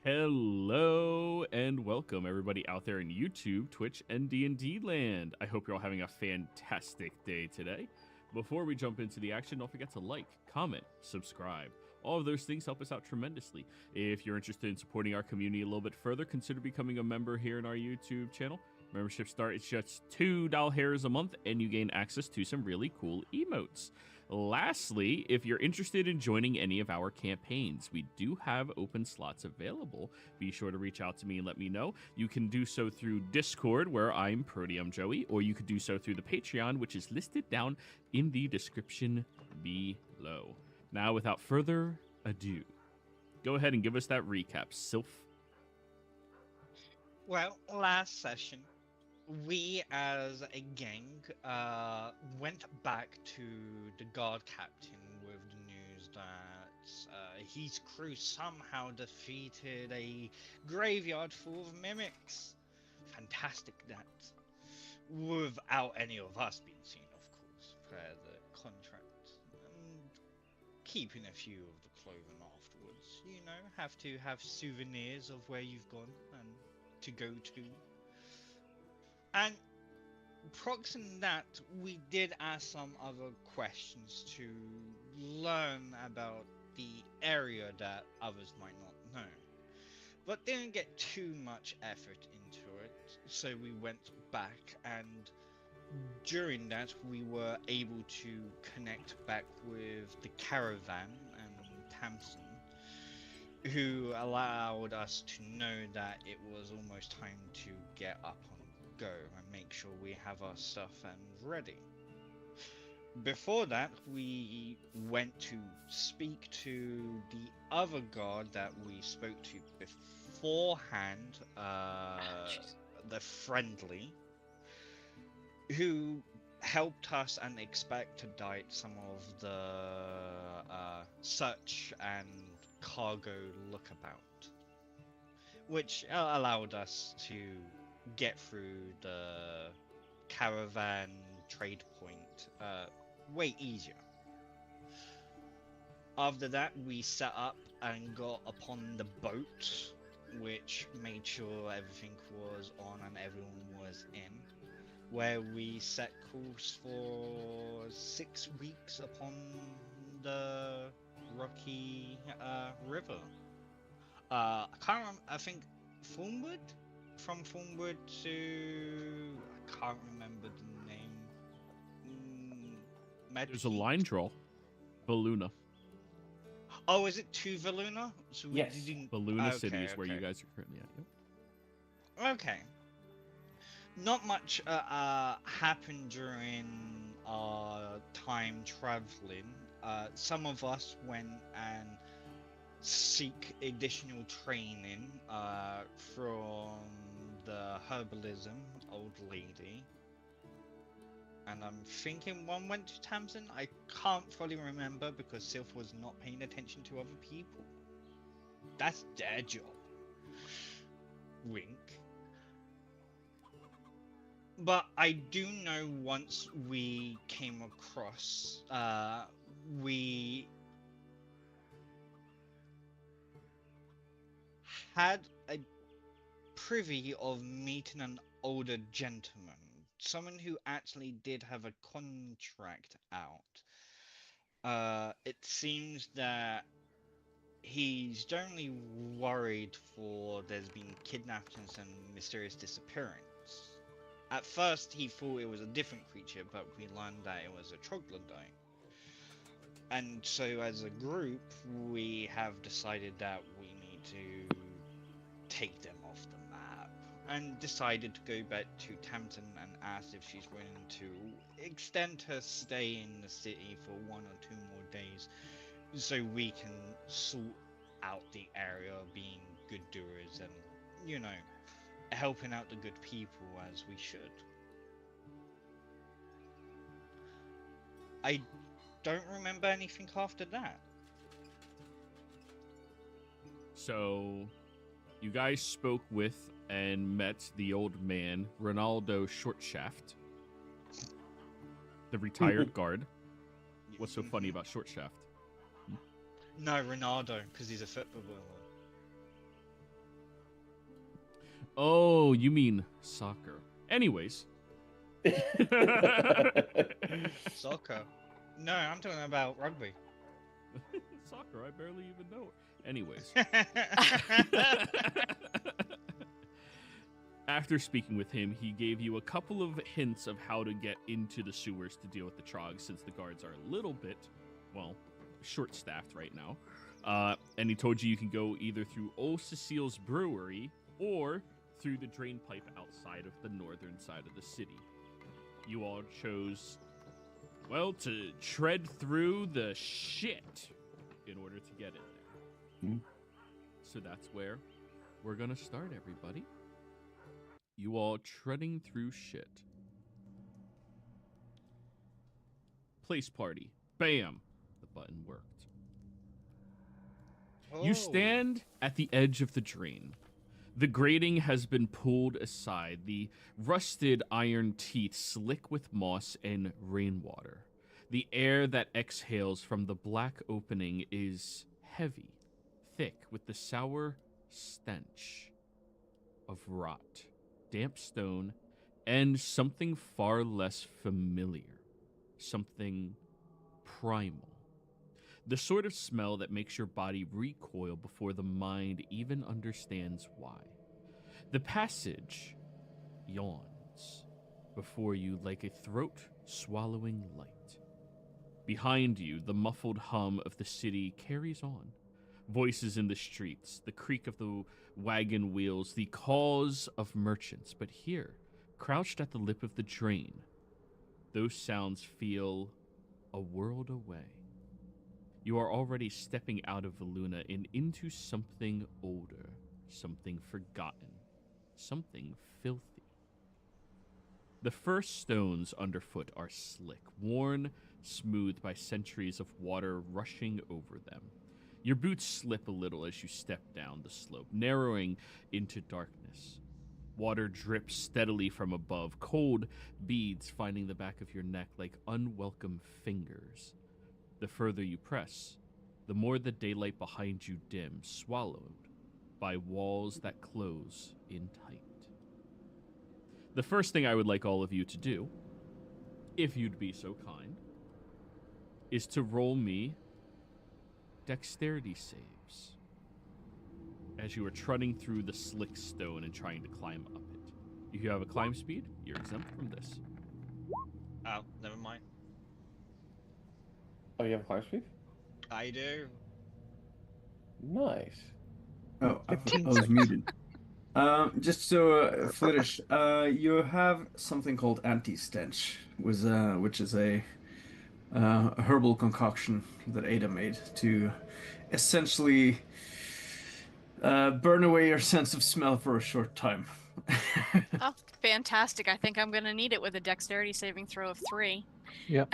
Hello and welcome everybody out there in YouTube, Twitch, and D&D land. I hope you're all having a fantastic day today. Before we jump into the action, don't forget to like, comment, subscribe. All of those things help us out tremendously. If you're interested in supporting our community a little bit further, consider becoming a member here in our YouTube channel. Membership start is just $2 a month, and you gain access to some really cool emotes. Lastly, if you're interested in joining any of our campaigns, we do have open slots available. Be sure to reach out to me and let me know. You can do so through Discord, where I'm Proteum Joey, or you could do so through the Patreon, which is listed down in the description below. Now, without further ado, go ahead and give us that recap, Sylph. Well, last session, we as a gang went back to the guard captain with the news that his crew somehow defeated a graveyard full of mimics. Fantastic that. Without any of us being seen, of course, per the contract. And keeping a few of the clothing afterwards. You know, have to have souvenirs of where you've gone and to go to. And proxying that, we did ask some other questions to learn about the area that others might not know, but didn't get too much effort into it. So we went back, and during that we were able to connect back with the caravan and Tamsin, who allowed us to know that it was almost time to get up on go and make sure we have our stuff and ready. Before that, we went to speak to the other guard that we spoke to beforehand, the friendly, who helped us and expedited some of the search and cargo lookabout, which allowed us to get through the caravan trade point way easier. After that, we set up and got upon the boat, which made sure everything was on and everyone was in, where we set course for 6 weeks upon the rocky river. I can't remember, I think Thornwood? From Thornwood to... I can't remember the name. There's a line draw. Baluna. Oh, is it to Valuna? So Yes. Baluna City is where you guys are currently at. Yep. Okay. Not much happened during our time traveling. Some of us went and seek additional training from the herbalism old lady, and I'm thinking one went to Tamsin. I can't fully remember because Sylph was not paying attention to other people. That's their job. Wink. But I do know once we came across, we had a privy of meeting an older gentleman, someone who actually did have a contract out. It seems that he's generally worried for there's been kidnappings and mysterious disappearance. At first he thought it was a different creature, but we learned that it was a troglodyte. And so as a group, we have decided that we need to take them off the map, and decided to go back to Tamsin and ask if she's willing to extend her stay in the city for 1 or 2 more days so we can sort out the area, being good doers and, you know, helping out the good people as we should. I don't remember anything after that. So, you guys spoke with and met the old man, Ronaldo Shortshaft, the retired guard. What's so funny about Shortshaft? No, Ronaldo, because he's a footballer. Oh, you mean soccer. Anyways. Soccer. No, I'm talking about rugby. Soccer, I barely even know. Anyways. After speaking with him, he gave you a couple of hints of how to get into the sewers to deal with the Trogs, since the guards are a little bit, well, short-staffed right now. And he told you can go either through Old Cecile's brewery or through the drain pipe outside of the northern side of the city. You all chose, well, to tread through the shit in order to get in there. So that's where we're going to start, everybody. You all treading through shit. Place party. Bam! The button worked. Oh. You stand at the edge of the drain. The grating has been pulled aside, the rusted iron teeth slick with moss and rainwater. The air that exhales from the black opening is heavy, thick, with the sour stench of rot, damp stone, and something far less familiar, something primal. The sort of smell that makes your body recoil before the mind even understands why. The passage yawns before you like a throat-swallowing light. Behind you, the muffled hum of the city carries on. Voices in the streets, the creak of the wagon wheels, the calls of merchants. But here, crouched at the lip of the drain, those sounds feel a world away. You are already stepping out of Valuna and into something older, something forgotten, something filthy. The first stones underfoot are slick, worn smooth by centuries of water rushing over them. Your boots slip a little as you step down the slope, narrowing into darkness. Water drips steadily from above, cold beads finding the back of your neck like unwelcome fingers. The further you press, the more the daylight behind you dims, swallowed by walls that close in tight. The first thing I would like all of you to do, if you'd be so kind, is to roll me dexterity saves as you are trudging through the slick stone and trying to climb up it. If you have a climb speed, you're exempt from this. Oh, never mind. Oh, you have a climb speed? I do. Nice. Oh, I 15 was seconds. muted. Just so, Flittish, you have something called anti-stench, which is a herbal concoction that Ada made to essentially burn away your sense of smell for a short time. Oh, fantastic. I think I'm going to need it with a dexterity saving throw of 3. Yep.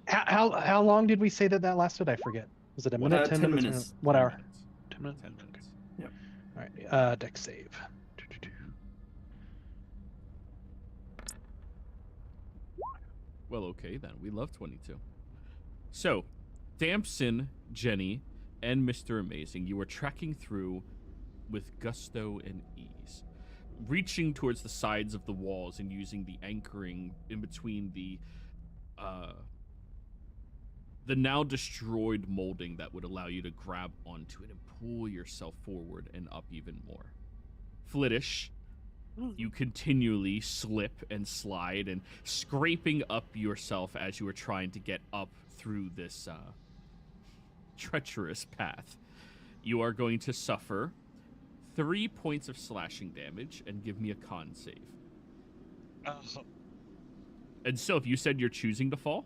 How long did we say that lasted? I forget. Was it a minute, 10 minutes? 10 minutes. 1 hour? 10 minutes. 10 minutes? 10 minutes. Yep. All right. Dex save. Well, okay then. We love 22. So, Damson, Jenny, and Mr. Amazing, you are tracking through with gusto and ease, reaching towards the sides of the walls and using the anchoring in between the now destroyed molding that would allow you to grab onto it and pull yourself forward and up even more. Flittish, you continually slip and slide and scraping up yourself as you are trying to get up through this treacherous path. You are going to suffer 3 points of slashing damage and give me a con save. Oh. And Sylph, you said you're choosing to fall?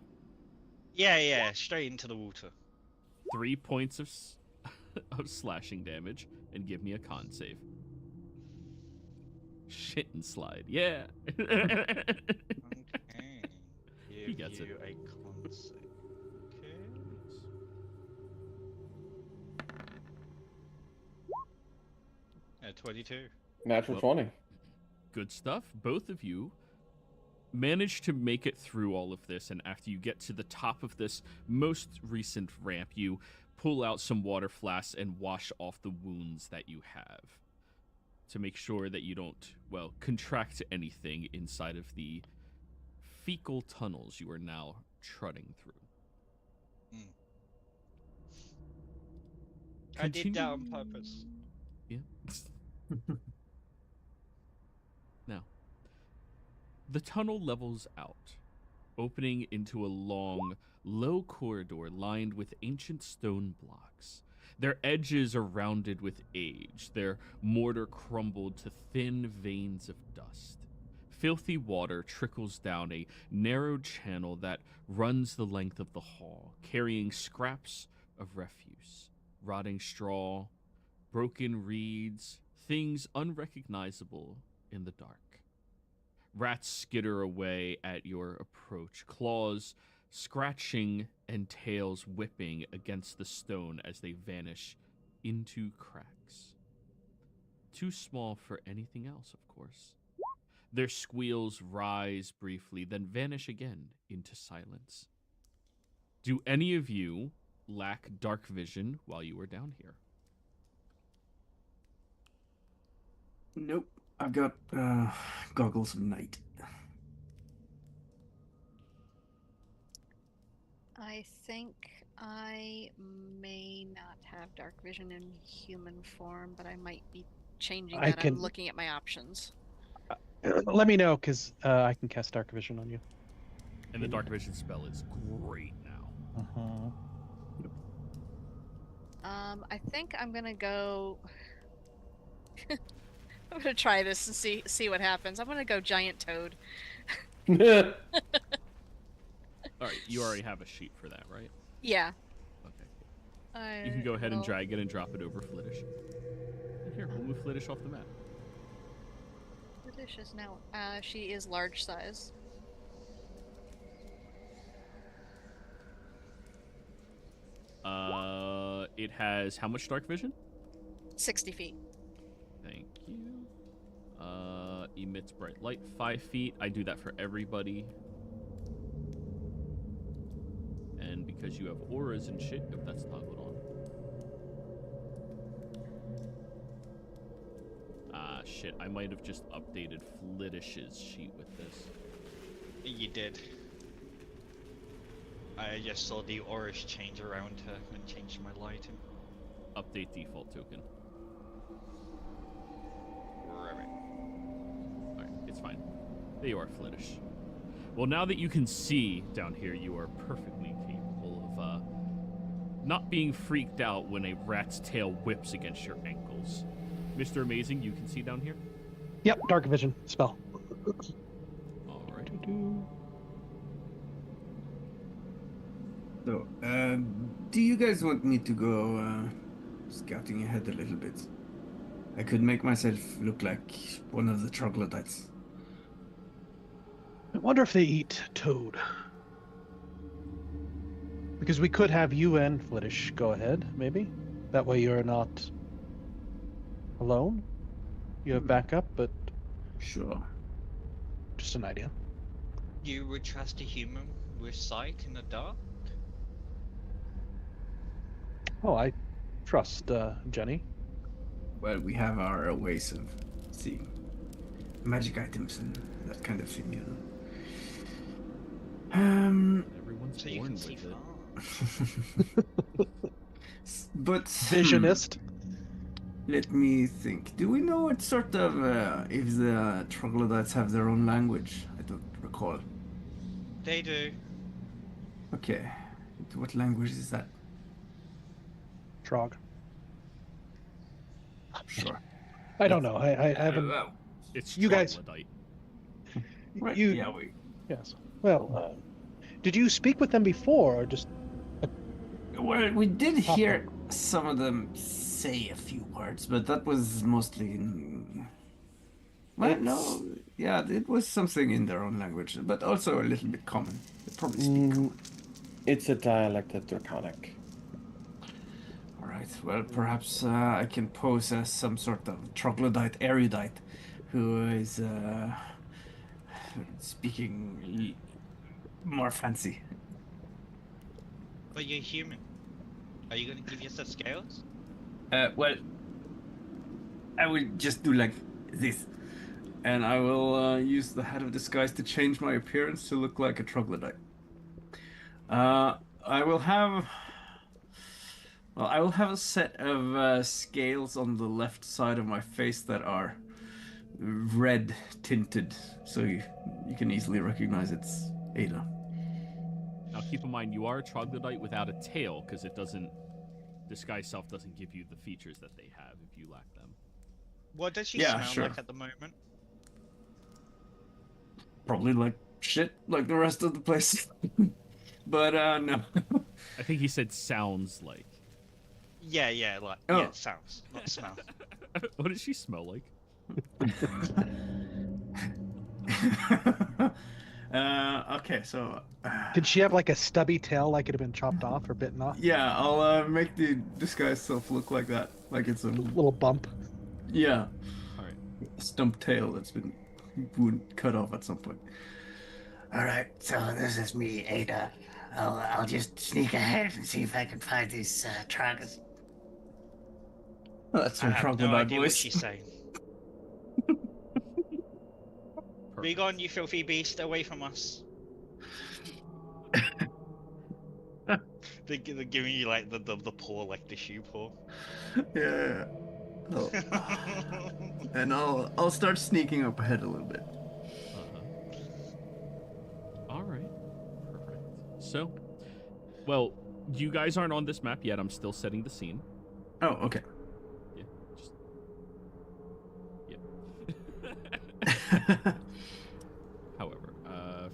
Yeah, straight into the water. 3 points of slashing damage and give me a con save. Shit and slide. Yeah. Okay. He gets it. A con save. Okay. 22. Natural Well- 20. Good stuff. Both of you manage to make it through all of this, and after you get to the top of this most recent ramp, you pull out some water flasks and wash off the wounds that you have to make sure that you don't, well, contract anything inside of the fecal tunnels you are now trudging through. I did that on purpose. Yeah. Now, the tunnel levels out, opening into a long, low corridor lined with ancient stone blocks. Their edges are rounded with age, their mortar crumbled to thin veins of dust. Filthy water trickles down a narrow channel that runs the length of the hall, carrying scraps of refuse, rotting straw, broken reeds, things unrecognizable in the dark. Rats skitter away at your approach, claws scratching and tails whipping against the stone as they vanish into cracks. Too small for anything else, of course. Their squeals rise briefly, then vanish again into silence. Do any of you lack dark vision while you are down here? Nope. I've got goggles of night. I think I may not have dark vision in human form, but I might be changing that. I'm looking at my options. Let me know, because I can cast dark vision on you. And the dark vision spell is great now. Uh-huh. I think I'm gonna go. I'm gonna try this and see what happens. I'm gonna go giant toad. All right, you already have a sheet for that, right? Yeah. Okay. You can go ahead and drag it and drop it over Flittish. And here, we'll move Flittish off the map. Flittish is now. She is large size. It has how much dark vision? 60 feet. Thank you. Emits bright light 5 feet. I do that for everybody. And because you have auras and shit, if that's toggled on. Shit, I might have just updated Flittish's sheet with this. You did. I just saw the auras change around her and changed my lighting. Update default token. Right. Alright, it's fine. There you are, Flittish. Well, now that you can see down here, you are perfectly capable of not being freaked out when a rat's tail whips against your ankles. Mr. Amazing, you can see down here? Yep, dark vision spell. Alright. So, do you guys want me to go scouting ahead a little bit? I could make myself look like one of the troglodytes. I wonder if they eat toad. Because we could have you and Flittish go ahead, maybe. That way you're not alone. You have backup, but Sure. just an idea. You would trust a human with sight in the dark? Oh, I trust Jenny. Well, we have our ways of seeing magic items and that kind of thing, you know. Everyone's So you born can see with it. far. But Visionist. let me think. Do we know what sort of if the troglodytes have their own language? I don't recall. They do. Okay. What language is that? Trog. Sure. I don't know. I haven't. It's You guys- troglodyte. Right. You- Yeah, we. Yes. Well, did you speak with them before, or just? Well, we did hear some of them say a few words, but that was mostly in. Well, no, yeah, it was something in their own language, but also a little bit common. They probably speak common. It's a dialect of Draconic. All right. Well, perhaps I can pose as some sort of troglodyte erudite, who is speaking more fancy. But you're human. Are you gonna give us the scales? Well, I will just do like this. And I will use the Hat of Disguise to change my appearance to look like a troglodyte. I will have... Well, I will have a set of scales on the left side of my face that are red tinted, so you can easily recognize it's Ada. Now keep in mind, you are a troglodyte without a tail, because it doesn't... Disguise self doesn't give you the features that they have if you lack them. What does she Yeah, smell sure. like at the moment? Probably like shit, like the rest of the place. But, no. I think he said sounds like. Yeah, like Oh. yeah, sounds, not smell. What does she smell like? Okay, so... Did she have like a stubby tail, like it had been chopped off or bitten off? Yeah, I'll make the disguise self look like that. Like it's a... Little bump. Yeah. Alright. A stump tail that's been cut off at some point. Alright, so this is me, Ada. I'll just sneak ahead and see if I can find these troggers. Oh, that's I some have no troglodyte idea what voice. she's saying. Be gone, you filthy beast! Away from us! They're giving you like the paw, like the shoe paw. Yeah. Oh. And I'll start sneaking up ahead a little bit. All right. Perfect. So, well, you guys aren't on this map yet. I'm still setting the scene. Oh, okay. Yeah. Just... Yeah. However,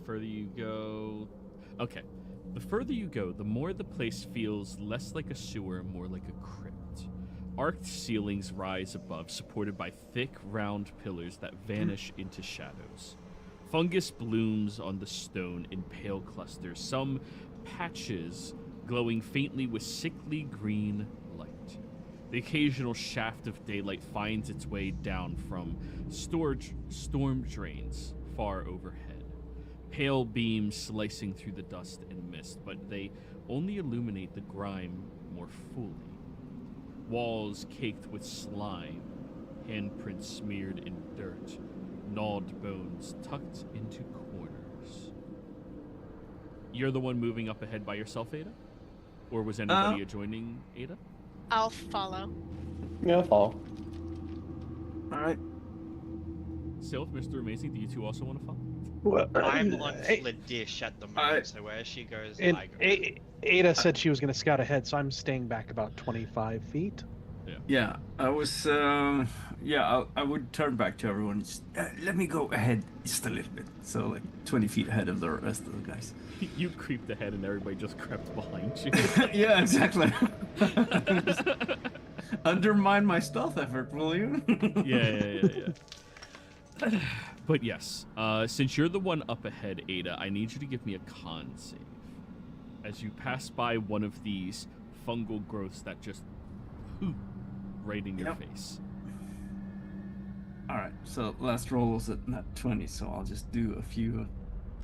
further you go... Okay. The further you go, the more the place feels less like a sewer, more like a crypt. Arched ceilings rise above, supported by thick, round pillars that vanish into shadows. Fungus blooms on the stone in pale clusters, some patches glowing faintly with sickly green light. The occasional shaft of daylight finds its way down from storm drains far overhead. Pale beams slicing through the dust and mist, but they only illuminate the grime more fully. Walls caked with slime, handprints smeared in dirt, gnawed bones tucked into corners. You're the one moving up ahead by yourself, Ada? Or was anybody adjoining Ada? I'll follow. Yeah, I'll follow. Alright. Sylph, Mr. Amazing, do you two also want to follow? Well, I'm on the dish at the moment, so where she goes, and I go. Ada said she was going to scout ahead, so I'm staying back about 25 feet. Yeah, I was, I would turn back to everyone. Just, let me go ahead just a little bit. So, like, 20 feet ahead of the rest of the guys. You creeped ahead and everybody just crept behind you. Yeah, exactly. Just undermine my stealth effort, will you? Yeah. But yes, since you're the one up ahead, Ada, I need you to give me a con save. As you pass by one of these fungal growths that just poop right in your face. Alright, so last roll was at nat 20, so I'll just do a few.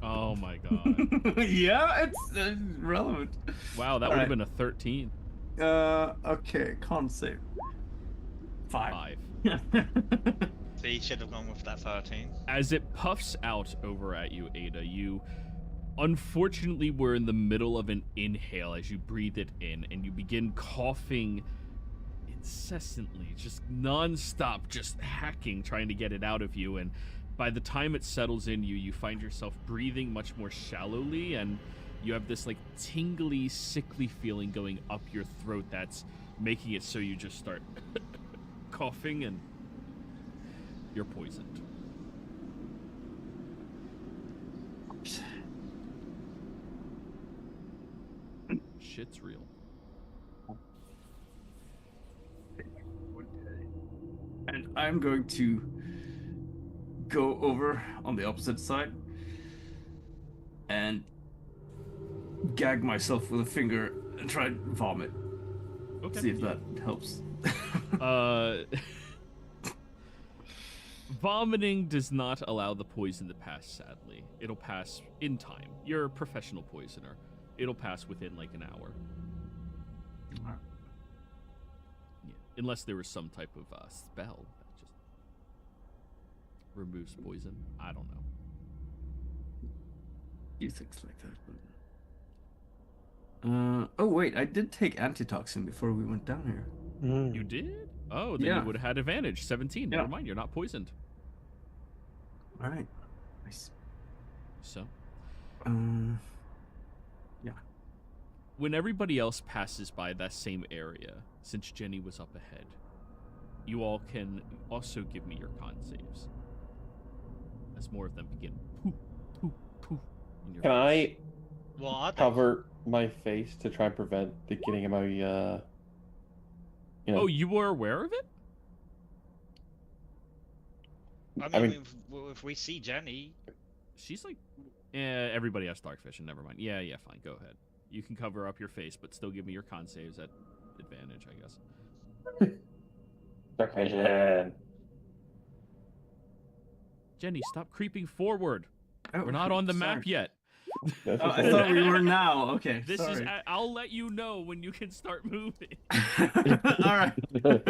Oh my god. Yeah, it's relevant. Wow, that would have been a 13. Okay, con save. 5. So you should have gone with that 13. As it puffs out over at you, Ada, you unfortunately were in the middle of an inhale as you breathe it in, and you begin coughing incessantly, just non-stop, just hacking, trying to get it out of you. And by the time it settles in you, you find yourself breathing much more shallowly, and you have this like tingly, sickly feeling going up your throat that's making it so you just start coughing, and you're poisoned. Shit's real. And I'm going to go over on the opposite side and gag myself with a finger and try and vomit. Okay. See if that helps. Vomiting does not allow the poison to pass, sadly. It'll pass in time. You're a professional poisoner. It'll pass within like an hour. Yeah. Unless there was some type of spell that just removes poison. I don't know. Few things like that. But... oh wait, I did take antitoxin before we went down here. You did? Oh, then Yeah. you would have had advantage. 17. Yeah. Never mind. You're not poisoned. All right. Nice. So. Yeah. When everybody else passes by that same area, since Jenny was up ahead, you all can also give me your con saves. As more of them begin poof, poof, poof in your Can face. I Well, are they? cover my face to try and prevent the getting of my, you know... Oh, you were aware of it? I mean, mean- if we see Jenny, She's like, everybody has dark vision. Never mind. Yeah, fine. Go ahead. You can cover up your face, but still give me your con saves at advantage, I guess. Dark vision. Jenny, stop creeping forward. Oh, We're not on the map sorry. yet. That's Oh, I okay. thought we were now. Okay. This sorry. is. I'll let you know when you can start moving. All right. God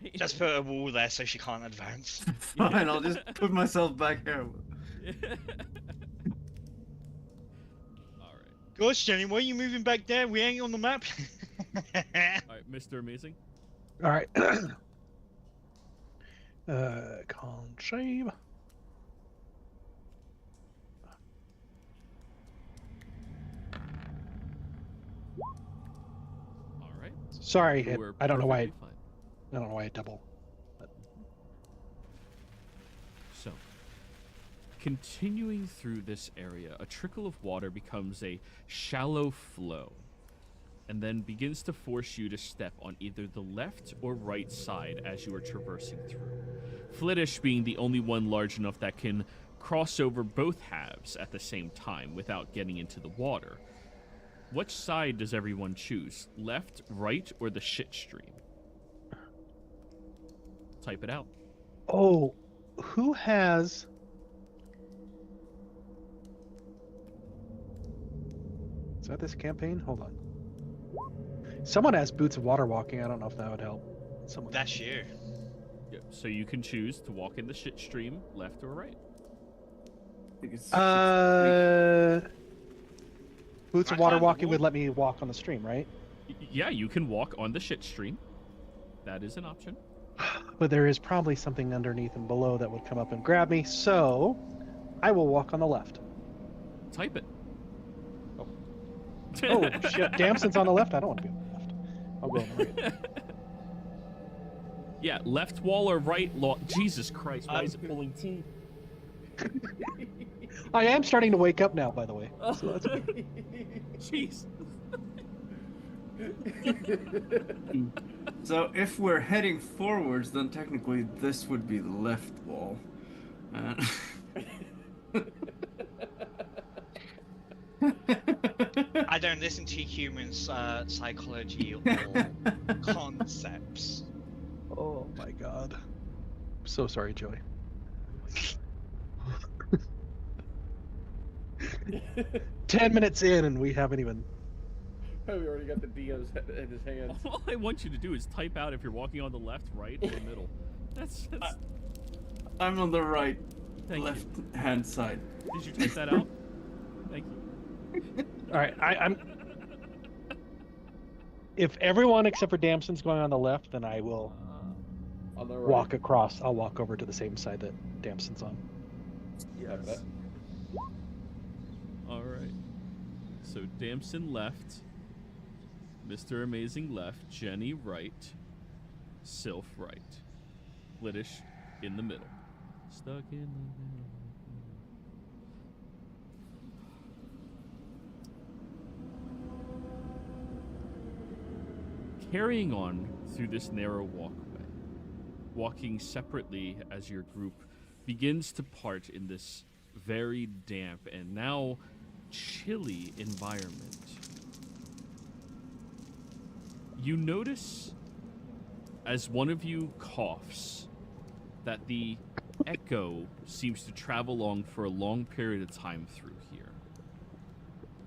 damn. just put a wall there so she can't advance. Fine, I'll just put myself back here. All right. Gosh, Jenny, why are you moving back there? We ain't on the map. All right, Mr. Amazing. All right. Con save. All right. Sorry, You were I don't know why. perfectly fine. I don't know why I double. So, continuing through this area, a trickle of water becomes a shallow flow, and then begins to force you to step on either the left or right side as you are traversing through. Flittish being the only one large enough that can cross over both halves at the same time without getting into the water. Which side does everyone choose? Left, right, or the shit stream? Type it out. Oh, who has? Is that this campaign? Hold on. Someone has boots of water walking. I don't know if that would help. Someone. That's you. Yeah, so you can choose to walk in the shit stream, left or right. Boots of I water climbed the walking would wall. let me walk on the stream, right? Yeah, you can walk on the shit stream. That is an option. But there is probably something underneath and below that would come up and grab me, so I will walk on the left. Type it. Oh shit! Damson's on the left. I don't want to be on the left. I'll go on the right. Yeah, left wall or right wall. Jesus Christ, why is it pulling teeth? I am starting to wake up now, by the way. So that's Jeez. So if we're heading forwards, then technically this would be the left wall. I don't listen to humans' psychology or concepts. Oh my god. I'm so sorry, Joey. 10 minutes in and we haven't even. Oh, we already got the DOs in his hands. All I want you to do is type out if you're walking on the left, right, or middle. That's I'm on the right, thank you. left hand side. Did you type that out? Thank you. All right, I'm. If everyone except for Damson's going on the left, then I will On the right. walk across. I'll walk over to the same side that Damson's on. Yeah, but All right. So Damson left, Mr. Amazing left, Jenny right, Sylph right, Flittish in the middle. Stuck in the middle. Carrying on through this narrow walkway, walking separately as your group begins to part in this very damp and now chilly environment. You notice as one of you coughs that the echo seems to travel along for a long period of time through here,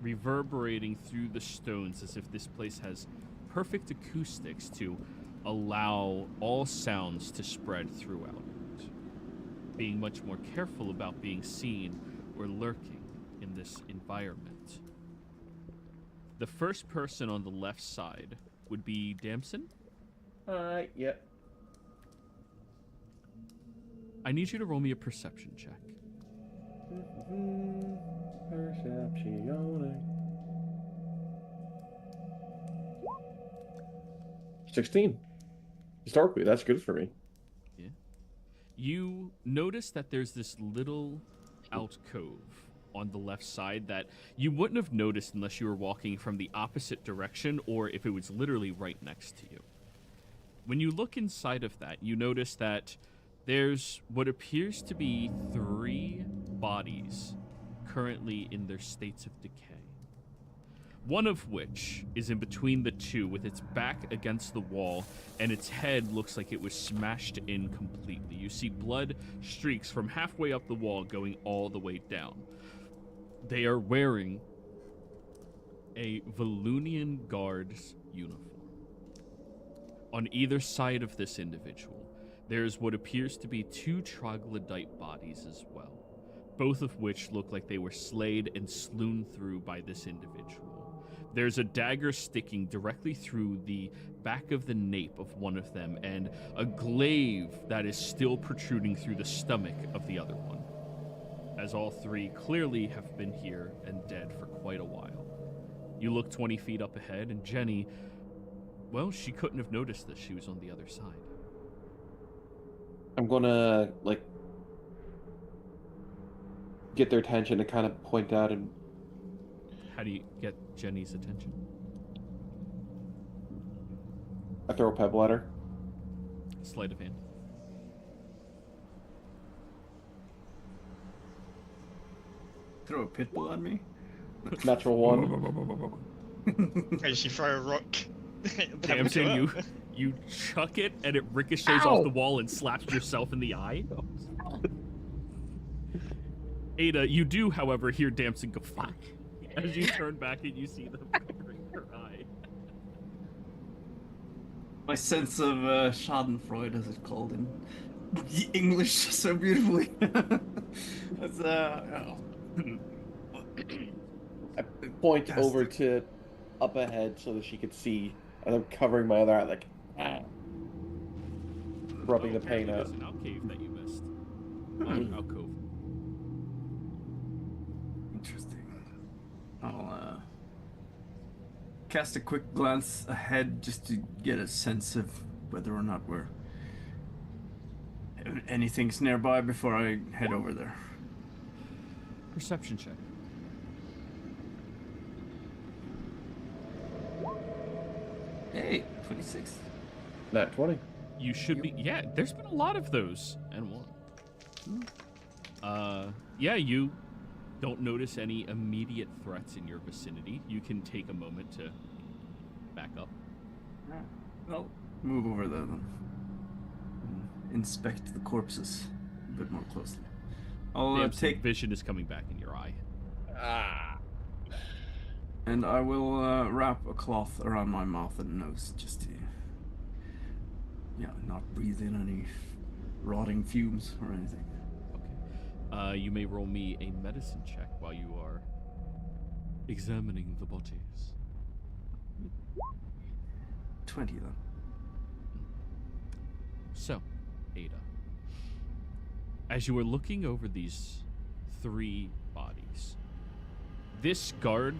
reverberating through the stones as if this place has perfect acoustics to allow all sounds to spread throughout it, being much more careful about being seen or lurking in this environment. The first person on the left side would be Damson. Yep. I need you to roll me a perception check. Perception. 16. Historically, that's good for me. Yeah. You notice that there's this little alcove on the left side that you wouldn't have noticed unless you were walking from the opposite direction or if it was literally right next to you. When you look inside of that, you notice that there's what appears to be 3 bodies currently in their states of decay. One of which is in between the two with its back against the wall, and its head looks like it was smashed in completely. You see blood streaks from halfway up the wall going all the way down. They are wearing a Valunian guard's uniform. On either side of this individual, there's what appears to be 2 troglodyte bodies as well, both of which look like they were slayed and slewn through by this individual. There's a dagger sticking directly through the back of the nape of one of them, and a glaive that is still protruding through the stomach of the other one, as all 3 clearly have been here and dead for quite a while. You look 20 feet up ahead, and Jenny, well, she couldn't have noticed this. She was on the other side. I'm gonna, get their attention and kind of point out and... How do you get Jenny's attention? I throw a pebble at her. Sleight of hand. Throw a pit bull at me? Natural 1. Can she throw a rock? Damson, you chuck it and it ricochets off the wall and slaps yourself in the eye. Ada, you do, however, hear Damson go, fuck, as you turn back and you see them covering her eye. My sense of Schadenfreude, as it's called in English so beautifully. That's, I point over to up ahead so that she could see, and I'm covering my other eye, rubbing the pain out. There's an alcove that you missed. Alcove. Interesting. I'll cast a quick glance ahead just to get a sense of whether or not anything's nearby before I head over there. Perception check. Hey, 26. Nat 20. You should be. Yeah, there's been a lot of those. And 1. Yeah, you don't notice any immediate threats in your vicinity. You can take a moment to back up. Alright. Well, move over there then. And inspect the corpses a bit more closely. I'll take vision is coming back in your eye. And I will wrap a cloth around my mouth and nose just to, not breathe in any rotting fumes or anything. Okay. You may roll me a medicine check while you are examining the bodies. 20 then. So, Ada, as you are looking over these 3 bodies, this guard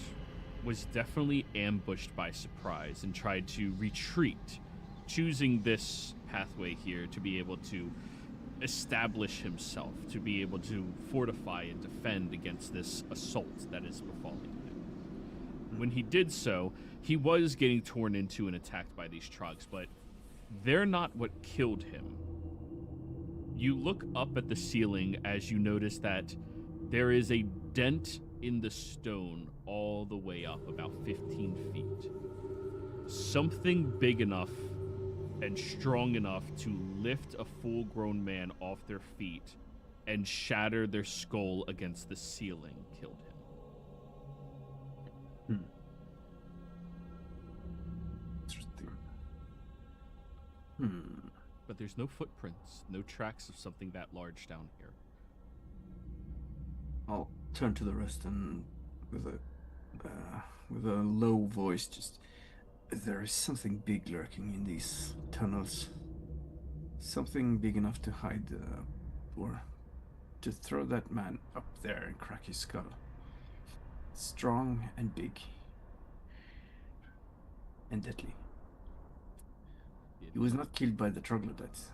was definitely ambushed by surprise and tried to retreat, choosing this pathway here to be able to establish himself, to be able to fortify and defend against this assault that is befalling him. When he did so, he was getting torn into and attacked by these trogs, but they're not what killed him. You look up at the ceiling as you notice that there is a dent in the stone all the way up, about 15 feet. Something big enough and strong enough to lift a full-grown man off their feet and shatter their skull against the ceiling killed him. Interesting. But there's no footprints, no tracks of something that large down here. I'll turn to the rest and with a low voice, just there is something big lurking in these tunnels. Something big enough to hide or to throw that man up there and crack his skull. Strong and big and deadly. He was not killed by the troglodytes.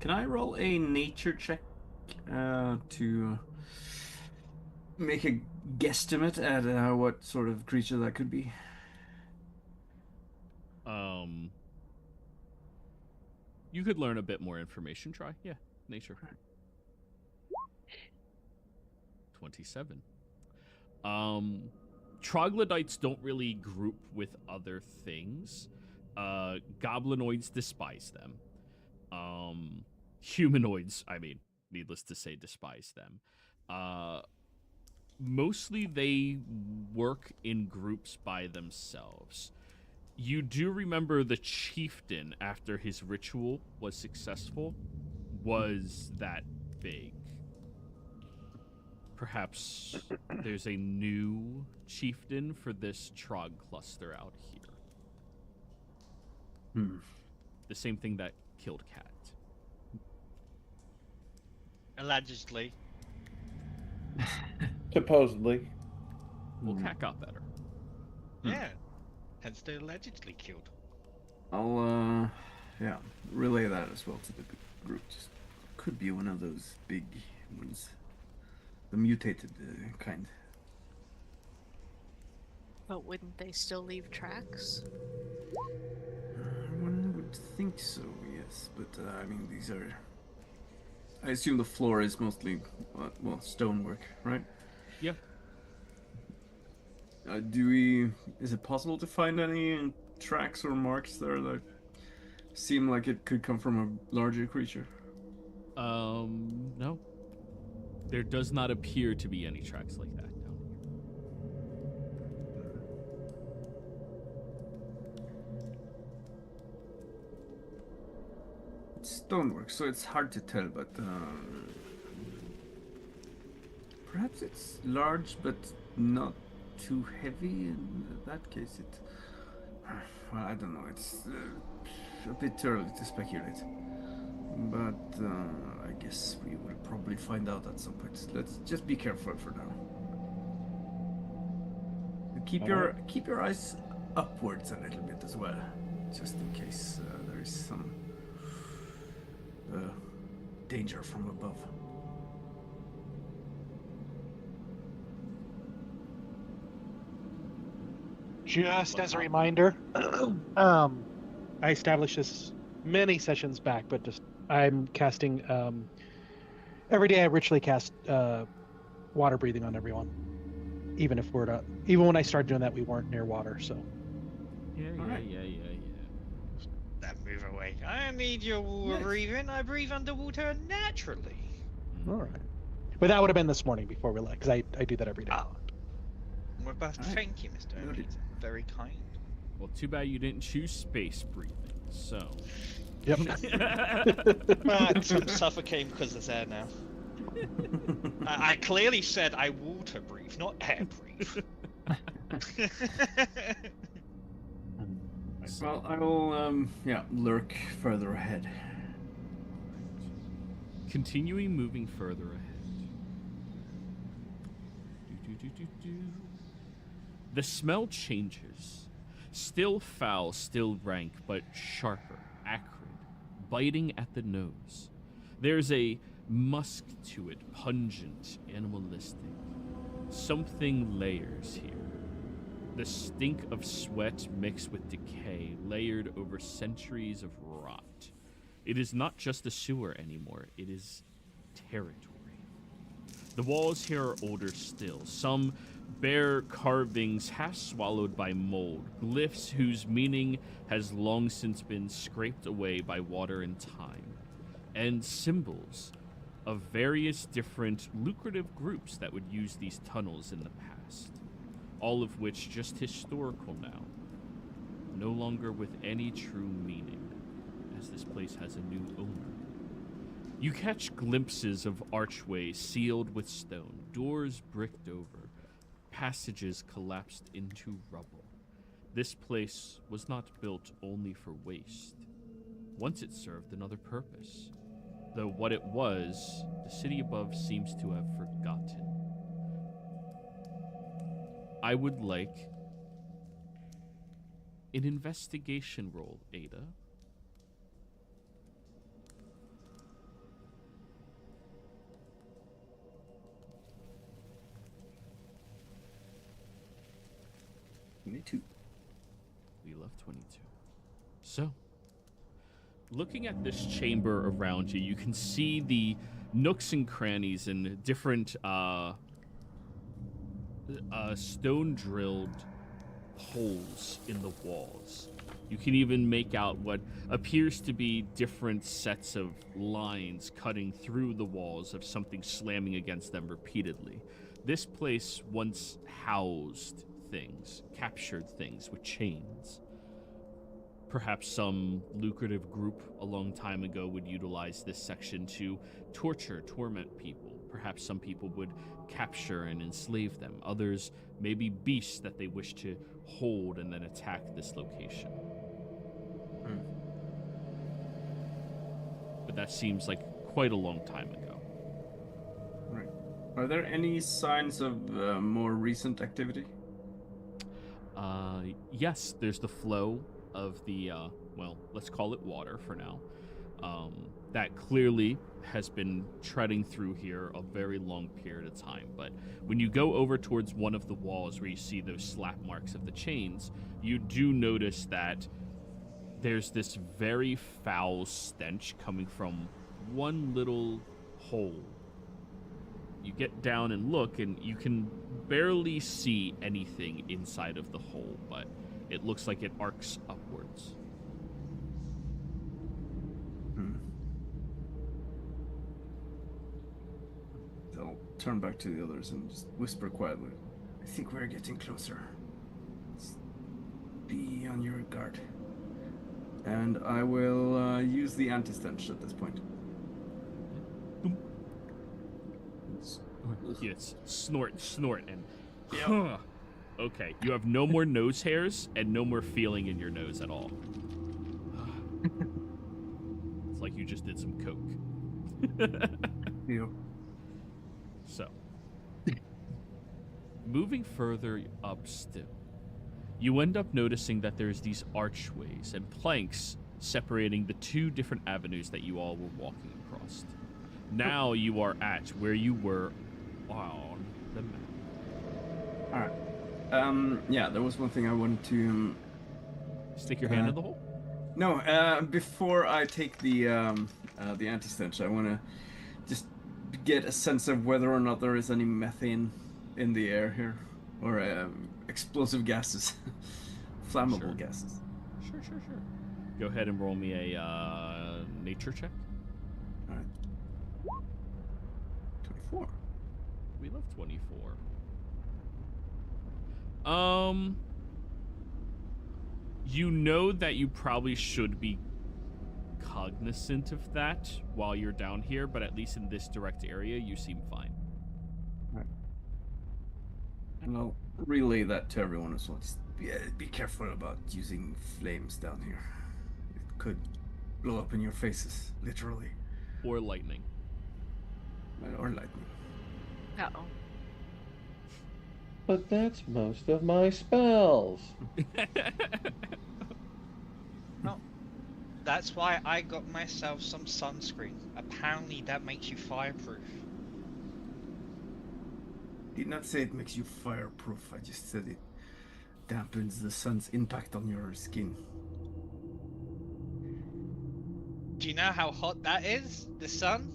Can I roll a nature check to make a guesstimate at what sort of creature that could be? You could learn a bit more information. Try, yeah, nature. 27. Troglodytes don't really group with other things. Goblinoids despise them. Humanoids, I mean, needless to say, despise them. Mostly they work in groups by themselves. You do remember the chieftain, after his ritual was successful, was that big. Perhaps there's a new chieftain for this Trog cluster out here. The same thing that killed Cat. Allegedly. Supposedly. Well, Cat got better. Yeah. Hence they allegedly killed. I'll, relay that as well to the group. Just could be one of those big ones. The mutated kind. But wouldn't they still leave tracks? One would think so, yes. But, I mean, these are... I assume the floor is mostly, stonework, right? Yeah. Is it possible to find any tracks or marks there that seem like it could come from a larger creature? No. There does not appear to be any tracks like that down here. It's stonework, so it's hard to tell, but perhaps it's large, but not too heavy. In that case, well, I don't know. It's a bit early to speculate, but I guess we will probably find out at some point. Let's just be careful for now. Keep your eyes upwards a little bit as well, just in case there is some danger from above. Just as a reminder, I established this many sessions back, but just I'm casting every day. I ritually cast water breathing on everyone, even if we're not. Even when I started doing that, we weren't near water. So Yeah. That move away. I need your water breathing. I breathe underwater naturally. all right, but that would have been this morning before we left, because I do that every day. Oh. We're both. Thank you, Mr. Overton. Very kind. Well, too bad you didn't choose space breathing, so... Yep. I'm suffocating because it's air now. I clearly said I water breathe, not air breathe. Well, I will, lurk further ahead. Continuing moving further ahead. The smell changes. Still foul, still rank, but sharper, acrid, biting at the nose. There's a musk to it, pungent, animalistic. Something layers here. The stink of sweat mixed with decay, layered over centuries of rot. It is not just a sewer anymore, it is territory. The walls here are older still, some bare carvings half swallowed by mold, glyphs whose meaning has long since been scraped away by water and time, and symbols of various different lucrative groups that would use these tunnels in the past. all of which just historical now, no longer with any true meaning, as this place has a new owner. You catch glimpses of archways sealed with stone, doors bricked over, passages collapsed into rubble. This place was not built only for waste. Once it served another purpose, though what it was, the city above seems to have forgotten. I would like an investigation roll, Ada. Me too. We love 22. So, looking at this chamber around you, you can see the nooks and crannies and different stone-drilled holes in the walls. You can even make out what appears to be different sets of lines cutting through the walls of something slamming against them repeatedly. This place once housed things, captured things with chains. Perhaps some lucrative group a long time ago would utilize this section to torment people. Perhaps some people would capture and enslave them. Others may be beasts that they wish to hold and then attack this location. But that seems like quite a long time ago. Right. Are there any signs of more recent activity? Yes, there's the flow of the, well, let's call it water for now. That clearly has been treading through here a very long period of time. But when you go over towards one of the walls where you see those slap marks of the chains, you do notice that there's this very foul stench coming from one little hole. You get down and look, and you can barely see anything inside of the hole, but it looks like it arcs upwards. I'll turn back to the others and just whisper quietly. I think we're getting closer. Let's be on your guard. And I will use the anti-stench at this point. Yes, snort, and... Yep. Okay, you have no more nose hairs and no more feeling in your nose at all. It's like you just did some coke. Yep. So, moving further up still, you end up noticing that there's these archways and planks separating the two different avenues that you all were walking across. Now you are at where you were on the map. Alright. Yeah, there was one thing I wanted to... Stick your hand in the hole? No, before I take the anti-stench, I want to just get a sense of whether or not there is any methane in the air here. Or explosive gases. Flammable gases. Sure. Go ahead and roll me a nature check. Alright. 24. We love 24. You know that you probably should be cognizant of that while you're down here, but at least in this direct area, you seem fine. Right. And I'll relay that to everyone as well. Just be careful about using flames down here. It could blow up in your faces, literally. Or lightning. Or lightning. Uh-oh. But that's most of my spells. No. That's why I got myself some sunscreen. Apparently that makes you fireproof. Did not say it makes you fireproof. I just said it dampens the sun's impact on your skin. Do you know how hot that is? The sun?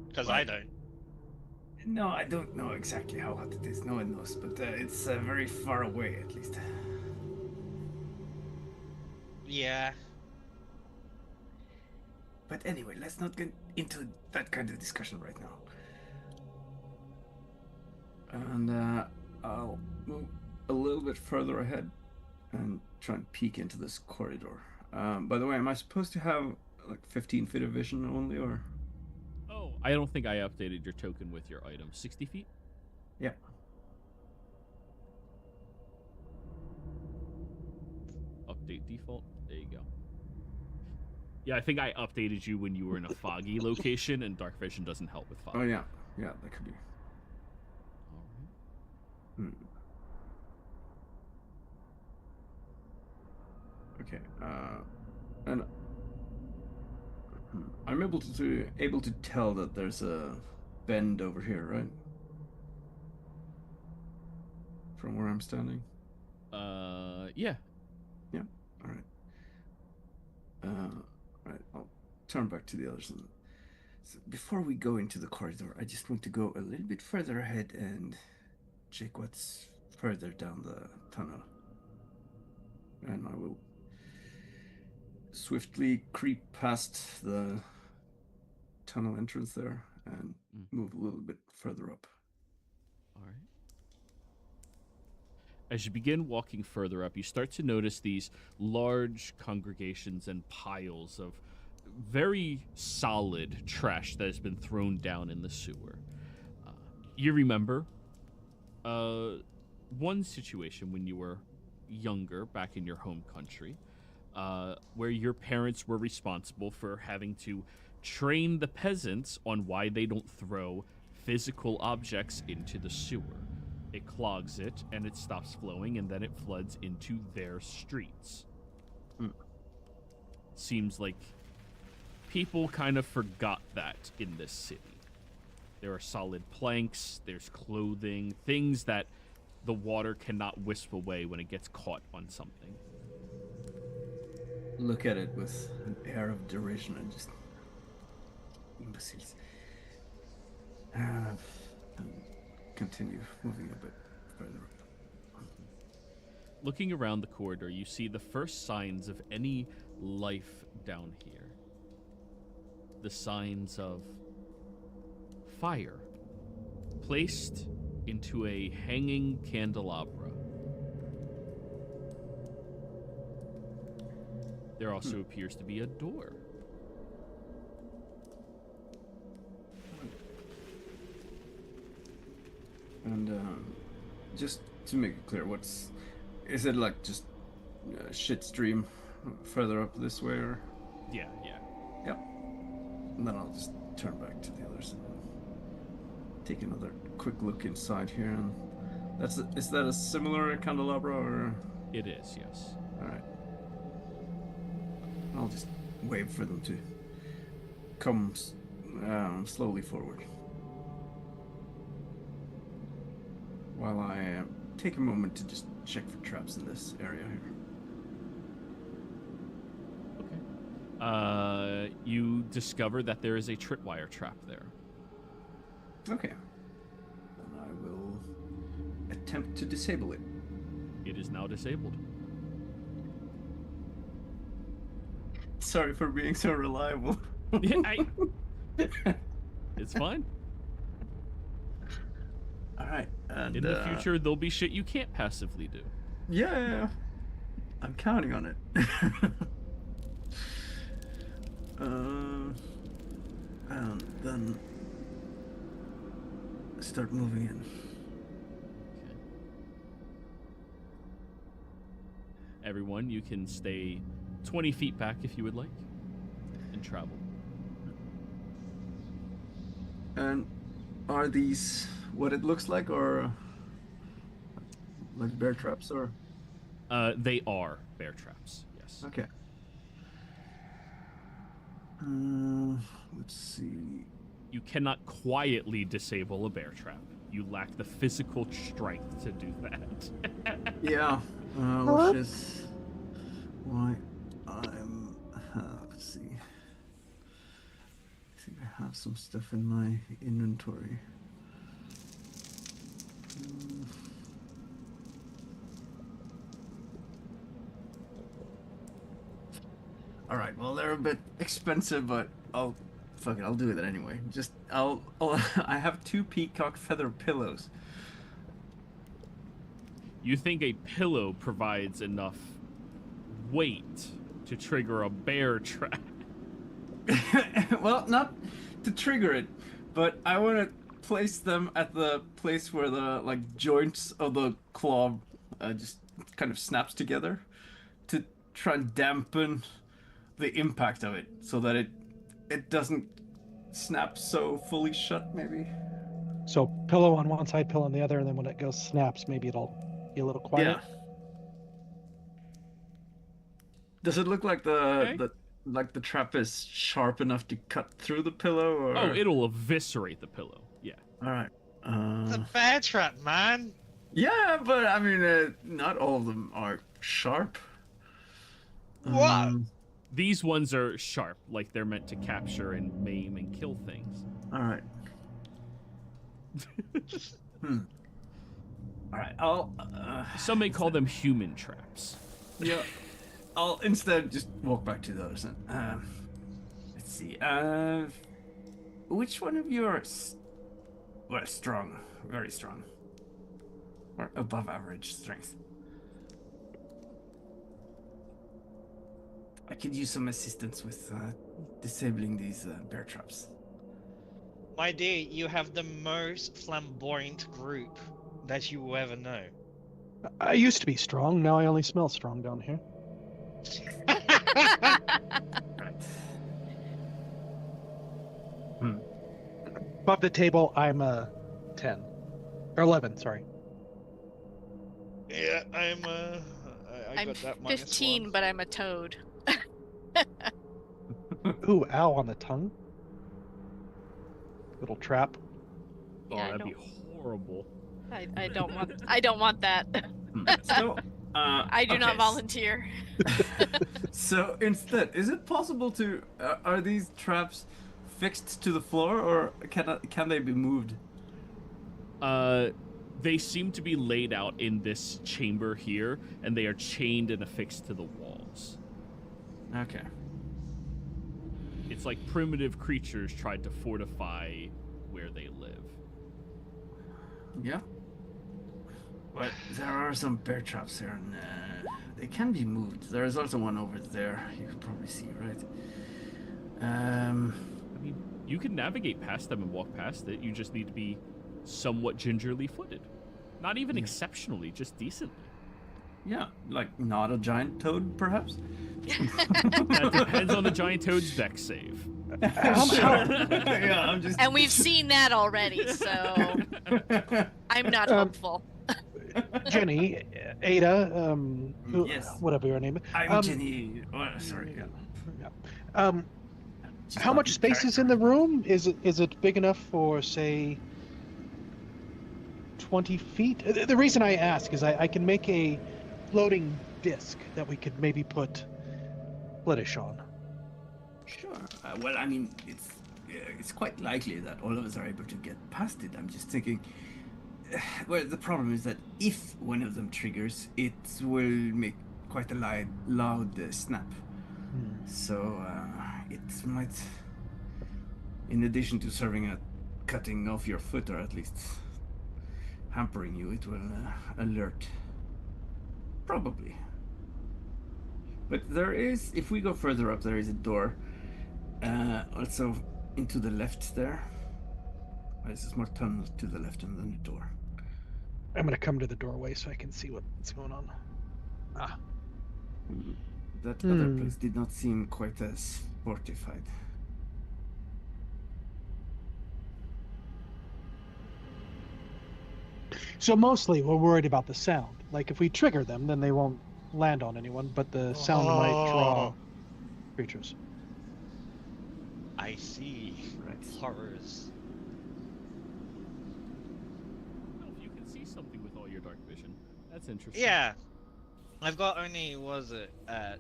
Because I don't. No, I don't know exactly how hot it is. No one knows, but it's very far away, at least. Yeah. But anyway, let's not get into that kind of discussion right now. And I'll move a little bit further ahead and try and peek into this corridor. By the way, am I supposed to have like 15 feet of vision only, or? Oh, I don't think I updated your token with your item. 60 feet? Yeah. Update default. There you go. Yeah, I think I updated you when you were in a foggy location, and dark vision doesn't help with fog. Oh, yeah. Yeah, that could be. All right. Okay. And I'm able to tell that there's a bend over here, right? From where I'm standing. Yeah. Yeah. All right. Right. I'll turn back to the others. So before we go into the corridor, I just want to go a little bit further ahead and check what's further down the tunnel. And I will swiftly creep past the tunnel entrance there and move a little bit further up. All right. As you begin walking further up, you start to notice these large congregations and piles of very solid trash that has been thrown down in the sewer. You remember one situation when you were younger, back in your home country, where your parents were responsible for having to train the peasants on why they don't throw physical objects into the sewer. It clogs it, and it stops flowing, and then it floods into their streets. Seems like people kind of forgot that in this city. There are solid planks, there's clothing, things that the water cannot wisp away when it gets caught on something. Look at it with an air of derision and just imbeciles. And continue moving a bit further up. Looking around the corridor, you see the first signs of any life down here. The signs of fire placed into a hanging candelabra. There also appears to be a door. And just to make it clear, is it like just a shit stream further up this way, or? Yeah. Yep. And then I'll just turn back to the others and take another quick look inside here. And is that a similar candelabra, or? It is, yes. All right. I'll just wave for them to come slowly forward. While I take a moment to just check for traps in this area here. Okay. You discover that there is a tripwire trap there. Okay. Then I will attempt to disable it. It is now disabled. Sorry for being so reliable. It's fine. All right. And in the future, there'll be shit you can't passively do. Yeah. I'm counting on it. And then start moving in. Okay. Everyone, you can stay 20 feet back if you would like, and travel. And are these what it looks like, or like bear traps, or? They are bear traps, yes. Okay. Let's see. You cannot quietly disable a bear trap. You lack the physical strength to do that. Yeah, which is why I'm. Let's see. I think I have some stuff in my inventory. All right. Well, they're a bit expensive, but I'll do that anyway. I have 2 peacock feather pillows. You think a pillow provides enough weight to trigger a bear trap? Well, not to trigger it, but I want to place them at the place where the joints of the claw just kind of snaps together to try and dampen the impact of it, so that it doesn't snap so fully shut, maybe. So pillow on one side, pillow on the other, and then when it goes snaps, maybe it'll be a little quiet. Yeah. Does it look like the trap is sharp enough to cut through the pillow, or? Oh, it'll eviscerate the pillow. Yeah. All right. It's a bear trap, man. Yeah, but I mean, not all of them are sharp. What? These ones are sharp, like they're meant to capture and maim and kill things. All right. All right. I'll. Some may call them human traps. Yeah. I'll instead just walk back to those. And, let's see. Which one of you are strong? Very strong. Or above average strength? I could use some assistance with disabling these bear traps. My dear, you have the most flamboyant group that you will ever know. I used to be strong. Now I only smell strong down here. Right. Above the table, I'm a 10 or 11. Sorry. Yeah, I'm I'm got that 15, -1. but I'm a toad. Ooh, ow on the tongue. Little trap. Oh, Yeah, that'd be horrible. I don't want that. So, I do not volunteer. So instead, is it possible to? Are these traps fixed to the floor, or can they be moved? They seem to be laid out in this chamber here, and they are chained and affixed to the walls. Okay. It's like primitive creatures tried to fortify where they live. Yeah. But there are some bear traps here, and they can be moved. There is also one over there. You can probably see, right? I mean, you can navigate past them and walk past it. You just need to be somewhat gingerly footed. Not even exceptionally, just decently. Yeah, like not a giant toad, perhaps? That depends on the giant toad's dex save. Yeah, I'm just... And we've seen that already, so I'm not hopeful. Jenny, Ada, Yes. whatever your name is. I'm Jenny. Oh, sorry. Yeah. How much space is in the room? Is it big enough for, say, 20 feet? The reason I ask is I can make a floating disc that we could maybe put Blittish on. Sure. Well, I mean, it's quite likely that all of us are able to get past it. I'm just thinking. Well, the problem is that if one of them triggers, it will make quite a loud snap. So it might, in addition to cutting off your foot, or at least hampering you, it will alert. Probably. But there is, if we go further up, there is a door. Also into the left there. There's a small tunnel to the left and then a door. I'm going to come to the doorway so I can see what's going on. That other place did not seem quite as fortified. So mostly we're worried about the sound. Like if we trigger them, then they won't land on anyone, but the sound might draw creatures. I see. Right. Horrors. Well, if you can see something with all your dark vision, that's interesting. Yeah. I've got only, was it,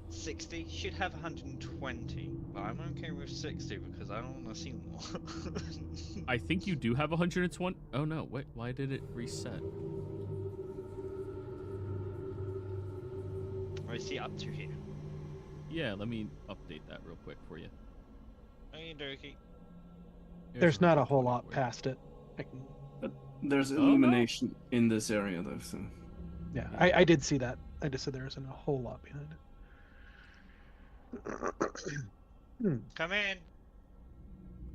60? Should have 120, but I'm okay with 60 because I don't want to see more. I think you do have 120. Oh no, wait, why did it reset? I see up to here. Yeah, let me update that real quick for you. Okie dokie. There's not a whole lot past it. There's illumination in this area, though. So. Yeah, I did see that. I just said there isn't a whole lot behind it. Come in.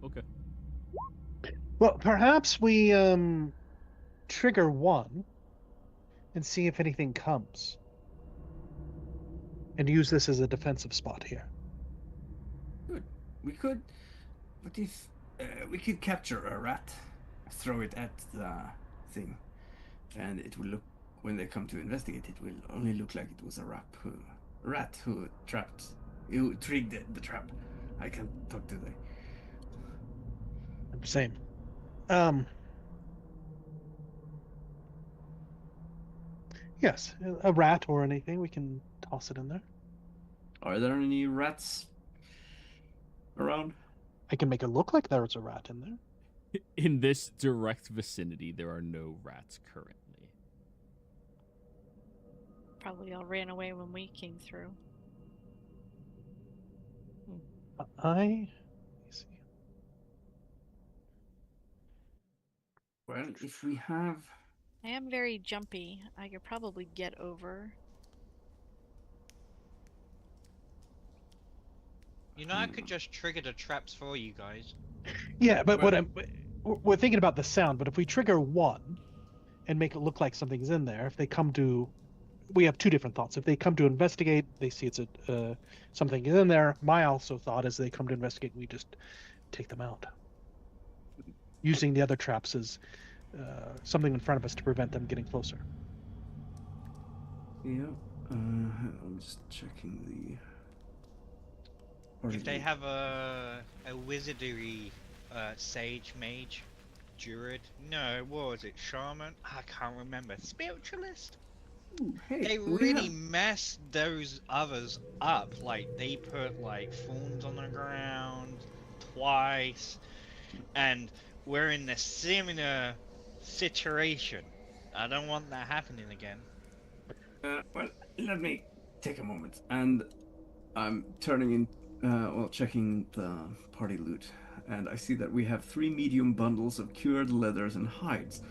Okay. Well, perhaps we trigger one and see if anything comes, and use this as a defensive spot here. Good. We could. What if we could capture a rat, throw it at the thing, and it will look, when they come to investigate, it will only look like it was a rat who trigged the trap. I can't talk today. Same. Yes, a rat or anything, we can toss it in there. Are there any rats around? I can make it look like there's a rat in there. In this direct vicinity, there are no rats currently. Probably all ran away when we came through. Let me see. Well, if we have... I am very jumpy. I could probably get over. You know, I could just trigger the traps for you guys. Yeah, but we're thinking about the sound, but if we trigger one and make it look like something's in there, if they come to, we have two different thoughts. If they come to investigate, they see it's something is in there. My also thought is they come to investigate, we just take them out. Using the other traps as something in front of us to prevent them getting closer. Yeah, I'm just checking the... If they have a wizardry sage, mage, druid, no, what was it, shaman? I can't remember. Spiritualist? Ooh, hey, They really messed those others up. Like, they put, like, thorns on the ground twice, and we're in a similar situation. I don't want that happening again. Well, let me take a moment, and I'm checking the party loot, and I see that we have 3 medium bundles of cured leathers and hides.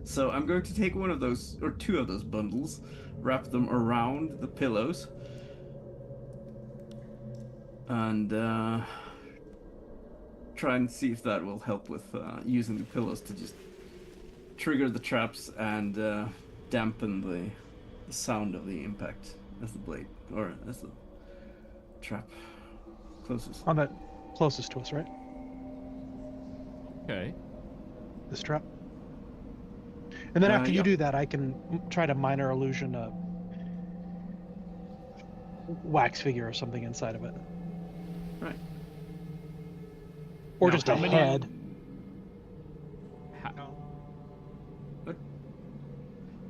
So I'm going to take one of those, or 2 of those bundles, wrap them around the pillows, and try and see if that will help with using the pillows to just trigger the traps and dampen the sound of the impact as the blade, or as the trap closest. On that closest to us, right? Okay. This trap. And then after you yeah. do that, I can try to minor illusion a wax figure or something inside of it. Right. Or Now, just a how many- head.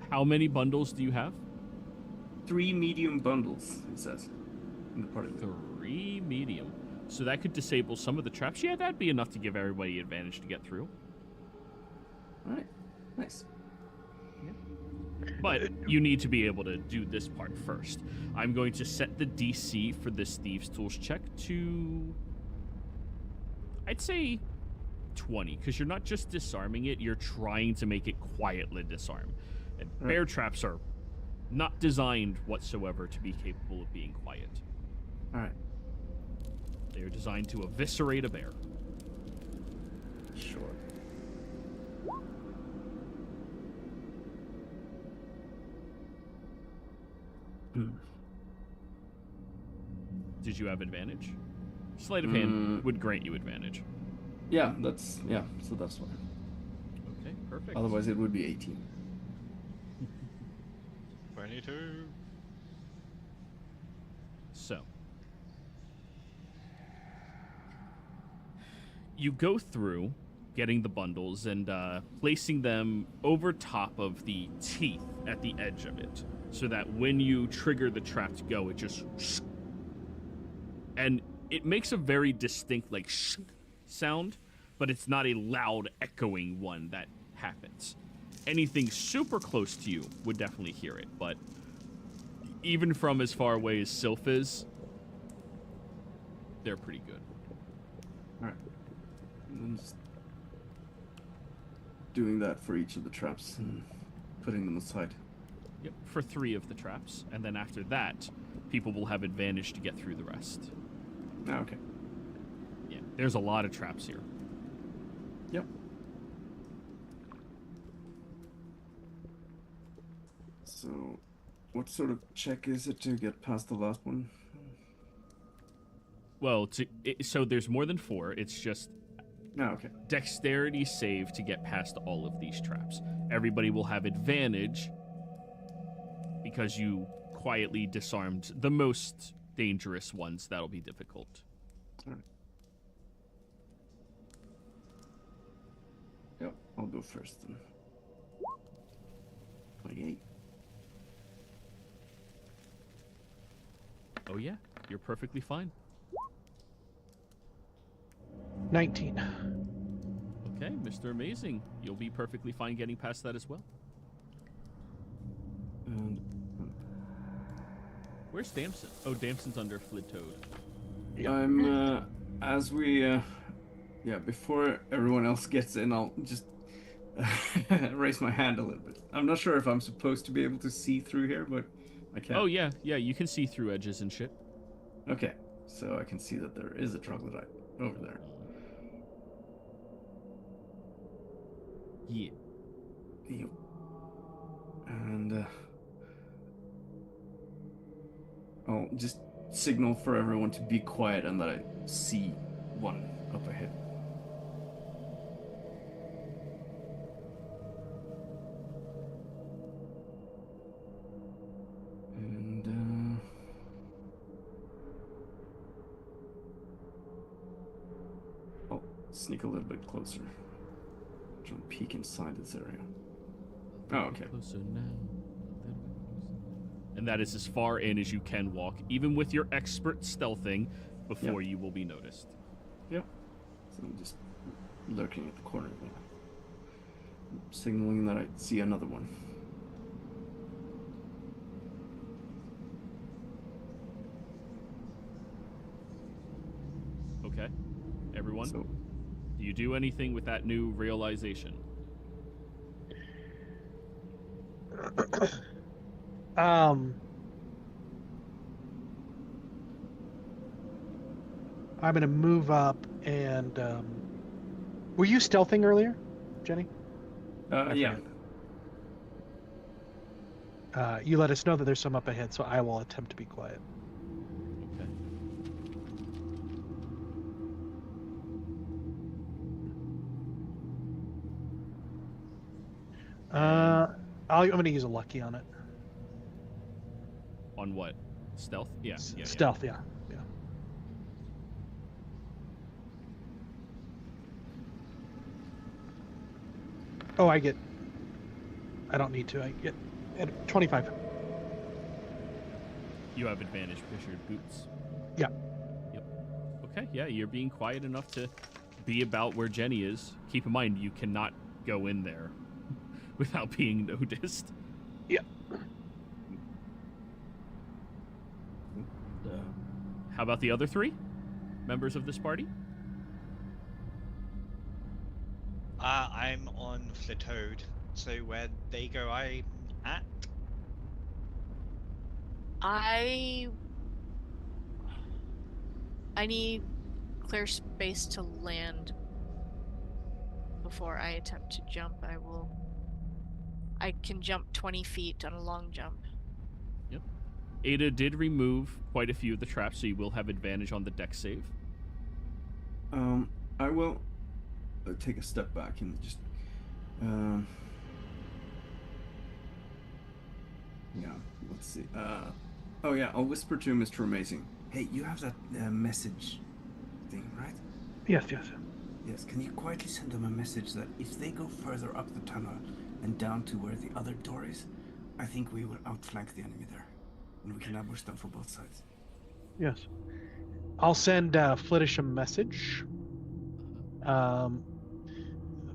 How many bundles do you have? 3 medium bundles, it says in the party loot. 3 medium. So that could disable some of the traps. Yeah, that'd be enough to give everybody advantage to get through. All right. Nice. But you need to be able to do this part first. I'm going to set the DC for this Thieves' Tools check to... I'd say 20, because you're not just disarming it, you're trying to make it quietly disarm. And bear traps are not designed whatsoever to be capable of being quiet. All right. They are designed to eviscerate a bear. Sure. Did you have advantage? Sleight of hand would grant you advantage. Yeah, so that's why. Okay, perfect. Otherwise it would be 18. 22. So, you go through getting the bundles and placing them over top of the teeth at the edge of it, so that when you trigger the trap to go, it just... And it makes a very distinct, like, sound, but it's not a loud, echoing one that happens. Anything super close to you would definitely hear it, but even from as far away as Sylph is, they're pretty good. Alright. I'm just doing that for each of the traps and putting them aside. Yep, for 3 of the traps, and then after that, people will have advantage to get through the rest. Oh, okay. Yeah, there's a lot of traps here. Yep. So, what sort of check is it to get past the last one? Well, so there's more than 4. It's just okay. Dexterity save to get past all of these traps. Everybody will have advantage because you quietly disarmed the most dangerous ones. That'll be difficult. All right. Yep, I'll go first then. 28. Oh yeah, you're perfectly fine. 19. Okay, Mr. Amazing. You'll be perfectly fine getting past that as well. And where's Damson? Oh, Damson's under Flitoad. I'm, as we, before everyone else gets in, I'll just raise my hand a little bit. I'm not sure if I'm supposed to be able to see through here, but I can. Oh, yeah, you can see through edges and shit. Okay, so I can see that there is a troglodyte over there. Yeah. And, I'll just signal for everyone to be quiet and that I see one up ahead. And, I'll sneak a little bit closer. Try and peek inside this area. Oh, okay. Closer now. And that is as far in as you can walk, even with your expert stealthing, before you will be noticed. Yep. So I'm just lurking at the corner there, signaling that I see another one. Okay. Everyone? So, do you do anything with that new realization? I'm gonna move up and were you stealthing earlier, Jenny? yeah. You let us know that there's some up ahead, so I will attempt to be quiet. Okay. I'm gonna use a lucky on it. On what? Stealth? Yeah. Stealth, yeah. Oh, I don't need to. I get 25. You have advantage because you're boots. Yeah. Yep. Okay, yeah, you're being quiet enough to be about where Jenny is. Keep in mind, you cannot go in there without being noticed. Yeah. How about the other 3 members of this party? I'm on Flitoad, so where they go, I'm at. I need clear space to land before I attempt to jump. I can jump 20 feet on a long jump. Yep. Ada did remove quite a few of the traps, so you will have advantage on the dex save. I will take a step back and just let's see. I'll whisper to Mr. Amazing. Hey, you have that message thing, right? Yes. Yes, can you quietly send them a message that if they go further up the tunnel and down to where the other door is, I think we will outflank the enemy there, and we can ambush them from both sides. Yes. I'll send Flittish a message.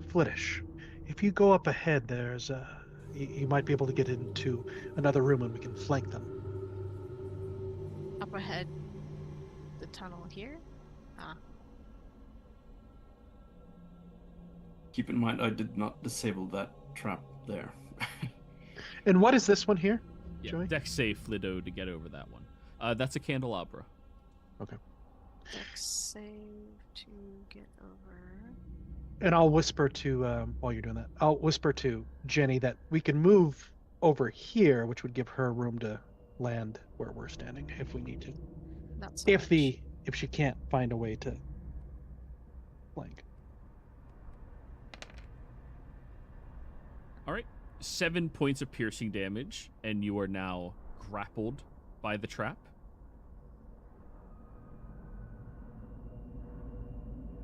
Flittish, if you go up ahead, there's you might be able to get into another room and we can flank them. Up ahead, the tunnel here? Keep in mind, I did not disable that trap there. And what is this one here? Yeah, Joey? dex save Flido to get over that one. That's a candelabra. Okay. Dex save to get over. And I'll whisper to, while you're doing that, I'll whisper to Jenny that we can move over here, which would give her room to land where we're standing if we need to. Not so If much. if she can't find a way to flank. All right, 7 points of piercing damage, and you are now grappled by the trap.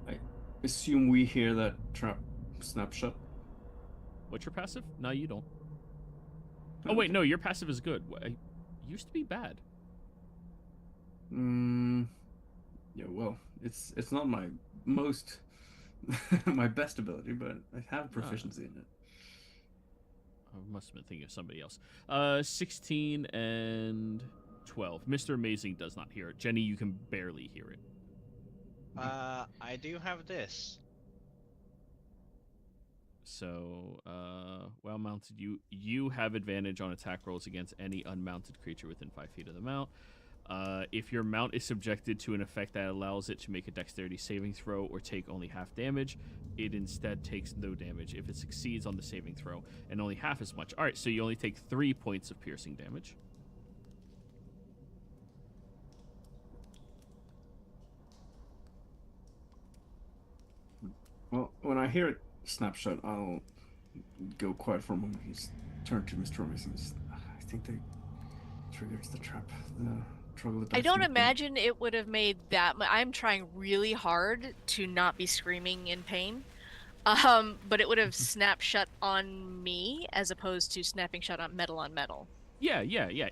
I assume we hear that trap snapshot. What's your passive? No, you don't. Oh wait, no, your passive is good. It used to be bad. Yeah, well, it's not my most my best ability, but I have proficiency in it. I must have been thinking of somebody else. 16 and 12. Mr. Amazing does not hear it. Jenny, you can barely hear it. I do have this. So, well mounted, you have advantage on attack rolls against any unmounted creature within 5 feet of the mount. If your mount is subjected to an effect that allows it to make a dexterity saving throw or take only half damage, it instead takes no damage if it succeeds on the saving throw, and only half as much. Alright, so you only take 3 points of piercing damage. Well, when I hear it snapshot, I'll go quiet for a moment. Just turn to Mr. Amazing. I think they triggered the trap. I don't imagine it would have made that much. I'm trying really hard to not be screaming in pain. But it would have snapped shut on me as opposed to snapping shut on metal. Yeah.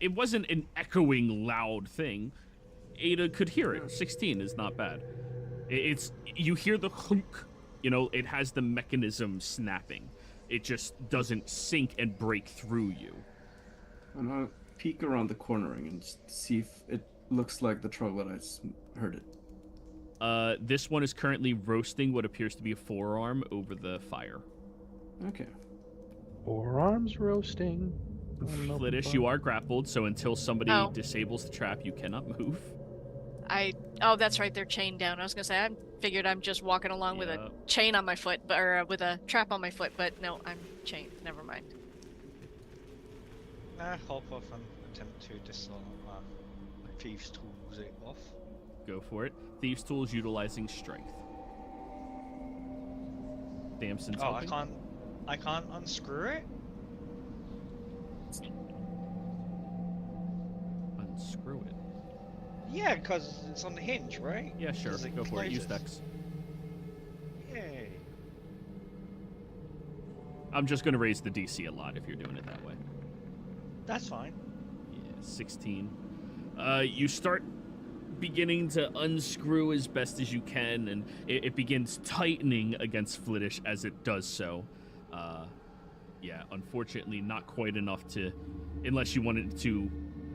It wasn't an echoing loud thing. Ada could hear it. 16 is not bad. It's you hear the hunk. You know, it has the mechanism snapping. It just doesn't sink and break through you. And I'll peek around the cornering and see if it looks like the troglodytes heard it. This one is currently roasting what appears to be a forearm over the fire. Okay. Forearms roasting. Flittish, you are grappled, so until somebody disables the trap, you cannot move. Oh, that's right, they're chained down. I was gonna say, I figured I'm just walking along with a chain on my foot, or with a trap on my foot, but no, I'm chained. Never mind. Hop off and attempt to disarm Thieves' Tools it off. Go for it. Thieves' Tools utilizing strength. Damson's helping. I can't unscrew it? Unscrew it? Yeah, because it's on the hinge, right? Yeah, sure. Go for it. Use dex. Yay. I'm just going to raise the DC a lot if you're doing it that way. That's fine. Yeah, 16. You start beginning to unscrew as best as you can, and it begins tightening against Flittish as it does so. Yeah, unfortunately not quite enough to, unless you wanted to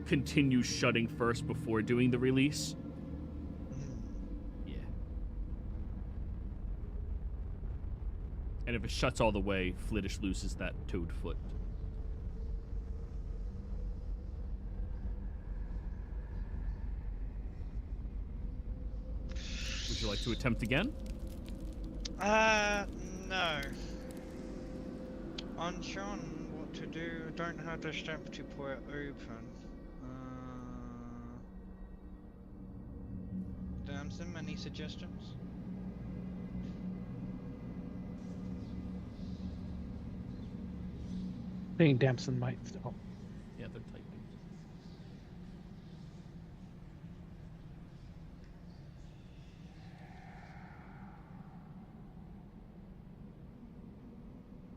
continue shutting first before doing the release. Yeah. And if it shuts all the way, Flittish loses that toad foot. Would you like to attempt again? No. Unsure on what to do. Don't have the strength to pull it open. Damson, any suggestions? I think Damson might still. Yeah, they're typing.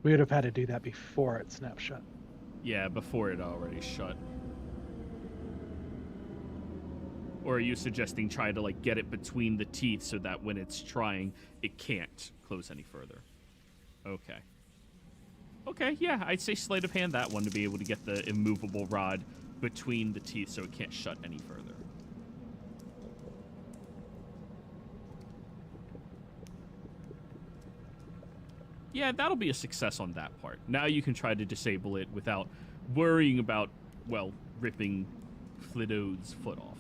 We would have had to do that before it snapshot. Yeah, before it already shut. Or are you suggesting try to like get it between the teeth so that when it's trying, it can't close any further? Okay. Okay, yeah, I'd say sleight of hand that one to be able to get the immovable rod between the teeth so it can't shut any further. Yeah, that'll be a success on that part. Now you can try to disable it without worrying about, well, ripping Flidode's foot off.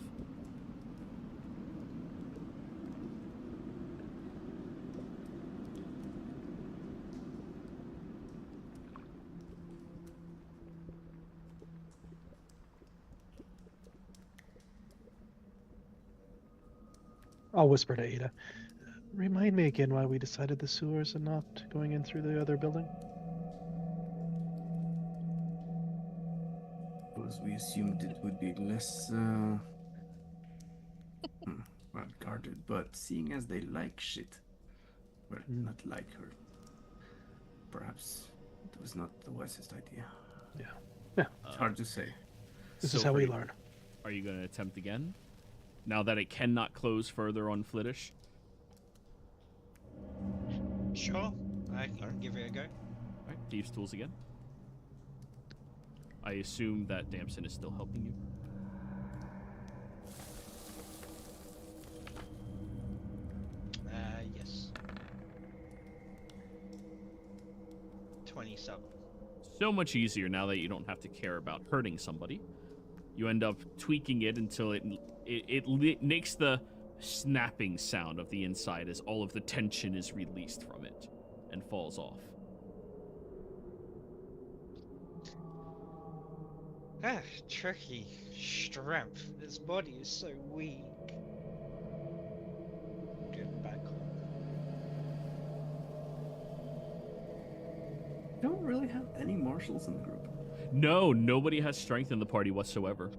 I'll whisper to Ada. Remind me again why we decided the sewers and not going in through the other building. Because we assumed it would be less well guarded, but seeing as they like shit, well, not like her, perhaps it was not the wisest idea. Yeah. It's hard to say. This is how we learn. Are you going to attempt again? Now that it cannot close further on Flittish? Sure, I can give it a go. Alright, Thieves' Tools again. I assume that Damson is still helping you. Yes. 27. So much easier now that you don't have to care about hurting somebody. You end up tweaking it until it makes the snapping sound of the inside as all of the tension is released from it and falls off. Tricky strength. This body is so weak. Get back on. Don't really have any marshals in the group. No, nobody has strength in the party whatsoever.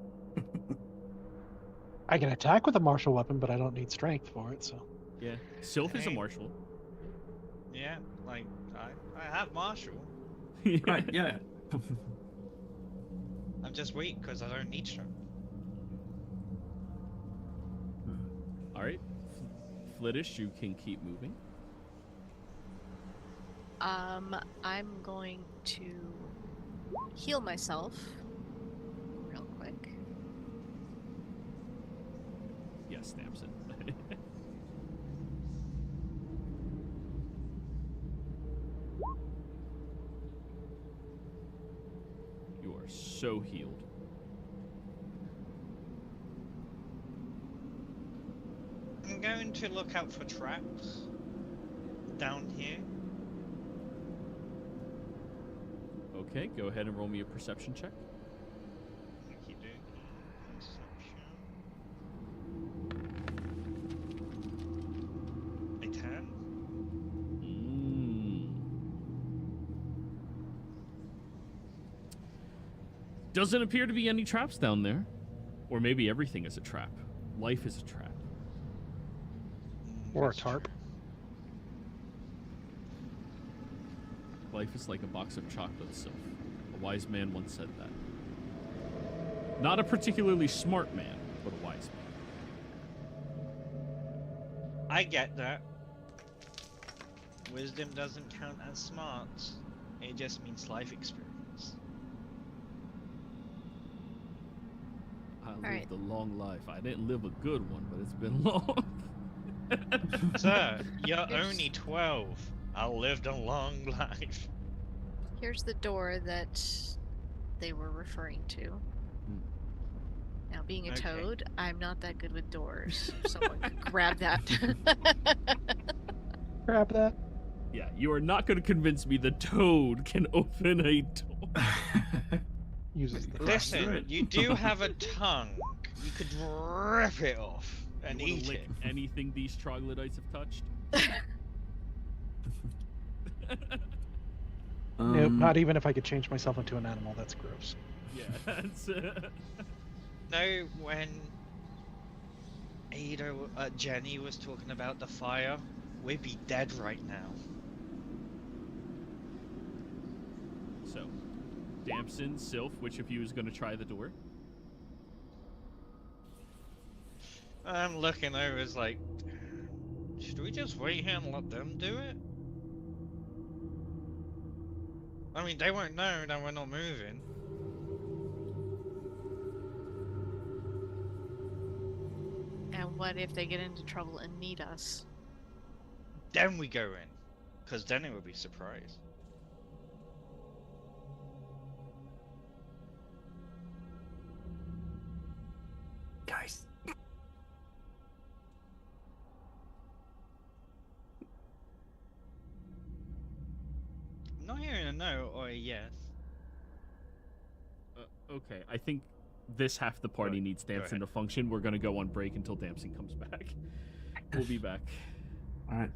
I can attack with a martial weapon, but I don't need strength for it, so... Yeah, Sylph is a martial. Yeah, like, I have martial. Right, yeah. I'm just weak because I don't need strength. Alright, Flittish, you can keep moving. I'm going to heal myself real quick. Yes, Damson. You are so healed. I'm going to look out for traps down here. Okay, go ahead and roll me a perception check. A 10. Doesn't appear to be any traps down there. Or maybe everything is a trap. Life is a trap. Or a tarp. Life is like a box of chocolates, Sylph. A wise man once said that. Not a particularly smart man, but a wise man. I get that. Wisdom doesn't count as smart. It just means life experience. I lived a long life. I didn't live a good one, but it's been long. Sir, you're only 12. I lived a long life. Here's the door that they were referring to. Now, being a toad, I'm not that good with doors. Someone could grab that. Grab that. Yeah, you are not going to convince me the toad can open a door. Uses the Listen, you do have a tongue. You could rip it off and you eat lick it. Anything these troglodytes have touched? Nope, not even if I could change myself into an animal. That's gross. Yeah, that's... No, when Ada, Jenny was talking about the fire, we'd be dead right now. So, Damson, Sylph, which of you is going to try the door? I'm looking over, it's like, should we just wait here and let them do it? I mean, they won't know that we're not moving. And what if they get into trouble and need us? Then we go in, because then it would be surprise. a no or a yes? Okay, I think this half the party needs Damson to function. We're gonna go on break until Damson comes back. We'll be back. All right.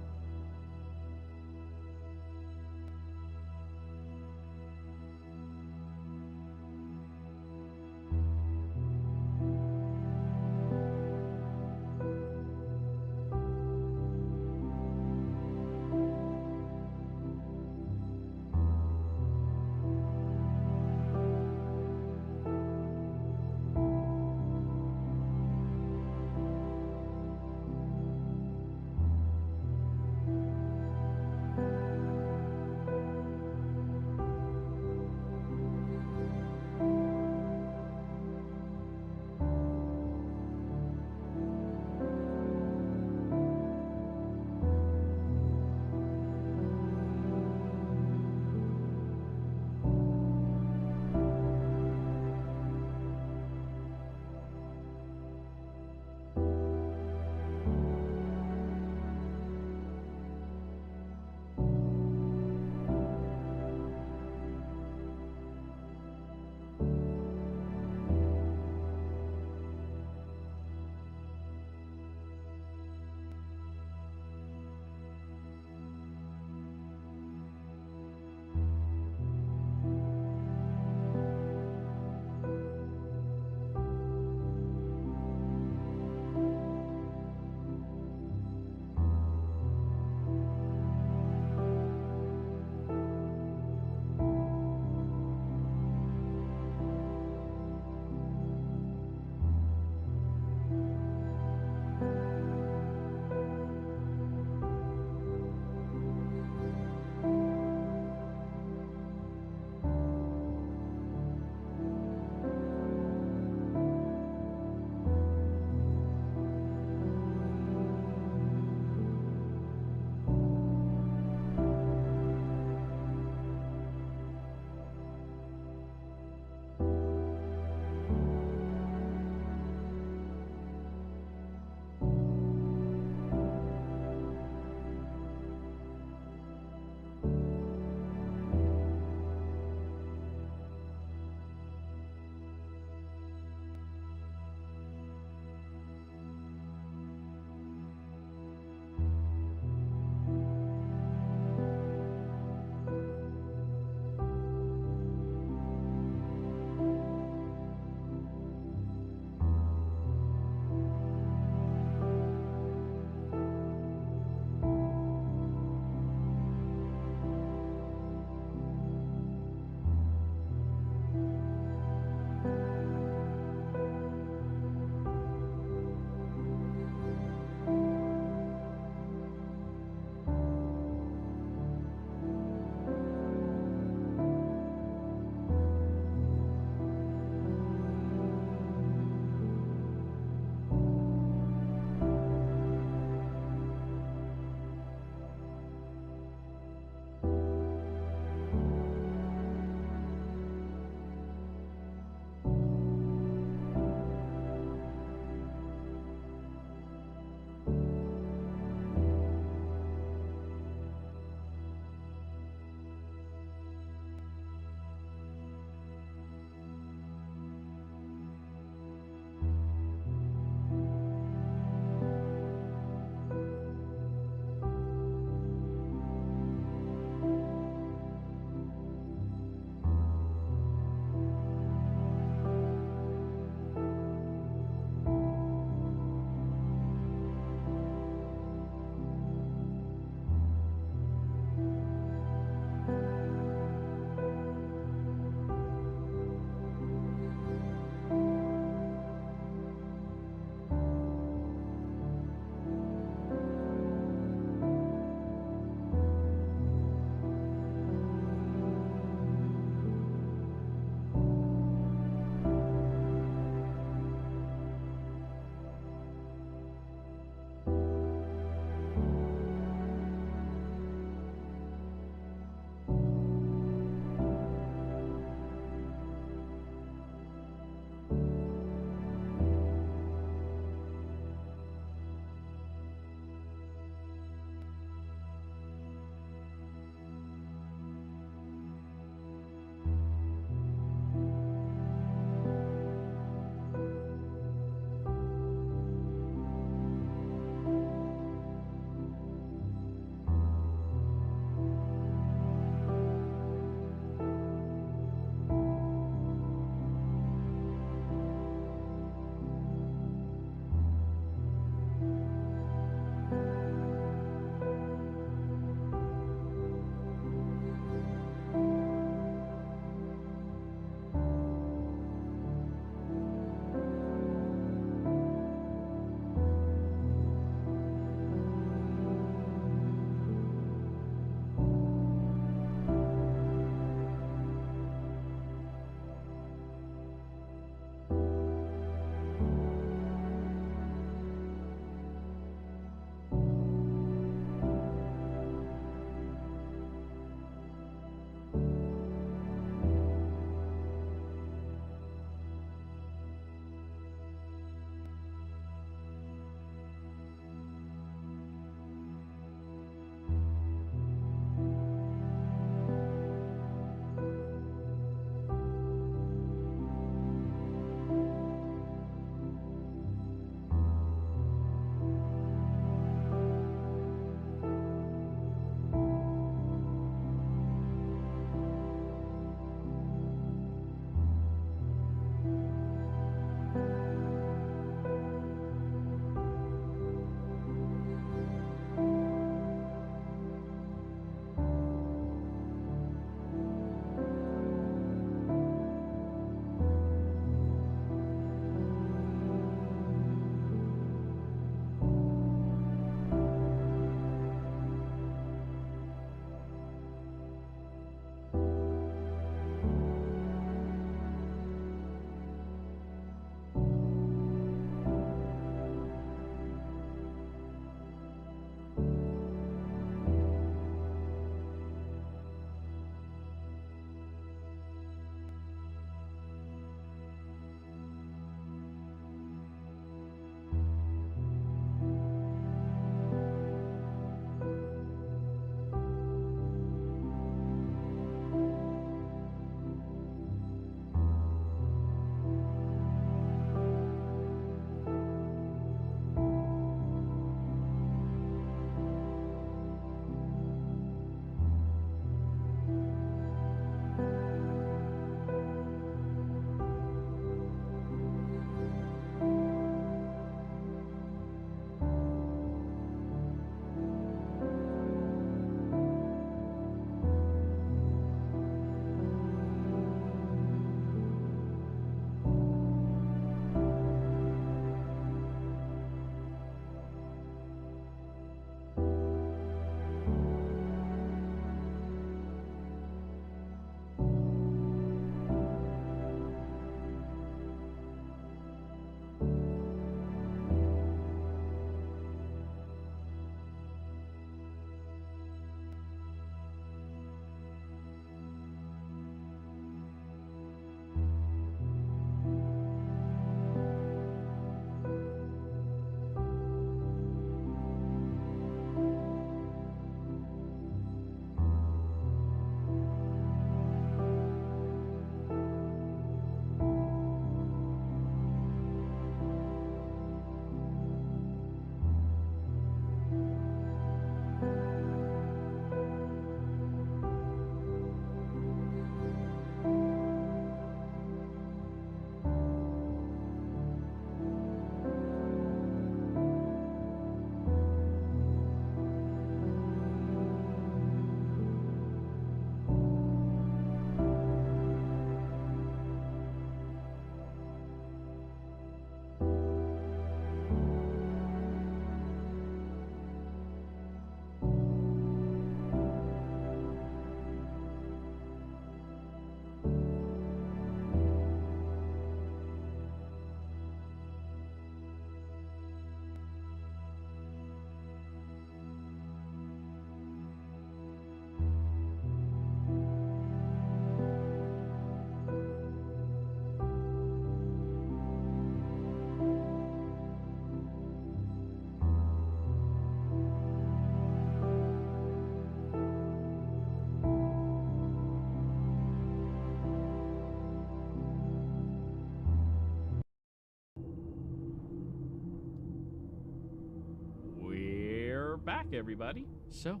back, everybody. So,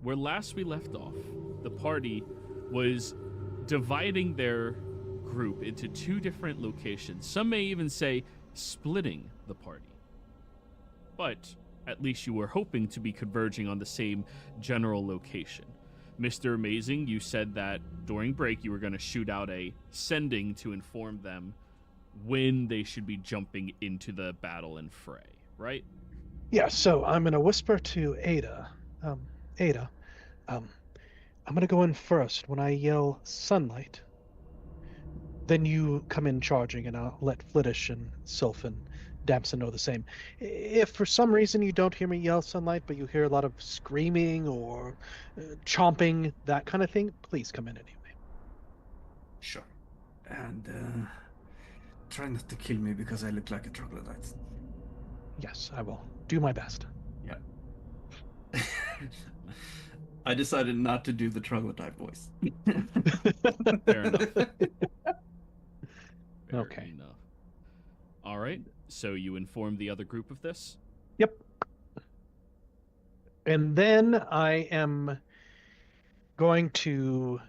where last we left off, the party was dividing their group into 2 different locations. Some may even say splitting the party. But at least you were hoping to be converging on the same general location. Mr. Amazing, you said that during break you were going to shoot out a sending to inform them when they should be jumping into the battle and fray, right? Yeah, so I'm going to whisper to Ada. Ada, I'm going to go in first. When I yell sunlight, then you come in charging, and I'll let Flittish and Sylph and Damson know the same. If for some reason you don't hear me yell sunlight, but you hear a lot of screaming or chomping, that kind of thing, please come in anyway. Sure. And try not to kill me because I look like a troglodyte. Yes, I will do my best. Yeah. I decided not to do the troglodyte voice. Fair enough. Fair Okay. enough. All right. So you informed the other group of this? Yep. And then I am going to...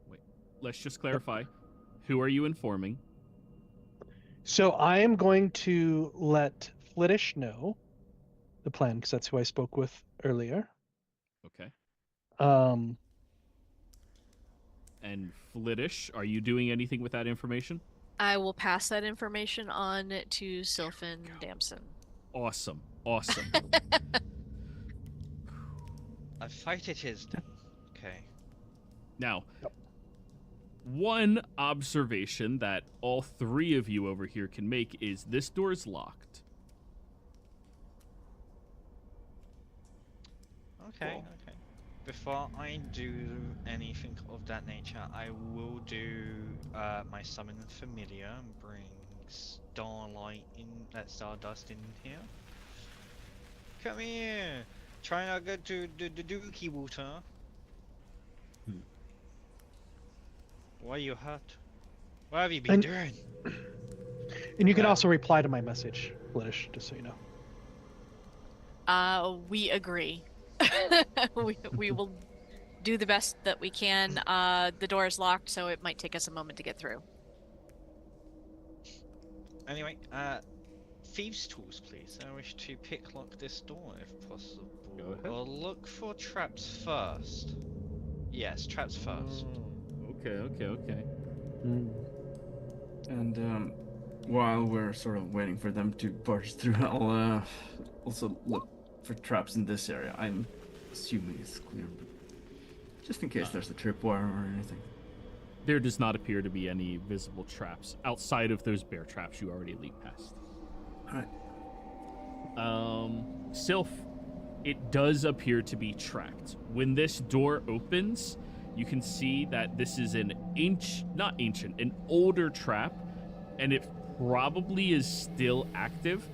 Wait, let's just clarify. Who are you informing? So I am going to let Flittish know the plan, because that's who I spoke with earlier. Okay. And Flittish, are you doing anything with that information? I will pass that information on to Sylph and Damson. Awesome. Awesome. A fight it is then. Okay. Now, one observation that all 3 of you over here can make is this door's locked. Okay, okay. Before I do anything of that nature, I will do my summon familiar and bring Starlight in, Stardust in here. Come here! Try not to go to the dookie water. Why are you hurt? What have you been doing? And you can also reply to my message, Flittish, just so you know. We agree. we will do the best that we can. The door is locked, so it might take us a moment to get through. Anyway, thieves' tools, please. I wish to picklock this door if possible. Go ahead. Or look for traps first. Yes, traps first. Okay. And while we're sort of waiting for them to burst through, I'll also look for traps in this area. I'm assuming it's clear, but just in case there's a tripwire or anything. There does not appear to be any visible traps outside of those bear traps you already leaped past. Alright. Sylph, it does appear to be tracked. When this door opens, you can see that this is an older trap, and it probably is still active.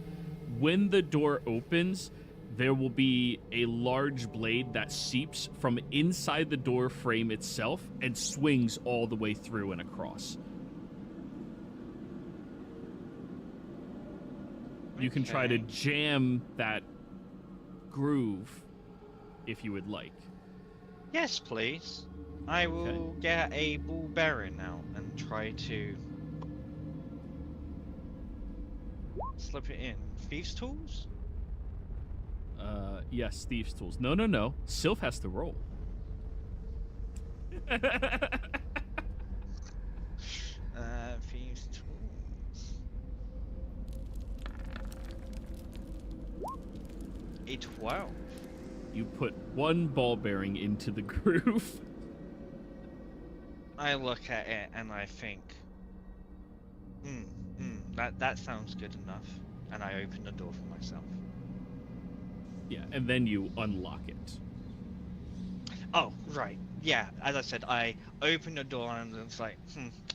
When the door opens, there will be a large blade that seeps from inside the door frame itself and swings all the way through and across. You can try to jam that groove if you would like. Yes, please. I will get a ball bearing now and try to slip it in. Thieves' tools? Yes, thieves' tools. No. Sylph has to roll. Thieves' tools. A 12. You put 1 ball bearing into the groove. I look at it and I think, that sounds good enough. And I open the door for myself. Yeah, and then you unlock it. Oh, right. Yeah, as I said, I open the door and it's like,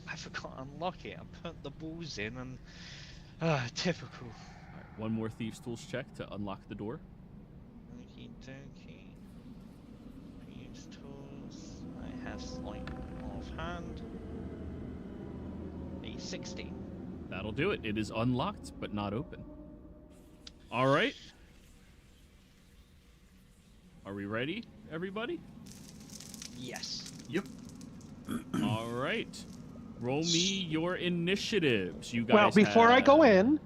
I forgot to unlock it. I put the balls in and, typical. All right, 1 more thieves' tools check to unlock the door. Okie dokie. Thieves' tools. I have sleight of hand. A 60. That'll do it. It is unlocked, but not open. All right. Are we ready, everybody? Yes. Yep. All right. Roll me your initiatives. You guys. Well, before I go in,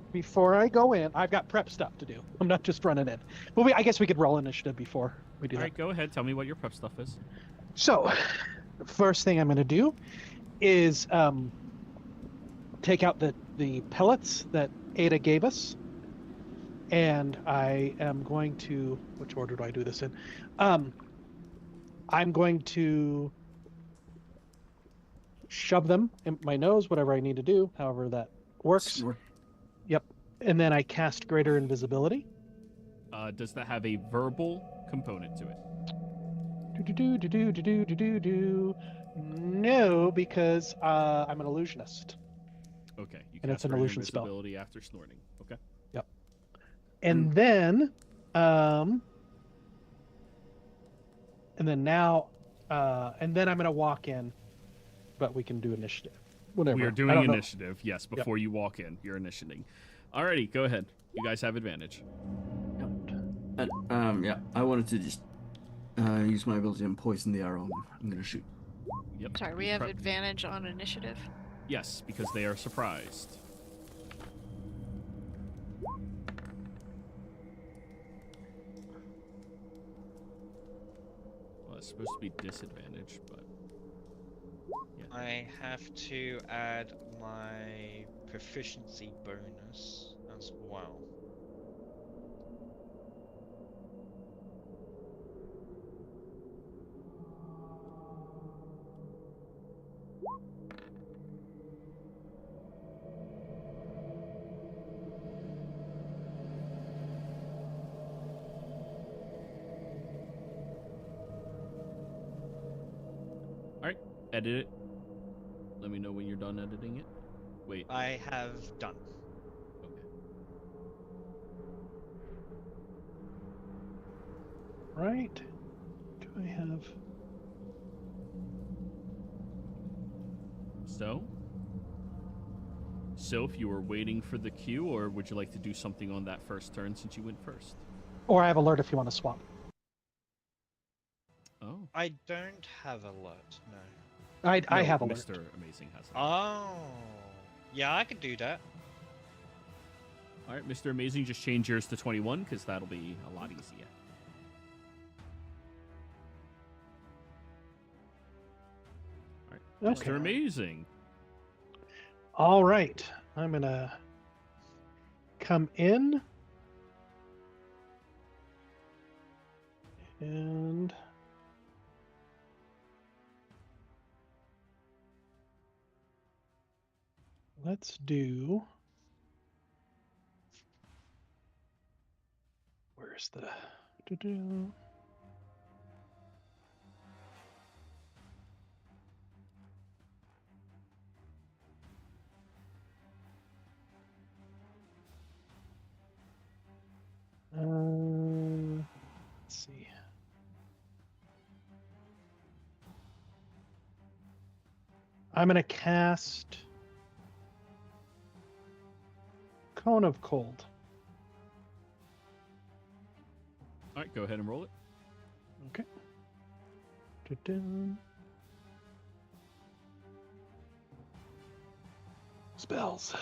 I've got prep stuff to do. I'm not just running in. Well, I guess we could roll initiative before we do that. All right, go ahead. Tell me what your prep stuff is. So, the first thing I'm going to do is take out the pellets that Ada gave us, and I am going to. Which order do I do this in? I'm going to shove them in my nose, whatever I need to do, however that works. Snort. Yep. And then I cast Greater Invisibility. Does that have a verbal component to it? No, because I'm an illusionist. Okay. You And it's an greater illusion spell. invisibility after snorting. Okay. Yep. And then I'm gonna walk in, but we can do initiative. Whatever. We are doing initiative, yes, before you walk in. You're initiating. Alrighty, go ahead. You guys have advantage. Yeah, I wanted to just use my ability and poison the arrow. I'm gonna shoot. Yep. Sorry, we have advantage on initiative. Yes, because they are surprised. Well, it's supposed to be disadvantage, but yeah. I have to add my proficiency bonus as well. Alright, edit it. Let me know when you're done editing it. Wait. I have done. Okay. Right. Do I have? So, Sylph, you were waiting for the cue, or would you like to do something on that first turn since you went first? Or I have alert if you want to swap. Oh. I don't have alert, no. I have alert. Mr. Amazing has it. Oh. Yeah, I could do that. Alright, Mr. Amazing, just change yours to 21, because that'll be a lot easier. Alright, Okay. Mr. Amazing. All right. I'm gonna come in and let's do. Where's the? Doo-doo. Let's see. I'm gonna cast Cone of Cold. Alright, go ahead and roll it. Okay. Doo-doo. Spells.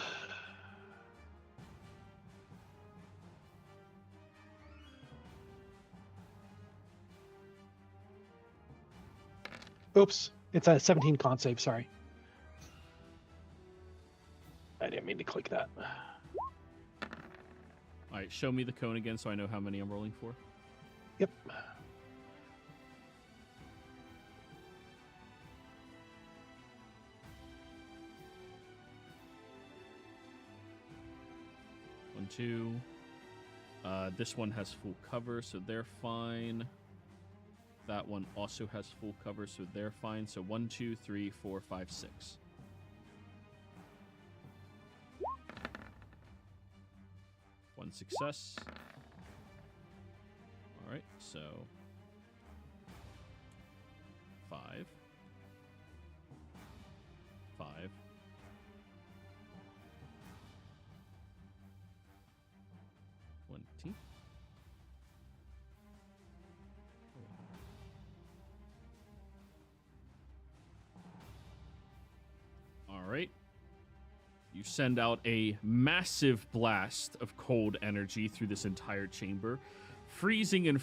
Oops, it's a 17 con save, sorry. I didn't mean to click that. Alright, show me the cone again so I know how many I'm rolling for. Yep. One, two. This one has full cover, so they're fine. That one also has full cover, so they're fine. So 1, 2, 3, 4, 5, 6. One success. All right, so 5, 5, 20, send out a massive blast of cold energy through this entire chamber, freezing and,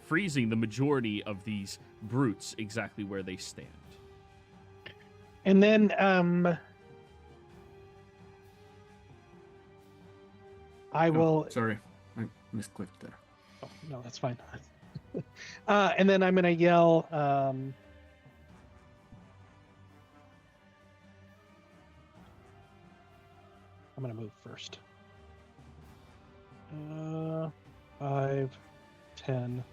freezing the majority of these brutes exactly where they stand. And then, I will. Sorry, I misclicked there. Oh, no, that's fine. And then I'm gonna yell. I'm gonna move first. 5, 10.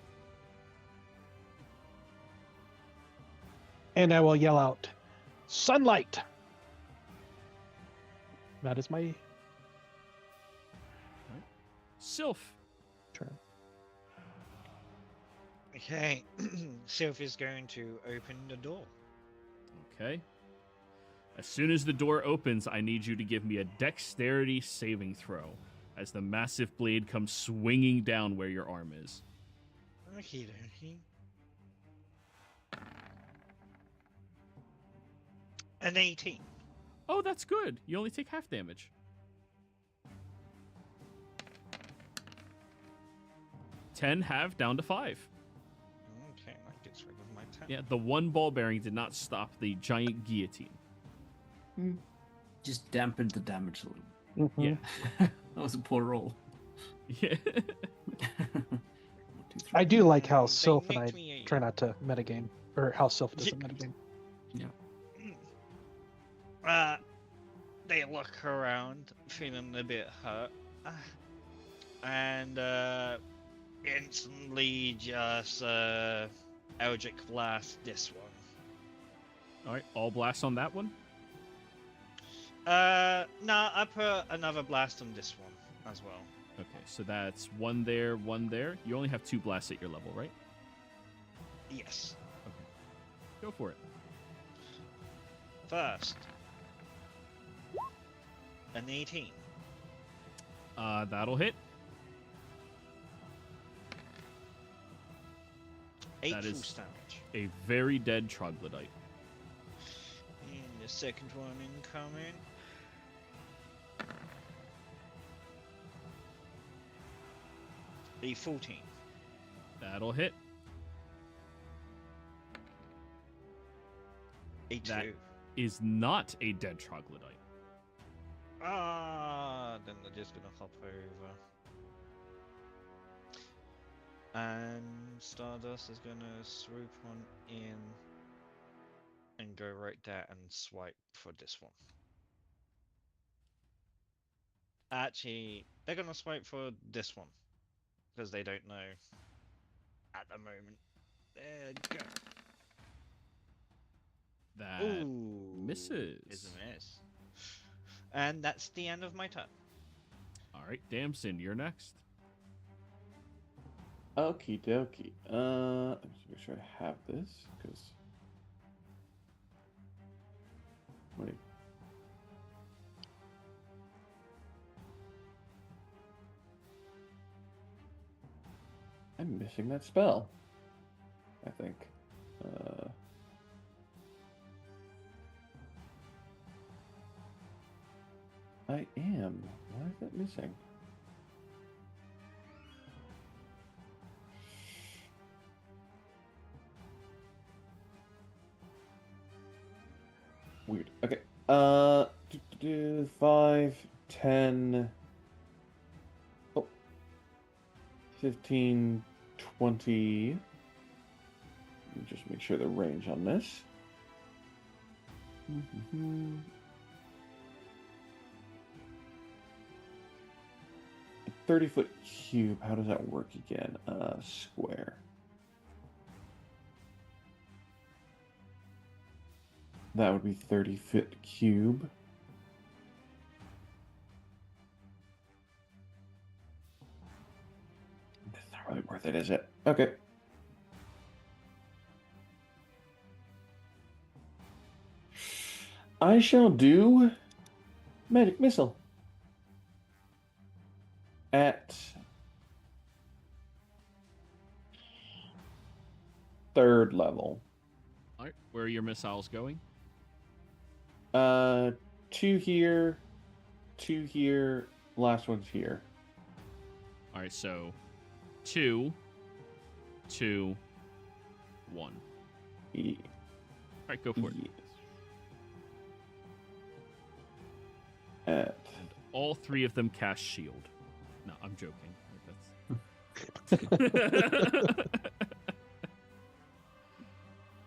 And I will yell out, "Sunlight!" That is my Sylph. turn. Okay, Sylph is going to open the door. Okay. As soon as the door opens, I need you to give me a dexterity saving throw as the massive blade comes swinging down where your arm is. Okie dokie. An 18. Oh, that's good. You only take half damage. Ten half down to 5. Okay, that gets rid of my 10. Yeah, the one ball bearing did not stop the giant guillotine. Just dampened the damage a little. Mhm. Yeah. That was a poor roll. Yeah. I do like how They Sylph and nicked I me try not to metagame, or how Sylph doesn't metagame. They look around, feeling a bit hurt, and instantly just Eldritch Blast this one. All right, all blasts on that one. No, I put another blast on this one as well. Okay, so that's one there, one there. You only have 2 blasts at your level, right? Yes. Okay. Go for it. First, an 18. That'll hit. 8 That full is- damage. A very dead troglodyte. And the second one incoming. A 14. That'll hit. A 2. That- Is not a dead troglodyte. Then they're just gonna hop over. And Stardust is gonna swoop on in and go right there and swipe for this one. Actually, they're gonna swipe for this one because they don't know at the moment. There you go. That Ooh, misses. is a miss. And that's the end of my turn. All right, Damson, you're next. Okie dokie. Let me just make sure I have this, because... Wait. I'm missing that spell, I think. I am. Why is that missing? Weird. Okay. 5, 10. Oh. 15, 20. Let me just make sure the range on this. 30-foot cube. How does that work again? Square. That would be 30-foot cube. That's not really worth it, is it? Okay. I shall do magic missile at 3rd level. All right, where are your missiles going? 2 here, 2 here, last one's here. All right, so 2, 2, 1. Yeah. All right, go for it. And All 3 of them cast shield. No, I'm joking.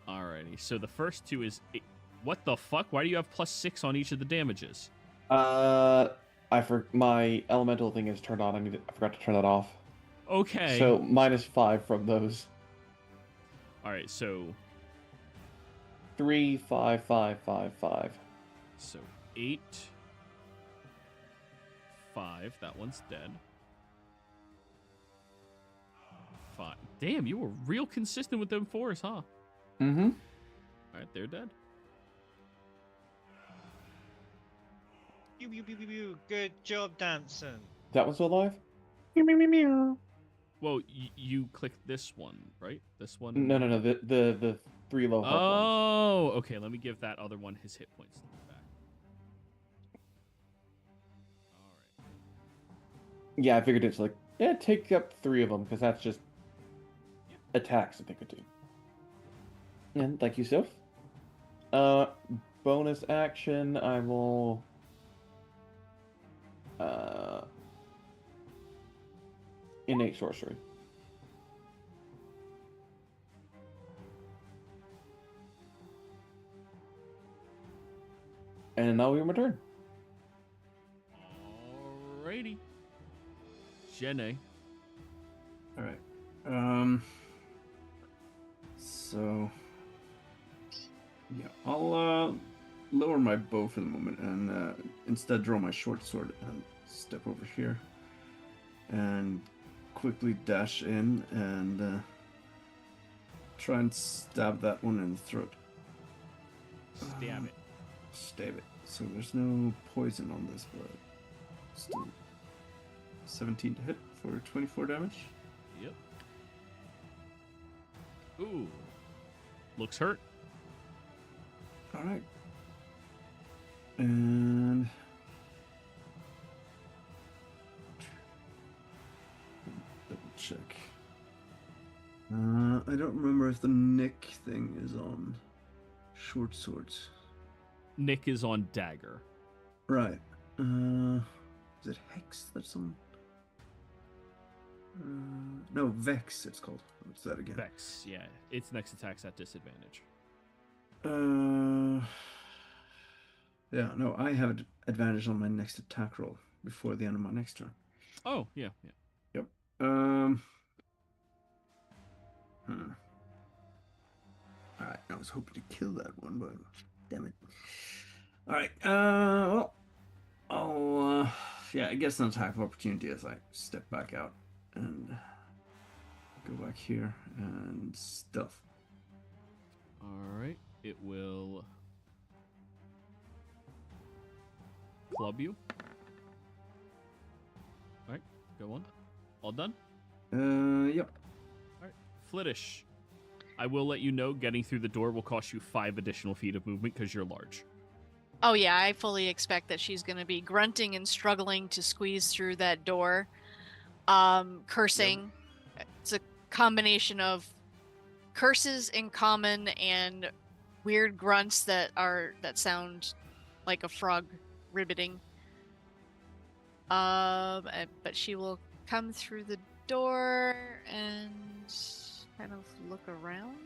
Alrighty, so the first 2 is... What the fuck? Why do you have +6 on each of the damages? my elemental thing is turned on. I forgot to turn that off. Okay. So -5 from those. Alright, so... 3, 5, 5, 5, 5. So 8, 5. That one's dead. 5. Damn, you were real consistent with them 4s, huh? Mm-hmm. Alright, they're dead. Pew, pew, pew, pew, pew. Good job, dancing. That one's alive? Meow, meow, meow, meow. Well, you clicked this one, right? This one? No. The 3 low health ones. Oh, okay. Let me give that other one his hit points back. All right. Yeah, I figured it's like, take up 3 of them, because that's just attacks that they could do. And thank you, Soph. Bonus action, I will... innate sorcery. And now we have my turn. Alrighty. Jenny. All right. So yeah, I'll lower my bow for the moment and instead draw my short sword and step over here and quickly dash in and try and stab that one in the throat. Stab it. Stab it. So there's no poison on this, but still 17 to hit for 24 damage. Yep. Ooh. Looks hurt. Alright. And double check. I don't remember if the nick thing is on short swords. Nick is on dagger. Right. Is it Hex that's on? No, Vex it's called. What's that again? Vex, yeah. Its next attack's at disadvantage. Yeah, no, I have an advantage on my next attack roll before the end of my next turn. Oh, yeah. Yep. Alright, I was hoping to kill that one, but damn it. Alright, well, I'll, yeah, I guess an attack of opportunity as I step back out and go back here and stealth. Alright, it will club you. Alright, go on. All done? Yep. Alright, Flittish. I will let you know getting through the door will cost you 5 additional feet of movement because you're large. Oh yeah, I fully expect that she's going to be grunting and struggling to squeeze through that door. Cursing. Yep. It's a combination of curses in common and weird grunts that sound like a frog ribbiting. But she will come through the door and kind of look around.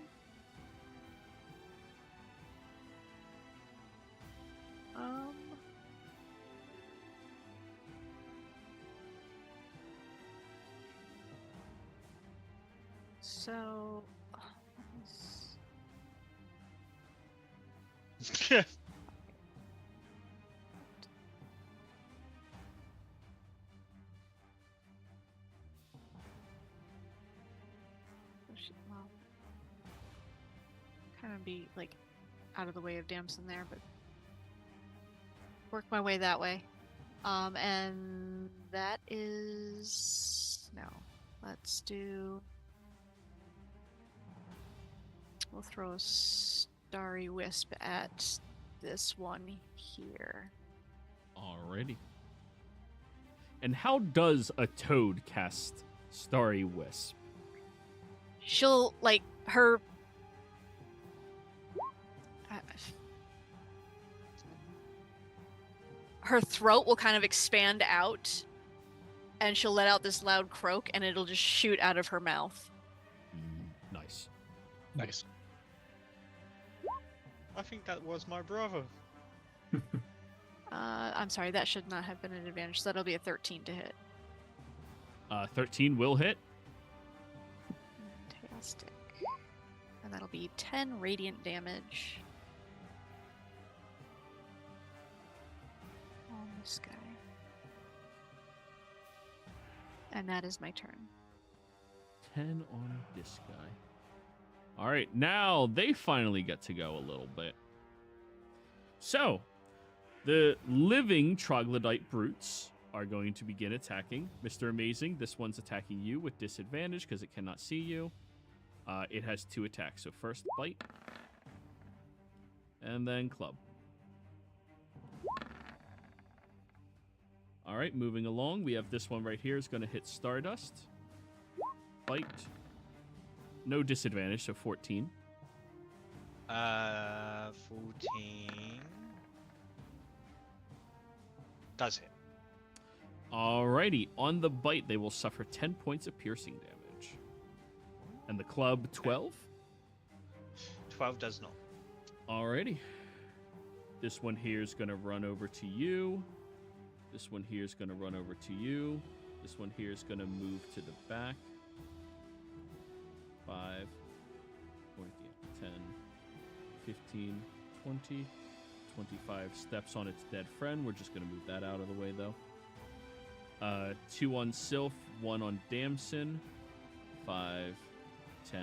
So kind of be like out of the way of Damson there, but work my way that way. And that is no. Let's do. We'll throw a starry wisp at this one here. Alrighty. And how does a toad cast Starry Wisp? She'll, like, her... her throat will kind of expand out, and she'll let out this loud croak, and it'll just shoot out of her mouth. Nice. Nice. I think that was my brother. I'm sorry, that should not have been an advantage, so that'll be a 13 to hit. 13 will hit. Fantastic. And that'll be 10 radiant damage. On this guy. And that is my turn. 10 on this guy. All right, now they finally get to go a little bit. So, the living troglodyte brutes are going to begin attacking. Mr. Amazing, this one's attacking you with disadvantage because it cannot see you. It has 2 attacks. So first bite. And then club. All right, moving along. We have this one right here is going to hit Stardust. Bite. No disadvantage, so 14. 14. Does hit. Alrighty, on the bite, they will suffer 10 points of piercing damage. And the club, 12? 12 does not. Alrighty. This one here is going to run over to you. This one here is going to run over to you. This one here is going to move to the back. 5, 10, 15, 20, 25 steps on its dead friend. We're just going to move that out of the way, though. 2 on Sylph, 1 on Damson. 5, 10,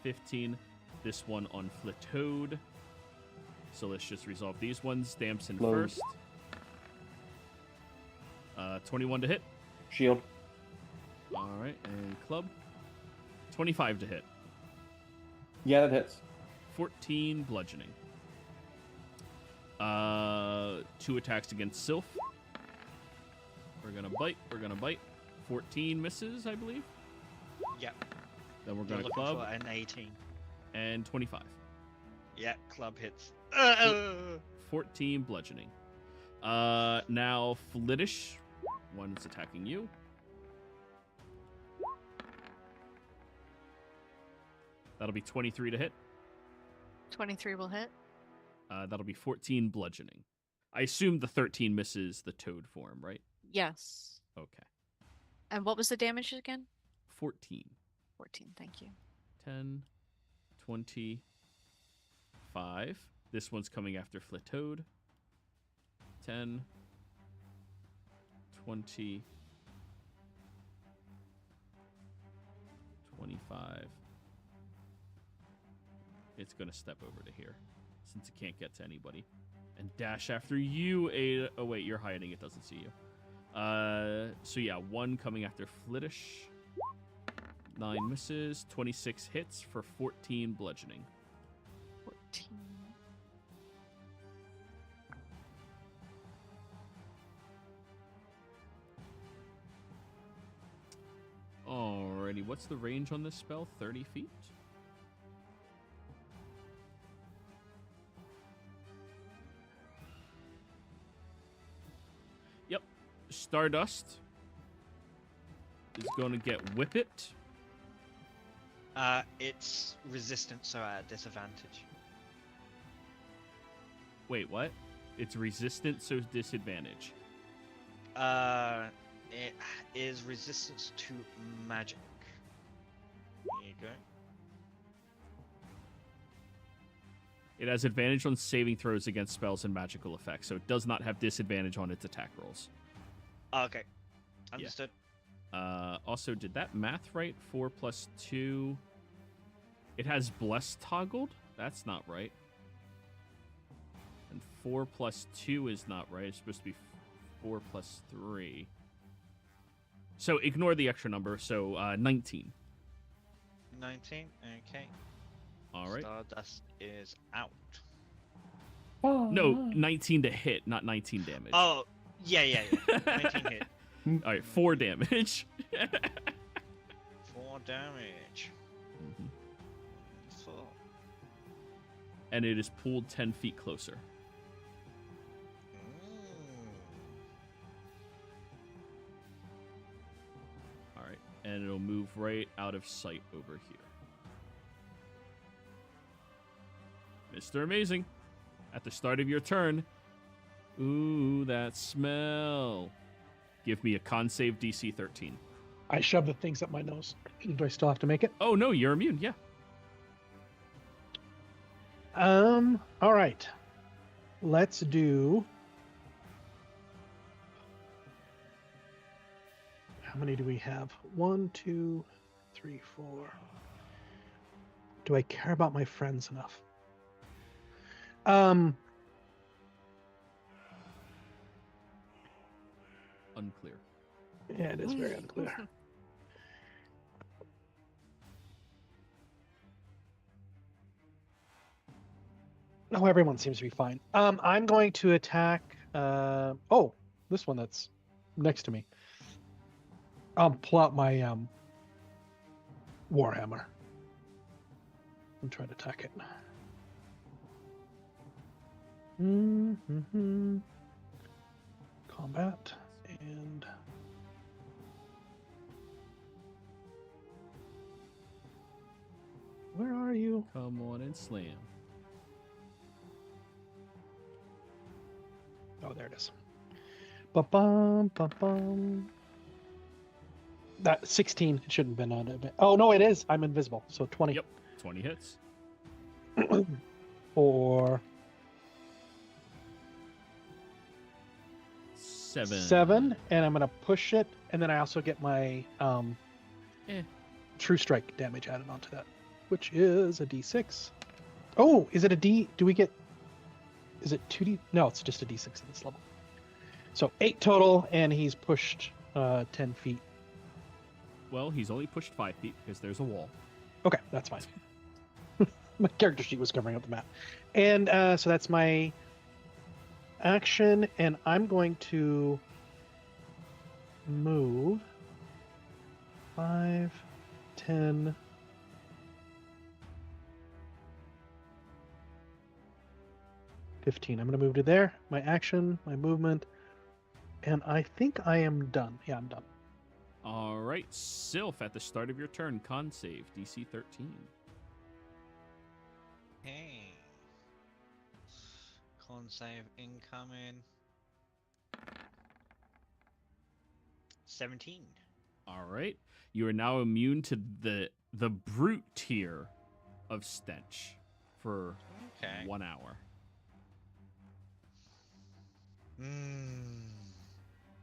15. This one on Flatoad. So let's just resolve these ones. Damson first. 21 to hit. Shield. All right, and club. 25 to hit. Yeah, that hits. 14 bludgeoning. 2 attacks against Sylph. We're gonna bite. We're gonna bite. 14 misses, I believe. Yep. Then we're You're gonna looking club. for an 18. And 25. Yeah, club hits. 14 bludgeoning. Now Flittish. One's attacking you. That'll be 23 to hit. 23 will hit. That'll be 14 bludgeoning. I assume the 13 misses the toad form, right? Yes. Okay. And what was the damage again? 14. 14, thank you. 10, 20, 5. This one's coming after Flatoad. 10, 20, 25. It's going to step over to here since it can't get to anybody. And dash after you, Ada. Oh, wait, you're hiding. It doesn't see you. So, yeah, 1 coming after Flittish. 9 misses. 26 hits for 14 bludgeoning. 14. Alrighty, what's the range on this spell? 30 feet? Yep. Stardust is going to get Whip It. It's resistant, so at a disadvantage. Wait, what? It's resistant, so disadvantage. It is resistance to magic. There you go. It has advantage on saving throws against spells and magical effects, so it does not have disadvantage on its attack rolls. Okay. Understood. Also, did that math right? 4 plus 2. It has Bless toggled? That's not right. And 4 plus 2 is not right. It's supposed to be 4 plus 3. So ignore the extra number. So 19. 19. Okay. All right. Stardust is out. No, 19 to hit, not 19 damage. Oh, Yeah. 19 hit. All right, 4 damage. 4 damage. Mhm. 4. And it is pulled 10 feet closer. All right, and it'll move right out of sight over here. Mr. Amazing, at the start of your turn. Ooh, that smell. Give me a con save DC 13. I shove the things up my nose. Do I still have to make it? Oh, no, you're immune, yeah. All right. Let's do... How many do we have? 1, 2, 3, 4. Do I care about my friends enough? Unclear. Yeah, it is very unclear. No, everyone seems to be fine. I'm going to attack. Oh, this one that's next to me. I'll pull out my warhammer and try to attack it. Combat and where are you? Come on and slam. Oh, there it is. Ba-bum, ba-bum. That 16, it shouldn't have been on it. Oh, no, it is. I'm invisible. So 20. Yep, 20 hits. For 7. And I'm going to push it. And then I also get my True Strike damage added onto that, which is a D6. Oh, is it a D? Do we get... Is it 2D? No, it's just a D6 at this level. So 8 total, and he's pushed 10 feet. Well, he's only pushed 5 feet because there's a wall. Okay, that's fine. My character sheet was covering up the map. And so that's my action, and I'm going to move 5, 10... 15. I'm going to move to there. My action, my movement, and I think I am done. Yeah, I'm done. All right, Sylph, at the start of your turn, con save, DC 13. Hey. Con save incoming. 17. All right, you are now immune to the brute tier of stench for 1 hour.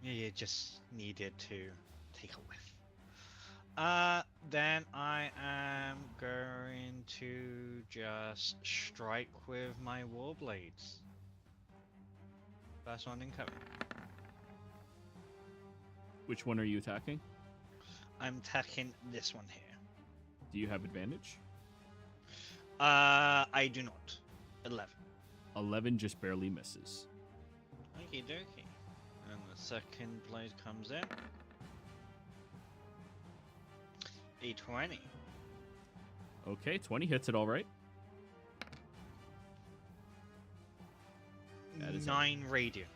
Yeah, you just needed to take a whiff. Then I am going to just strike with my warblades. First one incoming. Which one are you attacking? I'm attacking this one here. Do you have advantage? I do not. 11. 11 just barely misses. Okie dokie. And the second blade comes in. A 20. Okay, 20 hits it all right. That is 9 radiant.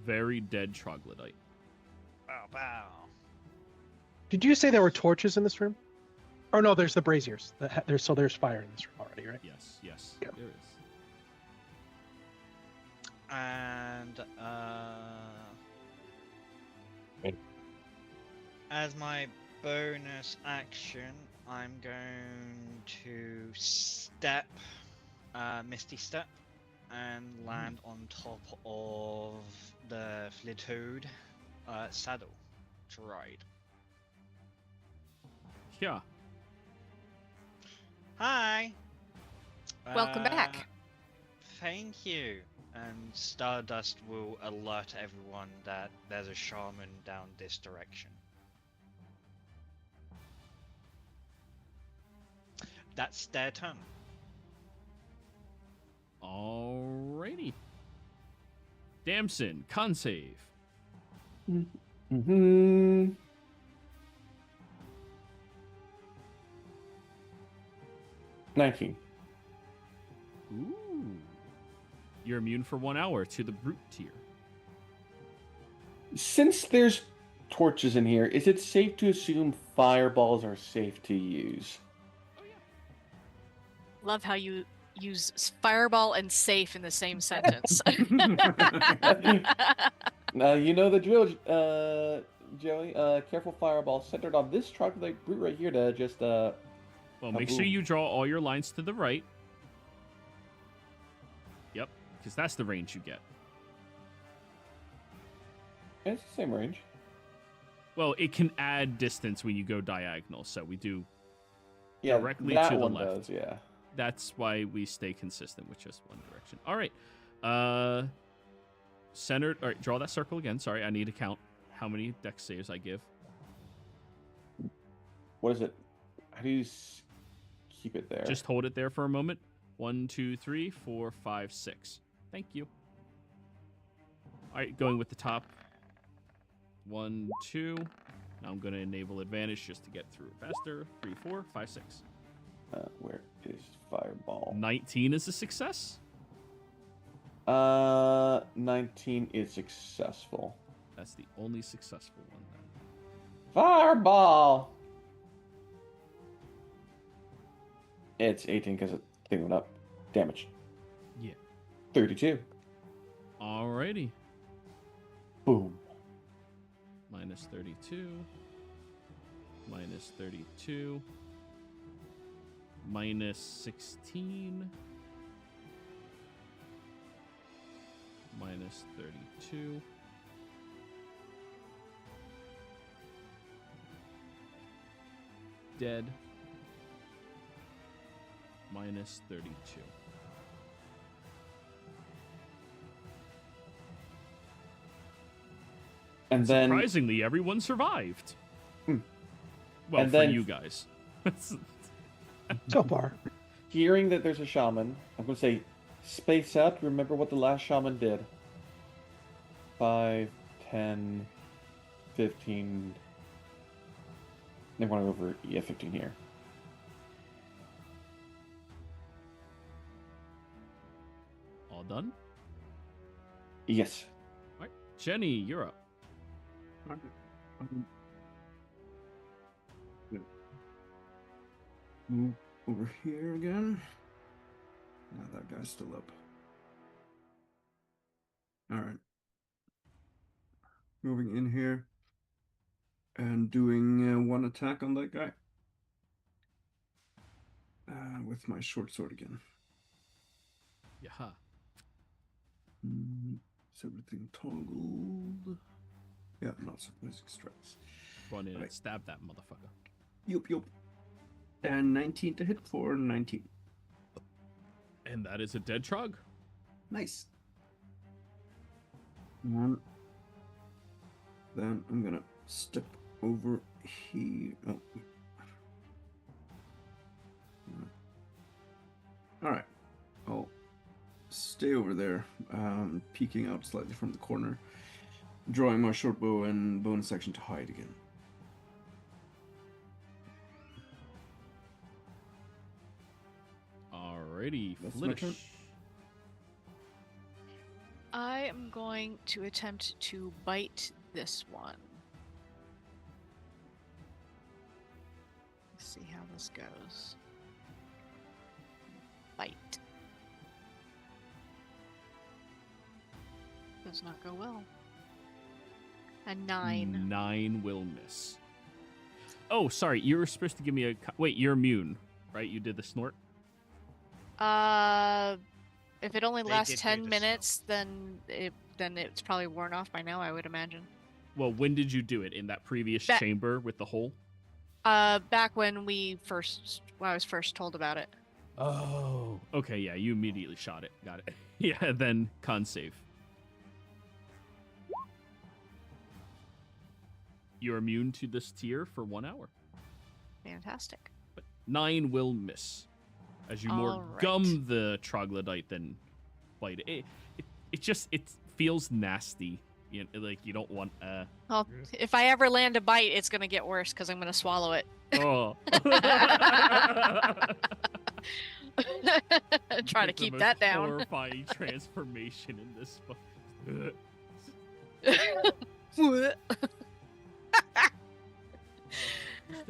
Very dead troglodyte. Bow. Did you say there were torches in this room? Oh no, there's the braziers. There's fire in this room already, right? Yes, Yep. there is. And as my bonus action, I'm going to step, Misty Step, and land on top of the Flitoad saddle to ride. Yeah. Hi! Welcome back. Thank you. And Stardust will alert everyone that there's a shaman down this direction. That's their turn. Alrighty. Damson, con save. Mm-hmm. $19. Ooh. You're immune for 1 hour to the brute tier. Since there's torches in here, is it safe to assume fireballs are safe to use? Love how you use fireball and safe in the same sentence. Now you know the drill, Joey. Careful fireball centered on this troglodyte brute right here to just Well, make sure boom. you draw all your lines to the right. Yep, because that's the range you get. It's the same range. Well, it can add distance when you go diagonal, so we do Yeah, directly that to the one left. does, yeah. That's why we stay consistent with just one direction. All right. Centered. All right, draw that circle again. Sorry, I need to count how many dex saves I give. What is it? How do you keep it there? Just hold it there for a moment. 1, 2, 3, 4, 5, 6. Thank you. All right, going with the top. 1, 2. Now I'm going to enable advantage just to get through it faster. 3, 4, 5, 6. Where is fireball? 19 is a success. 19 is successful. That's the only successful one then. Fireball! It's 18 because it thing went up. Damage. Yeah. 32. Alrighty. Boom. Minus 32. Minus 32. Minus 16. Minus 32. Dead. Minus 32. And then Surprisingly, everyone survived. Hmm. Well, And for then- you guys. So far. hearing that there's a shaman, I'm going to say, space out. Remember what the last shaman did. 5, 10, 15. They want to go over 15 here. All done? Yes. All right. Jenny, you're up. Move over here again. Now that guy's still up. Alright. Moving in here. And doing one attack on that guy. With my short sword again. Yeah. Is everything toggled? Yeah, not surprising strikes. Run in and Right. stab that motherfucker. Yup. And 19 to hit for 19. And that is a dead trog. Nice. And then I'm gonna step over here. Oh. Alright. I'll stay over there, peeking out slightly from the corner, drawing my short bow and bonus action to hide again. Alrighty, That's my turn. Flittish. I am going to attempt to bite this one. Let's see how this goes. Bite. Does not go well. A 9. 9 will miss. Oh, sorry. You were supposed to give me a... Wait, you're immune, right? You did the snort? If it only They lasts did do 10 the minutes, then it's probably worn off by now, I would imagine. Well, when did you do it? In that previous That- chamber with the hole? Back when I was first told about it. Oh. Okay, yeah. You immediately shot it. Got it. Yeah, then con save. You're immune to this tier for 1 hour. Fantastic. But 9 will miss. As you more All right. gum the troglodyte than bite it. It feels nasty You don't want. Well, if I ever land a bite, it's gonna get worse because I'm gonna swallow it. Oh. Try to keep that down. Horrifying transformation in this book.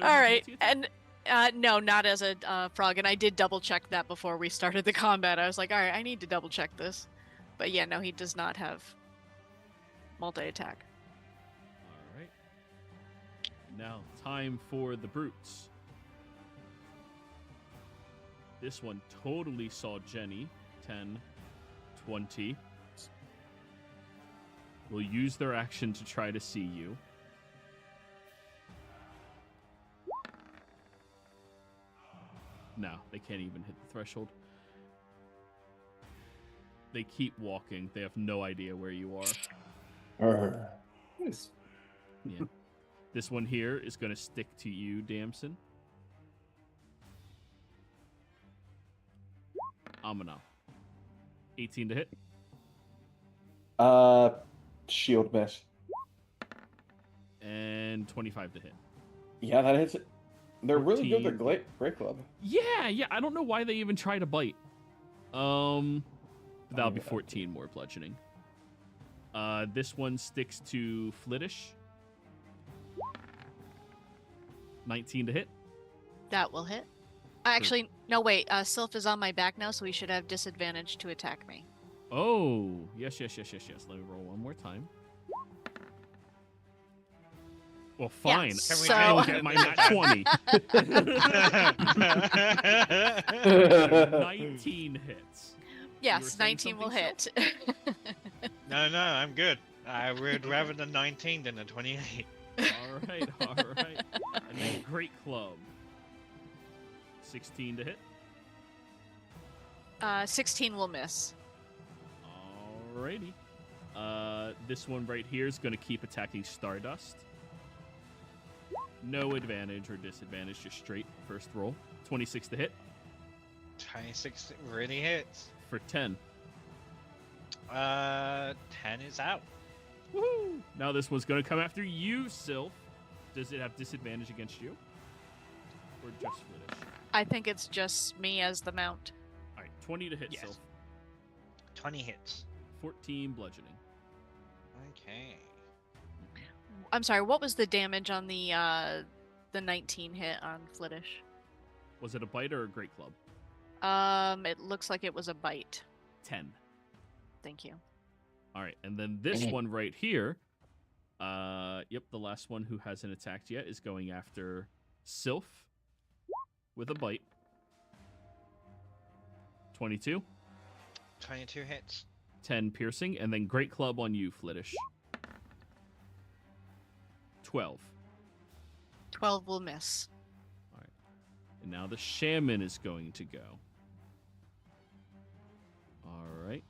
All right, and no, not as a frog. And I did double check that before we started the combat. I was like, all right, I need to double check this. But yeah, no, he does not have multi-attack. All right. Now, time for the brutes. This one totally saw Jenny. 10, 20. Will use their action to try to see you. No, they can't even hit the threshold. They keep walking. They have no idea where you are. Yes. Yeah. This one here is going to stick to you, Damson. Amina. 18 to hit. Shield miss. And 25 to hit. Yeah, that hits it. They're really good 14. with Great Club. Yeah. I don't know why they even try to bite. That'll be 14 more bludgeoning. This one sticks to Flittish. 19 to hit. That will hit. Actually, no, wait. Sylph is on my back now, so he should have disadvantage to attack me. Oh, yes. Let me roll one more time. Well, fine. Yeah, I don't get my nat 20. 19 hits. Yes, 19 will hit. No, I'm good. I would rather the 19 than the 28. All right. And then Great Club. 16 to hit. 16 will miss. Alrighty. This one right here is going to keep attacking Stardust. No advantage or disadvantage, just straight first roll. 26 to hit. 26 really hits. For 10. 10 is out. Woohoo! Now this one's going to come after you, Sylph. Does it have disadvantage against you? Or just Flittish? I think it's just me as the mount. Alright, 20 to hit, Yes. Sylph. 20 hits. 14 bludgeoning. Okay. I'm sorry, what was the damage on the 19 hit on Flittish? Was it a bite or a Great Club? It looks like it was a bite. 10. Thank you. Alright, and then this one right here. Yep, the last one who hasn't attacked yet is going after Sylph with a bite. 22. 22 hits. 10 piercing, and then Great Club on you, Flittish. 12. 12 will miss. Alright. And now the Shaman is going to go. Alright.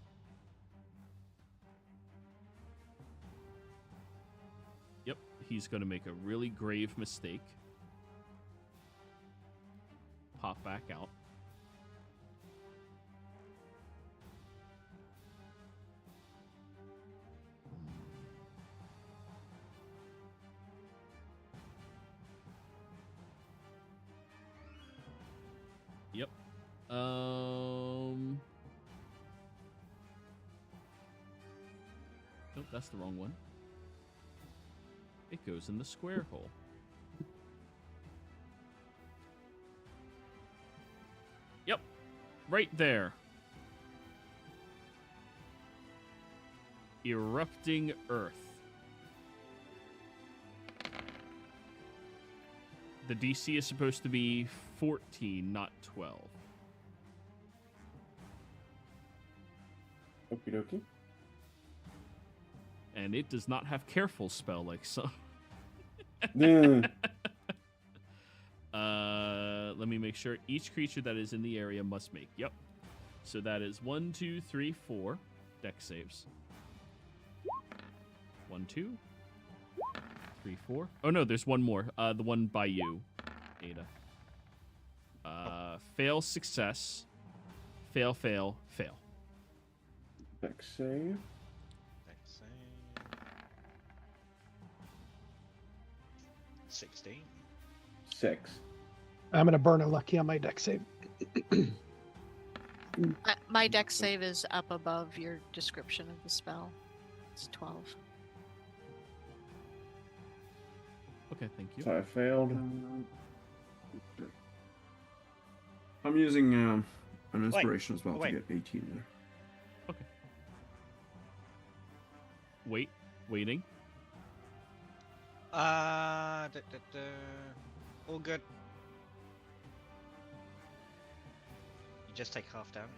Yep, he's going to make a really grave mistake. Pop back out. Yep. Nope, that's the wrong one. It goes in the square hole. Yep. Right there. Erupting Earth. The DC is supposed to be 14, not 12. Okie dokie. And it does not have careful spell like some. Let me make sure. Each creature that is in the area must make. Yep. So that is 1, 2, 3, 4 dex saves. 1, 2, 3, 4. Oh no, there's one more. The one by you, Ada. Fail, success. Fail, fail, fail. Dex save. Dex save. 16. 6. I'm gonna burn a lucky on my deck save. My deck save is up above your description of the spell. It's 12. Okay, thank you. So I failed. I'm using an inspiration as well wait. to get 18 there. Okay. Waiting. All good. You just take half damage.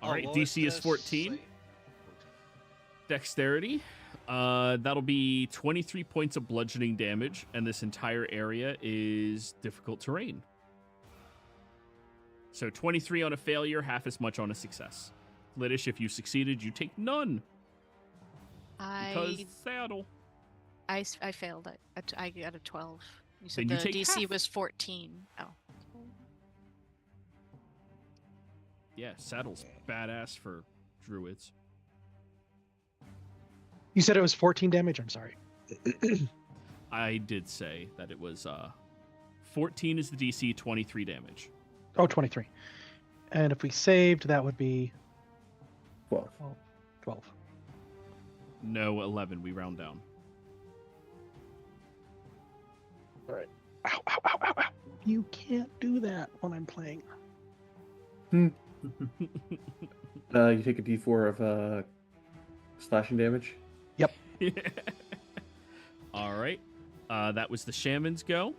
All right, what was DC is the 14. save? Dexterity. That'll be 23 points of bludgeoning damage, and this entire area is difficult terrain. So 23 on a failure, half as much on a success. Liddish, if you succeeded, you take none. Because saddle. I failed it. I got a 12. You Then said you the take DC half. was 14. Oh. Yeah, saddle's badass for druids. You said it was 14 damage? I'm sorry. I did say that it was 14 is the DC, 23 damage. Oh, 23. And if we saved, that would be 12. 12. No, 11. We round down. All right. Ow, ow, ow, ow, ow. You can't do that when I'm playing. You take a d4 of slashing damage. All right. That was the shaman's go.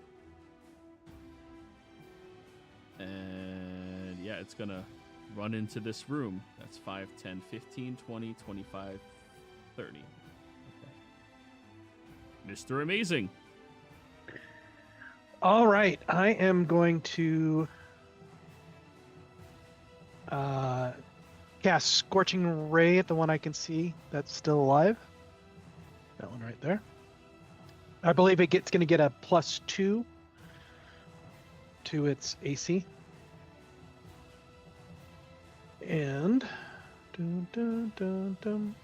And yeah, it's going to run into this room. That's 5, 10, 15, 20, 25, 30. Okay. Mr. Amazing. All right. I am going to cast Scorching Ray at the one I can see that's still alive. That one right there. I believe it's going to get a +2 to its AC. And dun, dun, dun, dun.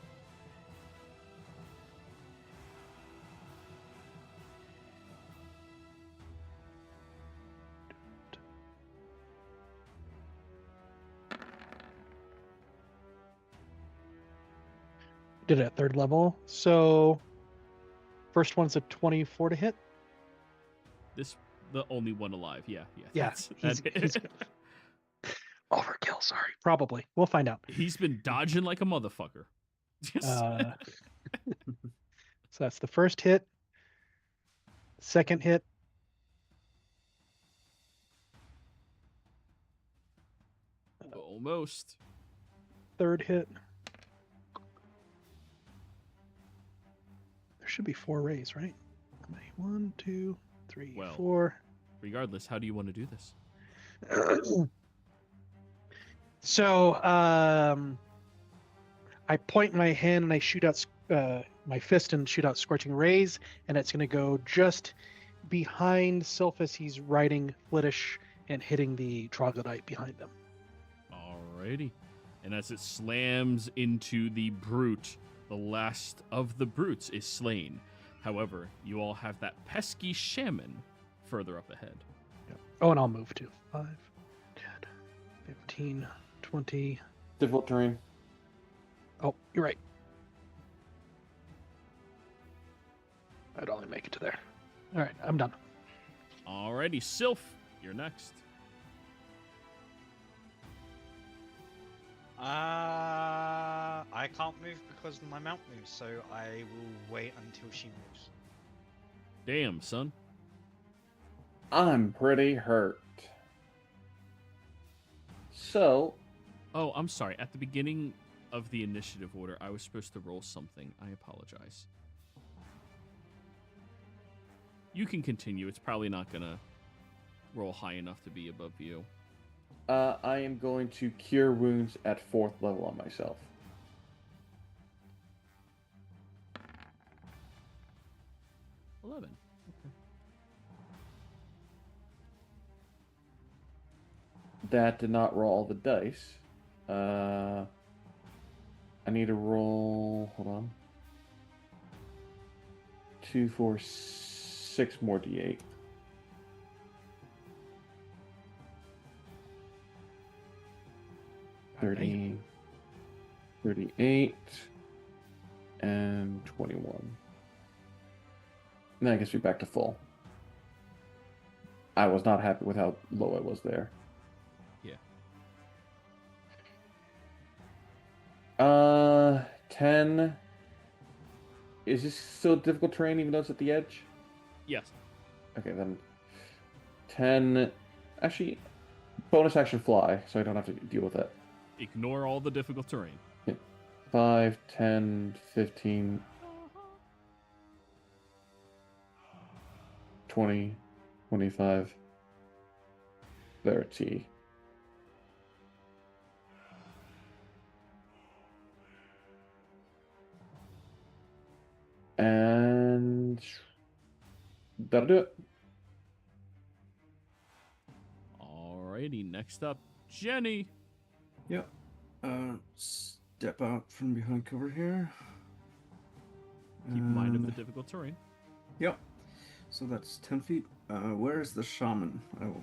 Did it at 3rd level. So first one's a 24 to hit. This the only one alive. Yeah. Yeah, he's overkill. Sorry, probably. We'll find out. He's been dodging like a motherfucker. So that's the first hit. Second hit. Almost. Third hit. There should be 4 rays, right? How many? 1, 2, 3, Well, 4. Regardless, how do you want to do this? So I point my hand and I shoot out my fist and shoot out Scorching Rays, and it's going to go just behind Sylph as he's riding Flittish and hitting the troglodyte behind them. Alrighty. And as it slams into the brute, the last of the brutes is slain. However, you all have that pesky shaman further up ahead. Yep. Oh, and I'll move too. 5, 10, 15, 20. Difficult terrain. Oh, you're right. I'd only make it to there. All right, I'm done. Alrighty, Sylph, you're next. I can't move because my mount moves, so I will wait until she moves. Damn, son. I'm pretty hurt. So, Oh, I'm sorry. At the beginning of the initiative order, I was supposed to roll something. I apologize. You can continue. It's probably not going to roll high enough to be above you. I am going to cure wounds at 4th level on myself. $11. That did not roll all the dice. I need to roll. Hold on. 2, 4, 6 more d8. Okay. 38, and 21. And then I guess we're back to full. I was not happy with how low I was there. Yeah. 10. Is this still difficult terrain even though it's at the edge? Yes. Okay, then 10. Actually, bonus action fly, so I don't have to deal with that. Ignore all the difficult terrain. 5, 10, 15, 20, 25, 30. And that'll do it. Alrighty, next up, Jenny. Yep. Step out from behind cover here. Keep in mind of the difficult terrain. Yep. So that's 10 feet. Where is the shaman? I will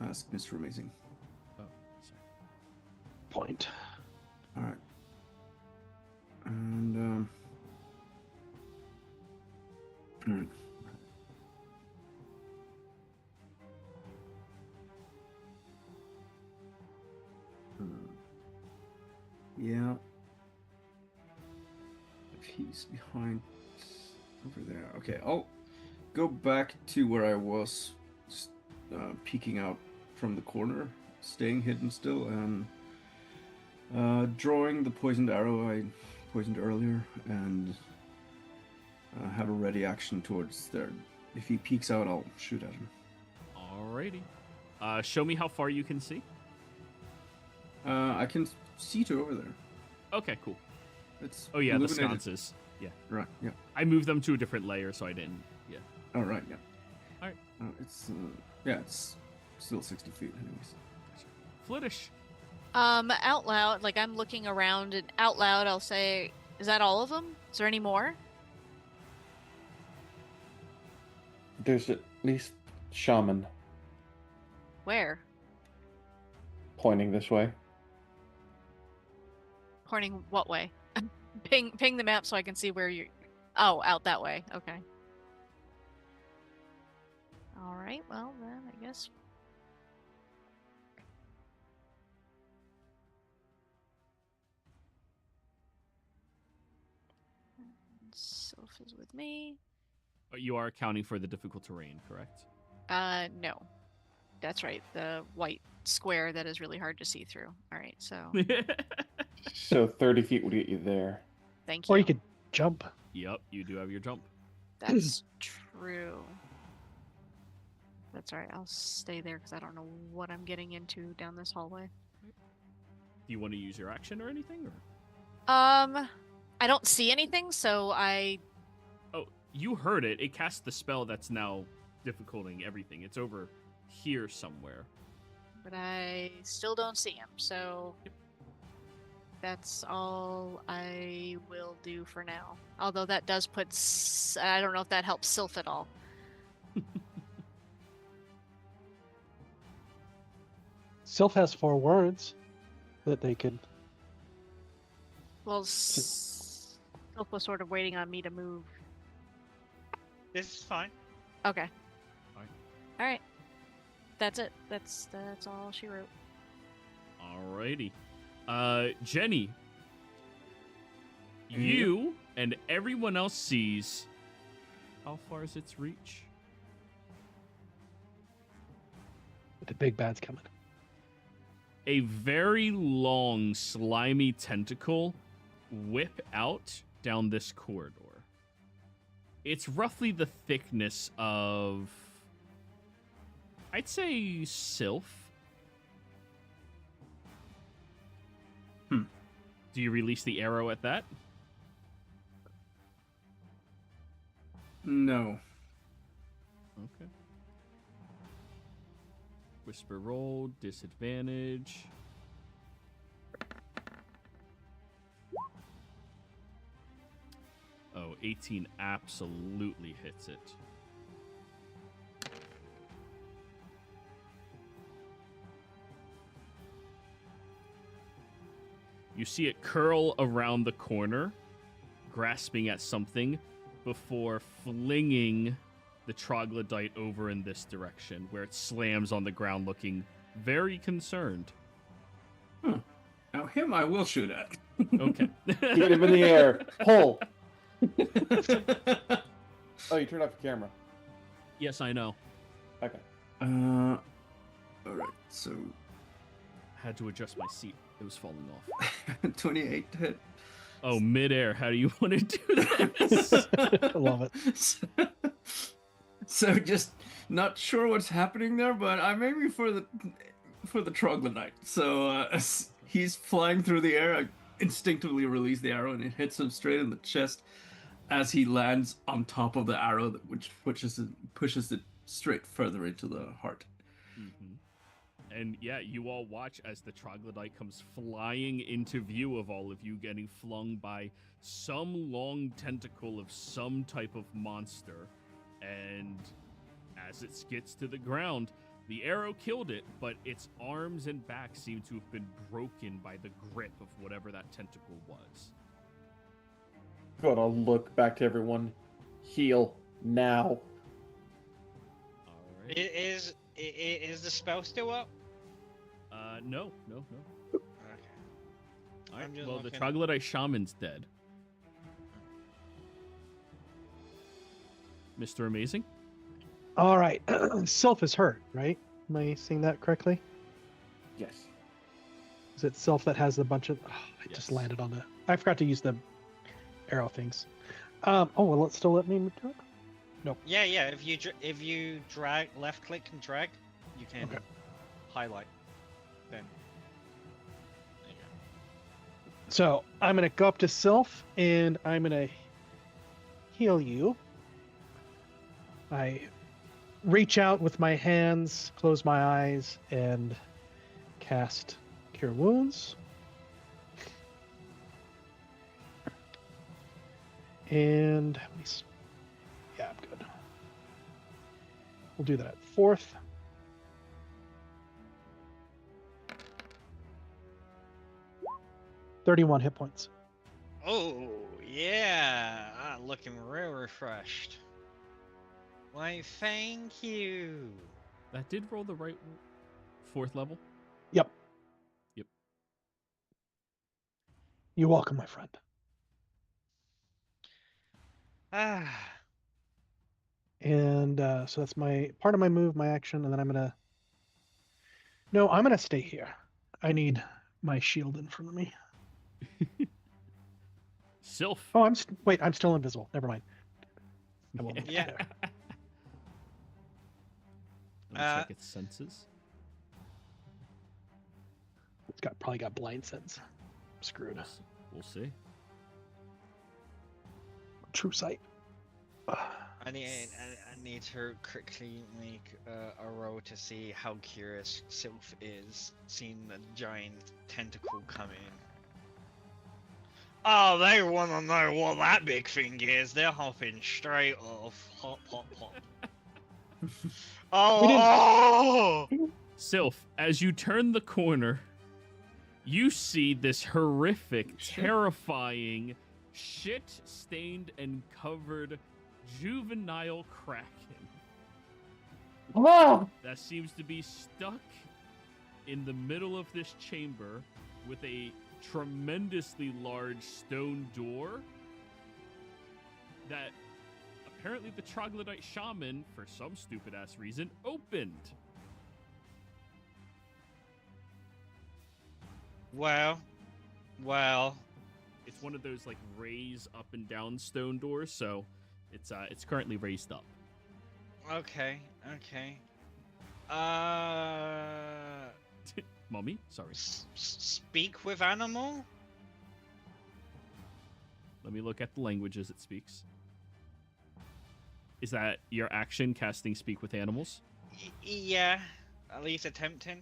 ask Mr. Amazing. Oh, sorry. Point. All right. And yeah. If he's behind over there. Okay, I'll go back to where I was, just peeking out from the corner, staying hidden still, and drawing the poisoned arrow I poisoned earlier, and have a ready action towards there. If he peeks out, I'll shoot at him. Alrighty. Show me how far you can see. I can see to over there. Okay, cool. It's Oh yeah, the illuminated. sconces. Yeah. Right, yeah. I moved them to a different layer, so I didn't. Yeah. Oh, right, yeah. Alright. It's, yeah, it's still 60 feet anyways. Flittish. Out loud, like I'm looking around, and out loud I'll say, is that all of them? Is there any more? There's at least shaman Where? pointing this way. Pointing what way? Ping the map so I can see where you're... Oh, out that way. Okay. Alright, well then, I guess... Sylph is with me. You are accounting for the difficult terrain, correct? No. That's right. The white square that is really hard to see through. Alright, so... So 30 feet would get you there. Thank you. Or you could jump. Yep, you do have your jump. That's true. That's alright. I'll stay there because I don't know what I'm getting into down this hallway. Do you want to use your action or anything? Or? I don't see anything, so I... Oh, you heard it. It cast the spell that's now difficulting everything. It's over here somewhere. But I still don't see him, so... That's all I will do for now. Although that does put... I don't know if that helps Sylph at all. Sylph has 4 words that they could... Well, Sylph was sort of waiting on me to move. This is fine. Okay. Fine. Alright. That's it. That's all she wrote. Alrighty. Jenny, you and everyone else sees... How far is its reach? The big bad's coming. A very long, slimy tentacle whip out down this corridor. It's roughly the thickness of... I'd say Sylph. Do you release the arrow at that? No. Okay. Whisper roll, disadvantage. 18 absolutely hits it. You see it curl around the corner, grasping at something, before flinging the troglodyte over in this direction, where it slams on the ground looking very concerned. Now him I will shoot at. Okay. Get him in the air. Pull. Oh, you turned off your camera. Yes, I know. Okay. Alright, so... Had to adjust my seat. It was falling off. 28 to hit. Oh, midair. How do you want to do this? I love it. So just not sure what's happening there, but I'm aiming for the troglodyte. So he's flying through the air. I instinctively release the arrow, and it hits him straight in the chest as he lands on top of the arrow, which pushes it straight further into the heart. Mm-hmm. And yeah, you all watch as the troglodyte comes flying into view of all of you, getting flung by some long tentacle of some type of monster. And as it skids to the ground, the arrow killed it, but its arms and back seem to have been broken by the grip of whatever that tentacle was. Good, I'll look back to everyone. Heal now. All right. Is the spell still up? No. Okay. All right. I'm just Well, the looking. troglodyte shaman's dead. Mr. Amazing? All right. Sylph is hurt, right? Am I seeing that correctly? Yes. Is it Sylph that has a bunch of... Oh, I just Yes. landed on the... I forgot to use the arrow things. Oh, well, let's still let me... Yeah. If you drag left click and drag, you can Okay. highlight. Then. There you go. So I'm going to go up to Sylph, and I'm going to heal you. I reach out with my hands, close my eyes, and cast Cure Wounds. And yeah, I'm good. We'll do that at 4th. $31 hit points. Oh yeah, looking real refreshed. Why, thank you. That did roll the right 4th level? Yep. Yep. You're welcome, my friend. Ah. And so that's my part of my move, my action, and then I'm gonna. No, I'm gonna stay here. I need my shield in front of me. Sylph. Oh, wait. I'm still invisible. Never mind. I won't look Yeah. there. Let me check its senses. It's probably got blind sense. I'm screwed. We'll see. True sight. I need to quickly make a roll to see how curious Sylph is, seeing the giant tentacle come in. Oh, they want to know what that big thing is. They're hopping straight off. Hop, hop, hop. Oh! Sylph, as you turn the corner, you see this horrific, terrifying, shit-stained and covered juvenile kraken that seems to be stuck in the middle of this chamber with a tremendously large stone door that apparently the troglodyte shaman, for some stupid-ass reason, opened. Well. It's one of those like raise up and down stone doors, so it's currently raised up. Okay. Mummy, sorry. Speak with animal? Let me look at the languages it speaks. Is that your action, casting Speak with Animals? Yeah, at least attempting.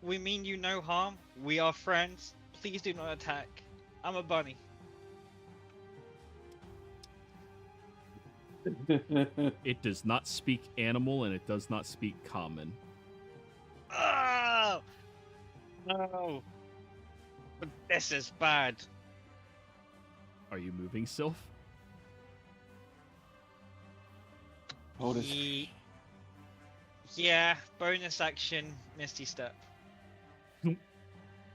We mean you no harm. We are friends. Please do not attack. I'm a bunny. It does not speak animal and it does not speak common. Oh! No! But this is bad. Are you moving, Sylph? Otis. Yeah, bonus action, Misty Step.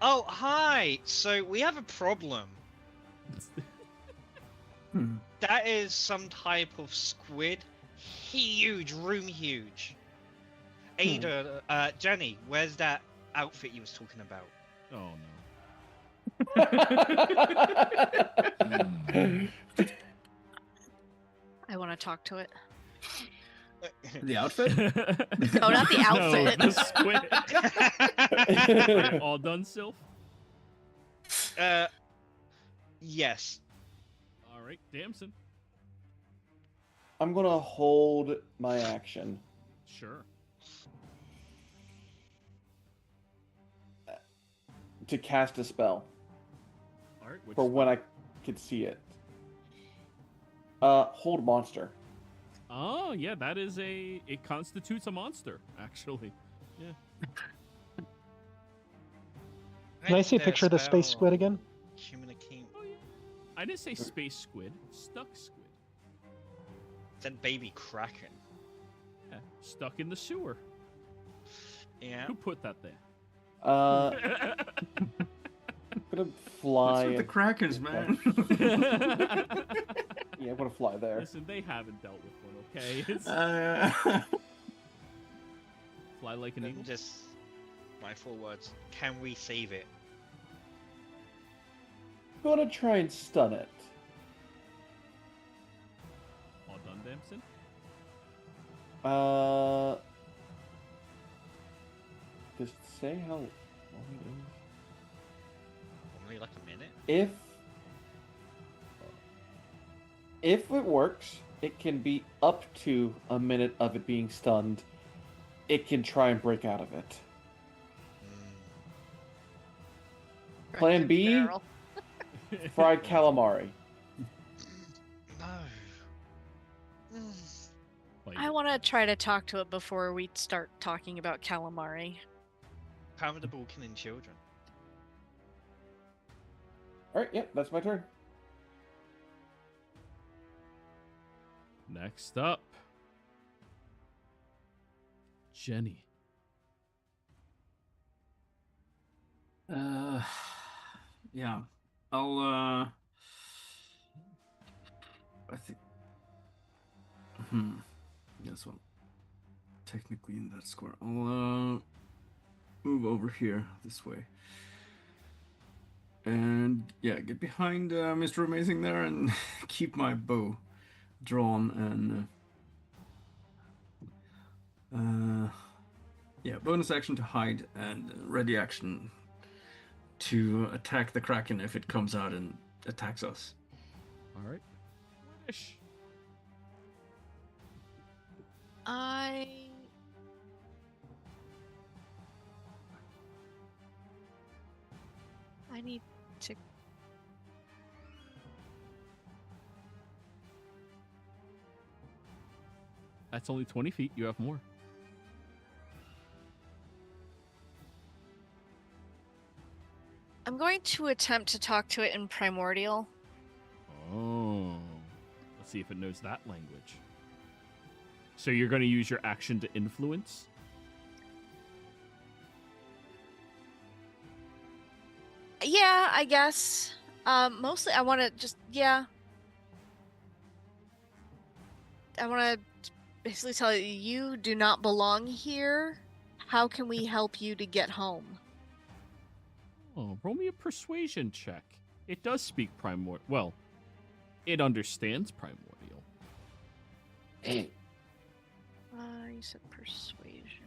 Oh, hi! So, we have a problem. That is some type of squid. Huge, room huge. Ada, Jenny, where's that outfit you was talking about? Oh no. I want to talk to it. The outfit? No, not the outfit. No, the squid. Are you all done, Sylph? Yes. All right, Damson. I'm gonna hold my action. Sure. To cast a spell. All right. Which For when I could see it. Hold monster. Oh, yeah, that is it constitutes a monster, actually. Yeah. Can I see a picture of the space squid again? Communicate. Oh, yeah. I didn't say space squid, stuck squid. Said baby kraken. Yeah, stuck in the sewer. Yeah. Who put that there? I'm gonna fly. What's with the Krakens, man? Yeah, I'm gonna fly there. Listen, they haven't dealt with one, okay? It's fly like an eagle. Just my 4 words. Can we save it? Gonna try and stun it. All done, Damson? Does it say how long it is? Only like a minute? If it works, it can be up to a minute of it being stunned. It can try and break out of it. Plan B, Barrel. fried calamari. No. Like, I want to try to talk to it before we start talking about calamari. Palatable killing children. Alright, yep, that's my turn. next up, Jenny. Yeah. I think. Yes, well, technically in that square. I'll move over here this way. And yeah, get behind Mr. Amazing there and keep my bow drawn and yeah, bonus action to hide and ready action to attack the Kraken if it comes out and attacks us. All right. Wish. I need to. That's only 20 feet. You have more. I'm going to attempt to talk to it in Primordial. Oh. Let's see if it knows that language. So you're going to use your action to influence? Yeah, I guess. Mostly I want to just, yeah. I want to basically tell you, you do not belong here. How can we help you to get home? Oh, roll me a persuasion check. It does speak primordial. Well, it understands primordial. You said persuasion.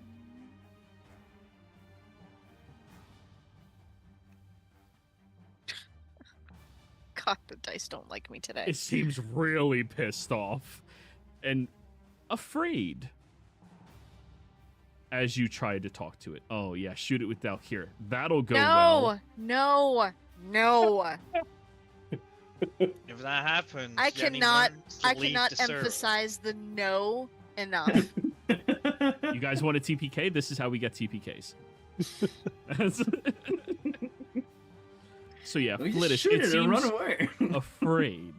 God, the dice don't like me today. It seems really pissed off and afraid. as you try to talk to it. Oh, yeah, shoot it with Valkyria. That'll go well. No. If that happens, I Jenny cannot wants to leave the server. emphasize the no enough. You guys want a TPK? This is how we get TPKs. So yeah, We just Flittish, shoot it it and seems run away. afraid.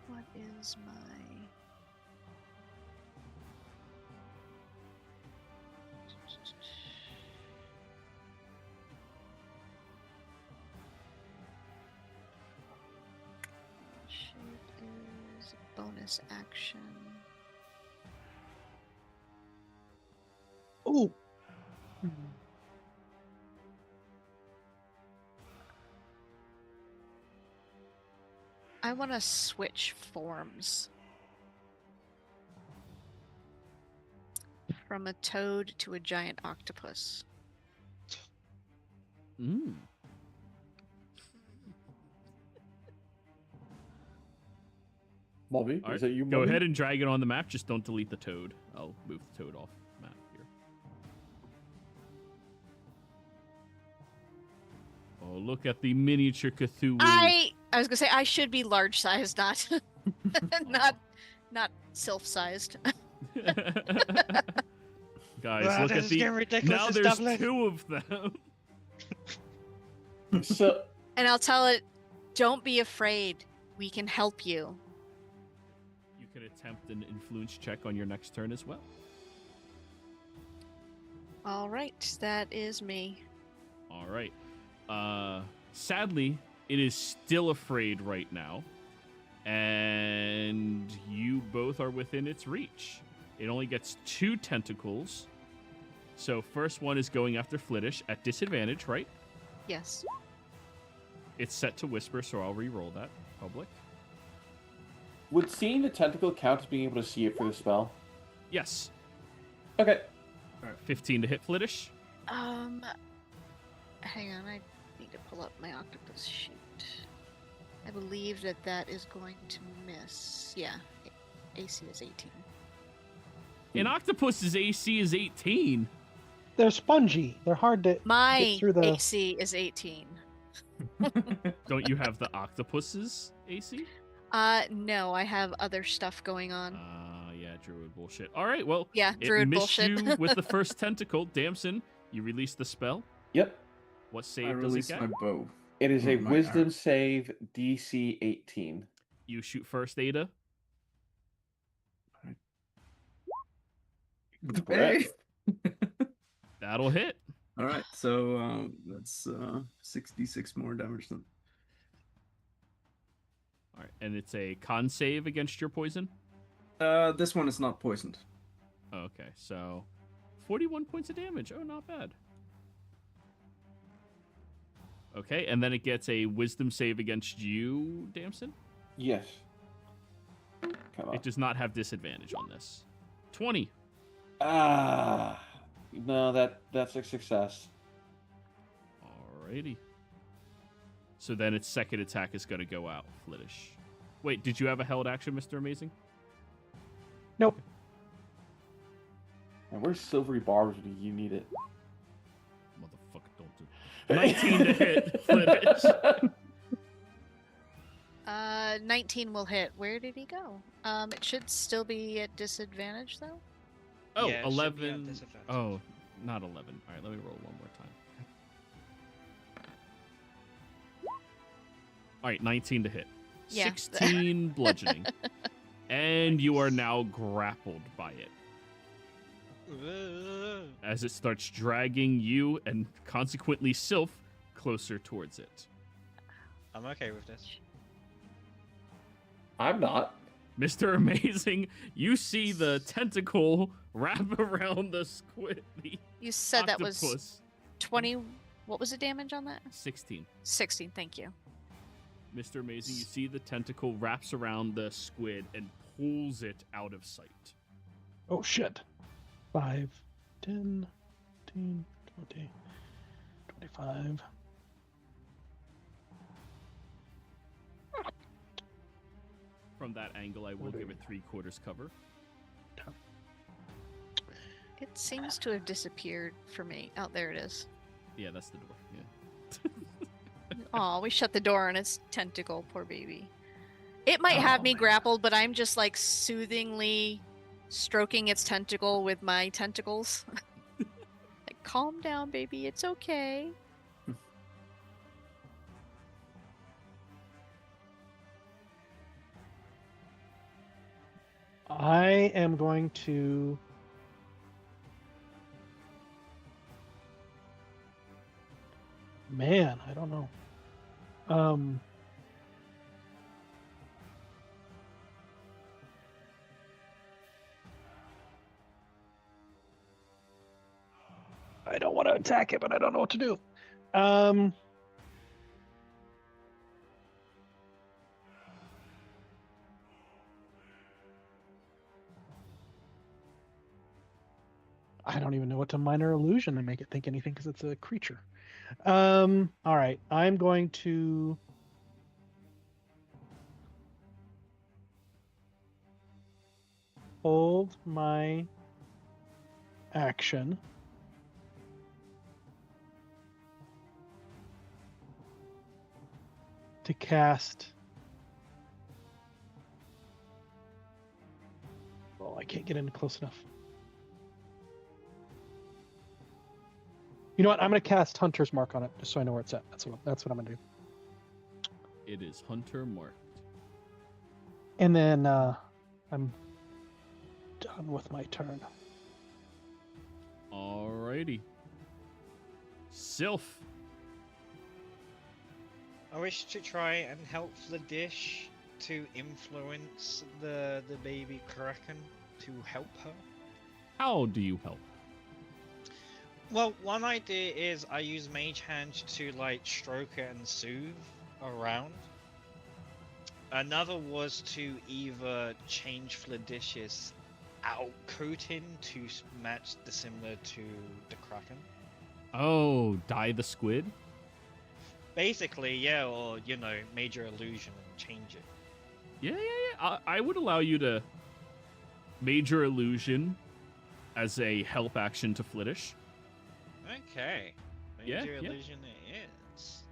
What is my... Shoot is a bonus action. Oh. I want to switch forms. From a toad to a giant octopus. Mm. Bobby, All right, is that you? go Bobby? ahead and drag it on the map. Just don't delete the toad. I'll move the toad off map here. Oh, look at the miniature Cthulhu. I was gonna say I should be large sized, not self-sized. Guys, Wow, look this at is the. getting ridiculous Now and there's stuff like- 2 of them. So, And I'll tell it, don't be afraid. We can help you. You can attempt an influence check on your next turn as well. All right, that is me. All right. Sadly, it is still afraid right now, and you both are within its reach. It only gets 2 tentacles. So first one is going after Flittish at disadvantage, right? Yes. It's set to whisper, so I'll re-roll that. Public. would seeing the tentacle count as being able to see it for the spell? Yes. Okay. All right, 15 to hit Flittish. Hang on, I need to pull up my octopus sheet. I believe that is going to miss. Yeah, AC is 18. An octopus's AC is 18. They're spongy. They're hard to My get through the. AC is 18. Don't you have the octopus's AC? No, I have other stuff going on. Yeah, druid bullshit. All right, well, Yeah, it druid missed bullshit. you with the first tentacle. Damson, you release the spell. Yep. What I save does it release get? my bow. It is a My wisdom arrow. save DC 18. You shoot first, Ada. Correct. That'll hit. All right, so that's 66 more damage then. All right, and it's a con save against your poison. This one is not poisoned. Okay, so 41 points of damage. Oh, not bad. Okay, and then it gets a wisdom save against you, Damson. Yes. Come on. It does not have disadvantage on this. 20. Ah. No, that's a success. Alrighty. So then its second attack is going to go out, Flittish. Wait, did you have a held action, Mr. Amazing? Nope. And where's Silvery Barbs when you need it? Motherfucker, don't do it. 19 to hit, Flittish. 19 will hit. Where did he go? It should still be at disadvantage, though. Oh, Yeah, it should be at 11. disadvantage. Oh, not 11. All right, let me roll one more time. All right, 19 to hit. Yeah. 16 bludgeoning. And you are now grappled by it as it starts dragging you and consequently Sylph closer towards it. I'm okay with this. I'm not. Mr. Amazing, you see the tentacle wrap around the squid. The You said that was octopus. 20. What was the damage on that? 16. 16, thank you. Mr. Amazing, you see the tentacle wraps around the squid and pulls it out of sight. Oh shit. 5, 10, 15, 20, 25. from that angle, I will give it 3/4 cover. It seems to have disappeared for me. Oh, there it is. Yeah, that's the door. Yeah. Oh, we shut the door on its tentacle. Poor baby. It might have me grappled, but I'm just like soothingly stroking its tentacle with my tentacles. Like, calm down, baby. It's okay. I am going to... Man, I don't know. I don't want to attack it, but I don't know what to do. I don't even know what to minor illusion and make it think anything because it's a creature. All right, I'm going to hold my action to cast. Well, I can't get in close enough. You know what? I'm going to cast Hunter's Mark on it, just so I know where it's at. That's what I'm going to do. It is Hunter marked. And then I'm done with my turn. Alrighty. Sylph. I wish to try and help the dish to influence the baby kraken to help her. How do you help? Well, one idea is I use Mage Hand to like stroke it and soothe around. Another was to either change Fladish's outcoating to match the similar to the Kraken. Oh, dye the squid? Basically, yeah, or you know, major illusion and change it. Yeah. I would allow you to major illusion as a help action to Flittish. Okay. Major Yeah. illusion it is.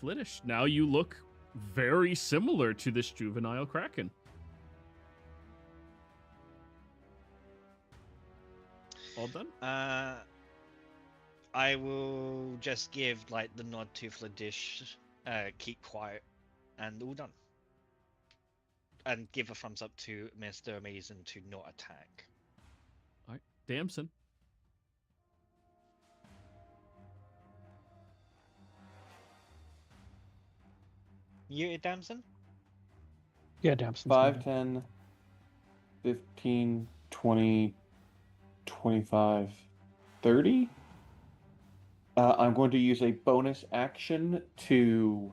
Flittish, now you look very similar to this juvenile kraken. All done? I will just give like the nod to Fladish, keep quiet, and all done. And give a thumbs up to Mr. Amazing to not attack. All right, Damson. You, Damson? Yeah, Damson's 5, 10, 15, 20, 25, 30. I'm going to use a bonus action to...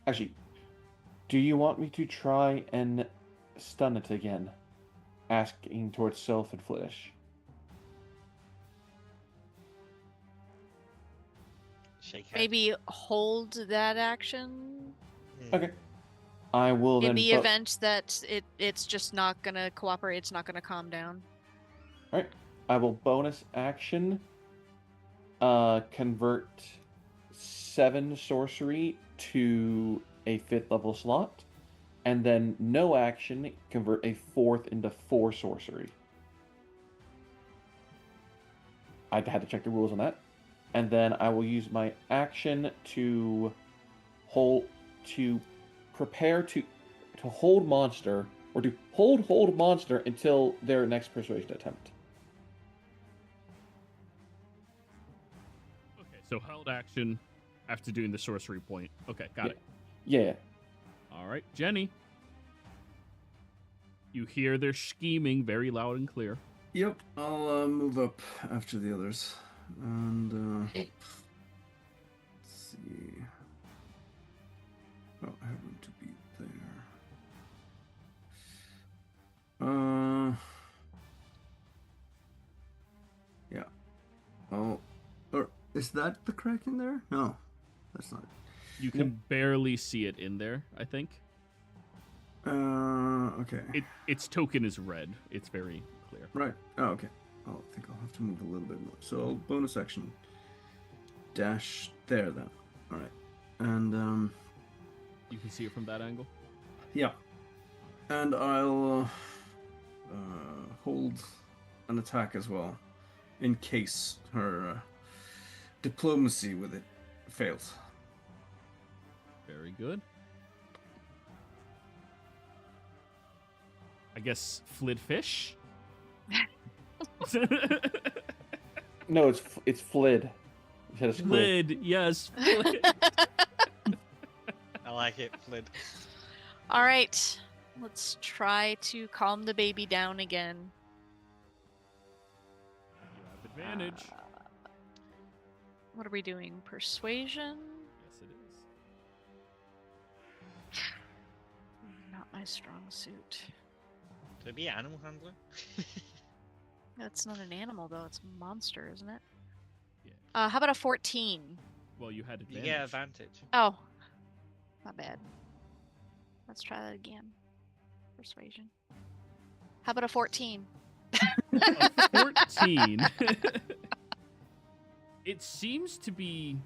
Actually, do you want me to try and stun it again? Asking towards Sylph and Flittish. Shake head. Maybe hold that action Okay. I will in then... the event that it's just not gonna cooperate. It's not gonna calm down. Alright. I will bonus action convert 7 sorcery to a 5th level slot, and then no action convert a 4th into 4 sorcery. I had to check the rules on that. And then I will use my action to prepare to hold monster, or to hold monster until their next persuasion attempt. Okay, so held action after doing the sorcery point. Okay, got it. Yeah. All right, Jenny. You hear their scheming very loud and clear. Yep, I'll move up after the others. And, let's see. Oh, I have room to be there. Yeah. Oh, or is that the Kraken there? No, that's not it. You can barely see it in there, I think. Okay. Its token is red. It's very clear. Right. Oh, okay. I think I'll have to move a little bit more. So I'll bonus action. Dash there then. All right. And you can see it from that angle? Yeah. And I'll hold an attack as well, in case her diplomacy with it fails. Very good. I guess Flid Fish? No, it's Flid. You said a squid. Flid, yes. Flid. I like it, Flid. All right, let's try to calm the baby down again. You have advantage. What are we doing? Persuasion? Yes, it is. Not my strong suit. Could it be animal handler? That's not an animal, though. It's a monster, isn't it? Yeah. How about a 14? Well, you had You advantage. get advantage. Oh, not bad. Let's try that again. Persuasion. How about a 14? A 14. It seems to be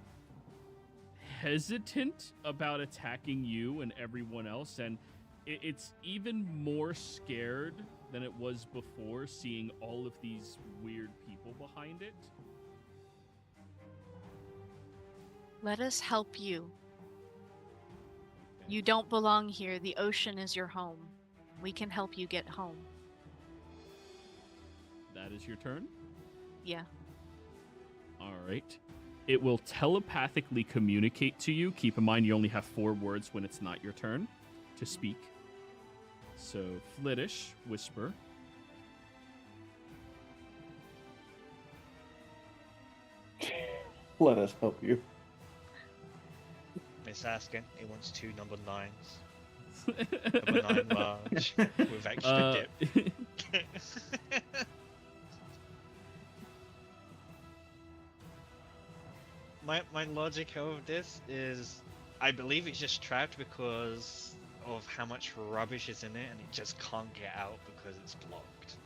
hesitant about attacking you and everyone else, and it's even more scared than it was before, seeing all of these weird people behind it. Let us help you. You don't belong here. The ocean is your home. We can help you get home. That is your turn? Yeah. All right. It will telepathically communicate to you. Keep in mind you only have 4 words when it's not your turn to speak. So, Fliddish, whisper. Let us help you. Miss asking. It wants 2 number 9s. Number 9 large with extra dip. My logic of this is, I believe it's just trapped because of how much rubbish is in it, and it just can't get out because it's blocked.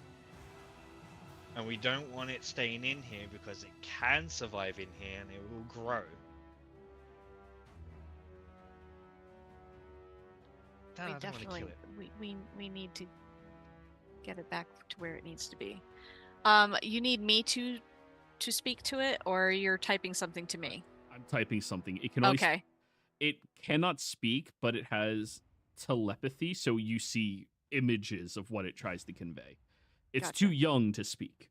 And we don't want it staying in here because it can survive in here and it will grow. We I don't definitely want to kill it. we need to get it back to where it needs to be. You need me to speak to it, or you're typing something to me? I'm typing something. It can only Okay. It cannot speak, but it has telepathy, so you see images of what it tries to convey. It's Gotcha. too young to speak.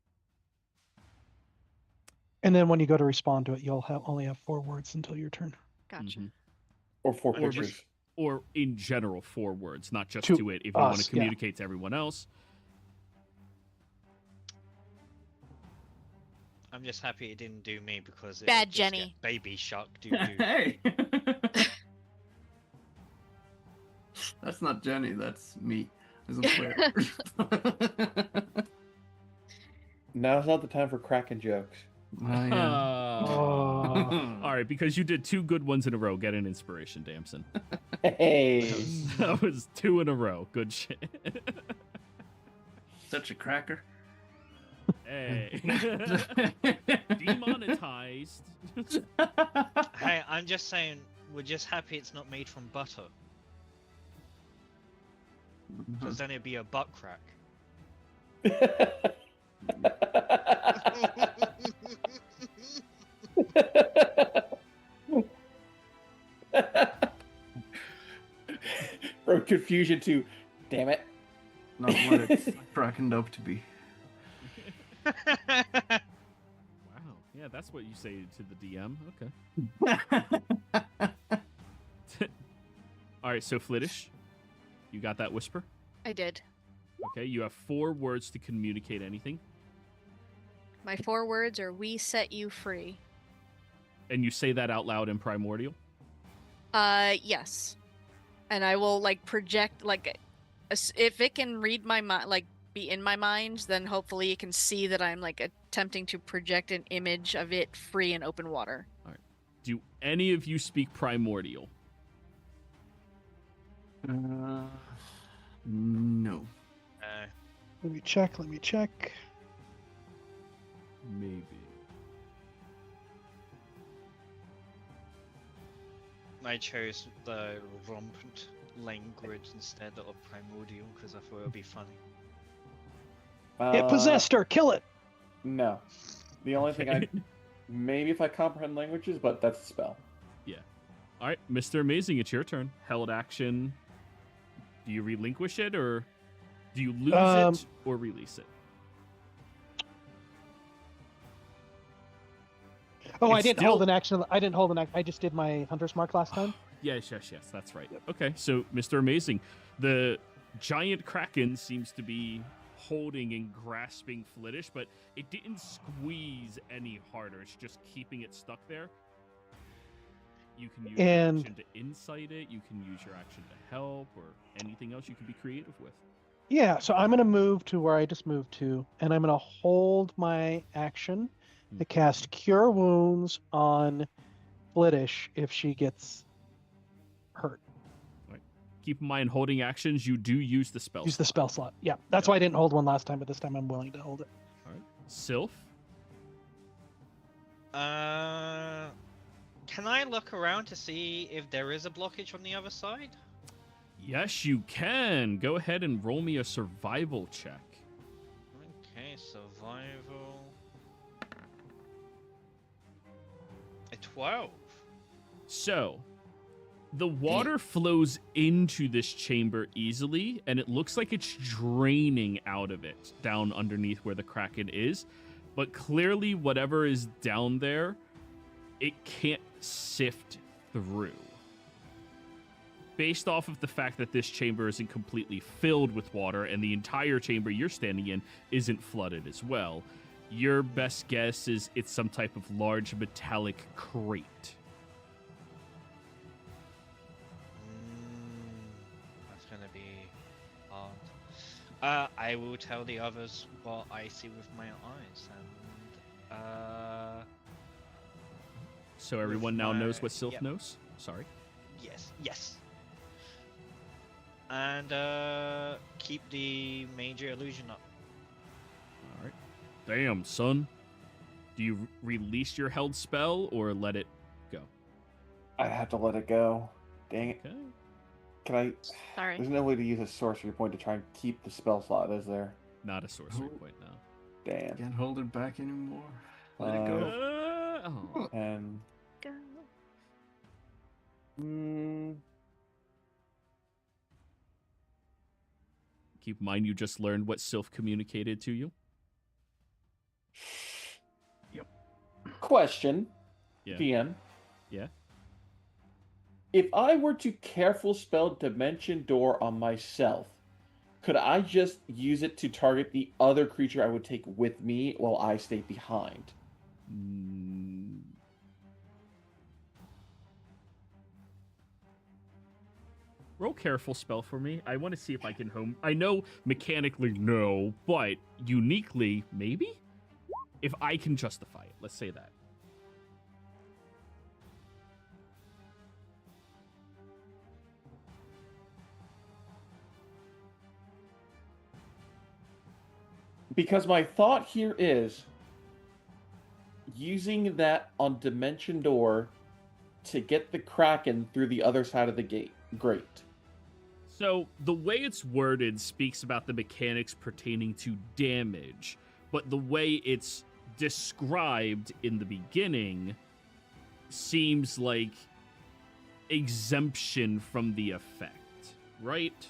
And then when you go to respond to it, you'll only have 4 words until your turn. Gotcha. Mhm. Or 4 Or pictures. Or in general, 4 words, not just To to it. If you want us, to communicate to everyone else. I'm just happy it didn't do me because it Bad would just Jenny. get baby shock doo doo. Hey! That's not Jenny, that's me as a player. Now's not the time for cracking jokes. Oh. All right, because you did 2 good ones in a row. Get an inspiration, Damson. Hey! That was 2 in a row. Good shit. Such a cracker. Hey. Demonetized. Hey, I'm just saying, we're just happy it's not made from butter, because then it'd be a butt crack. From confusion to, damn it. Not what it's crackened up to be. Wow. Yeah, that's what you say to the DM. Okay. All right, so Fliddish, you got that whisper? I did. Okay, you have 4 words to communicate anything, My 4 words are "We set you free." and you say that out loud in Primordial. Yes. And I will project if it can read my mind, be in my mind, then hopefully it can see that I'm attempting to project an image of it free in open water. Do any of you speak Primordial? No. Let me check. Maybe. I chose the rampant language instead of primordial because I thought it would be funny. It possessed her. Kill it. No. The only thing maybe if I comprehend languages, but that's a spell. Yeah. All right, Mr. Amazing, it's your turn. Held action. Do you relinquish it, or do you lose it, or release it? Oh, I didn't hold an action. I didn't hold an action. I just did my Hunter's Mark last time. Yes, that's right. Okay, so Mr. Amazing, the giant kraken seems to be holding and grasping Flittish, but it didn't squeeze any harder. It's just keeping it stuck there. You can use your action to insight it. You can use your action to help, or anything else you can be creative with. Yeah, so I'm going to move to where I just moved to, and I'm going to hold my action to cast Cure Wounds on Flittish if she gets hurt. Right. Keep in mind, holding actions, you do use the spell. Use the spell slot. Yeah, that's why I didn't hold one last time, but this time I'm willing to hold it. All right. Sylph? Can I look around to see if there is a blockage on the other side? Yes, you can. Go ahead and roll me a survival check. Okay, survival. A 12. So, the water flows into this chamber easily, and it looks like it's draining out of it down underneath where the kraken is. But clearly, whatever is down there, it can't sift through. Based off of the fact that this chamber isn't completely filled with water and the entire chamber you're standing in isn't flooded as well, your best guess is it's some type of large metallic crate. That's gonna be hard. I will tell the others what I see with my eyes, and So everyone now knows what Sylph knows? Sorry. Yes. And keep the major illusion up. All right. Damn, son. Do you release your held spell or let it go? I have to let it go. Dang it. Okay. Can I? Sorry. There's no way to use a sorcery point to try and keep the spell slot, is there? Not a sorcery point now. Damn. Can't hold it back anymore. Let it go. And Go. Keep in mind you just learned what Sylph communicated to you. Yep. Question. Yeah. DM. Yeah. If I were to careful spell Dimension Door on myself, could I just use it to target the other creature I would take with me while I stay behind? Roll careful spell for me. I want to see if I can home. I know mechanically no, but uniquely maybe? If I can justify it, let's say that. Because my thought here is using that on Dimension Door to get the Kraken through the other side of the gate. Great. So the way it's worded speaks about the mechanics pertaining to damage, but the way it's described in the beginning seems like exemption from the effect, right?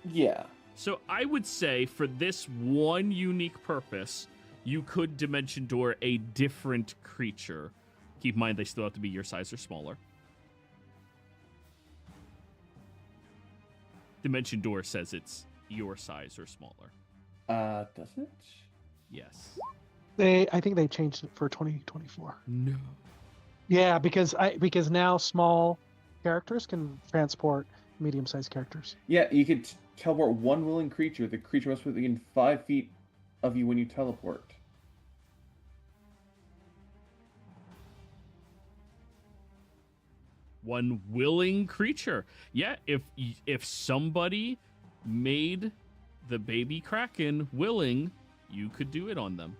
Yeah. So I would say for this one unique purpose, you could Dimension Door a different creature. Keep in mind they still have to be your size or smaller. Dimension Door says it's your size or smaller. Does it? Yes. I think they changed it for 2024. No. Yeah, because now small characters can transport medium-sized characters. Yeah, you could teleport one willing creature. The creature must be within 5 feet of you when you teleport. one willing creature. Yeah, if somebody made the baby kraken willing, you could do it on them.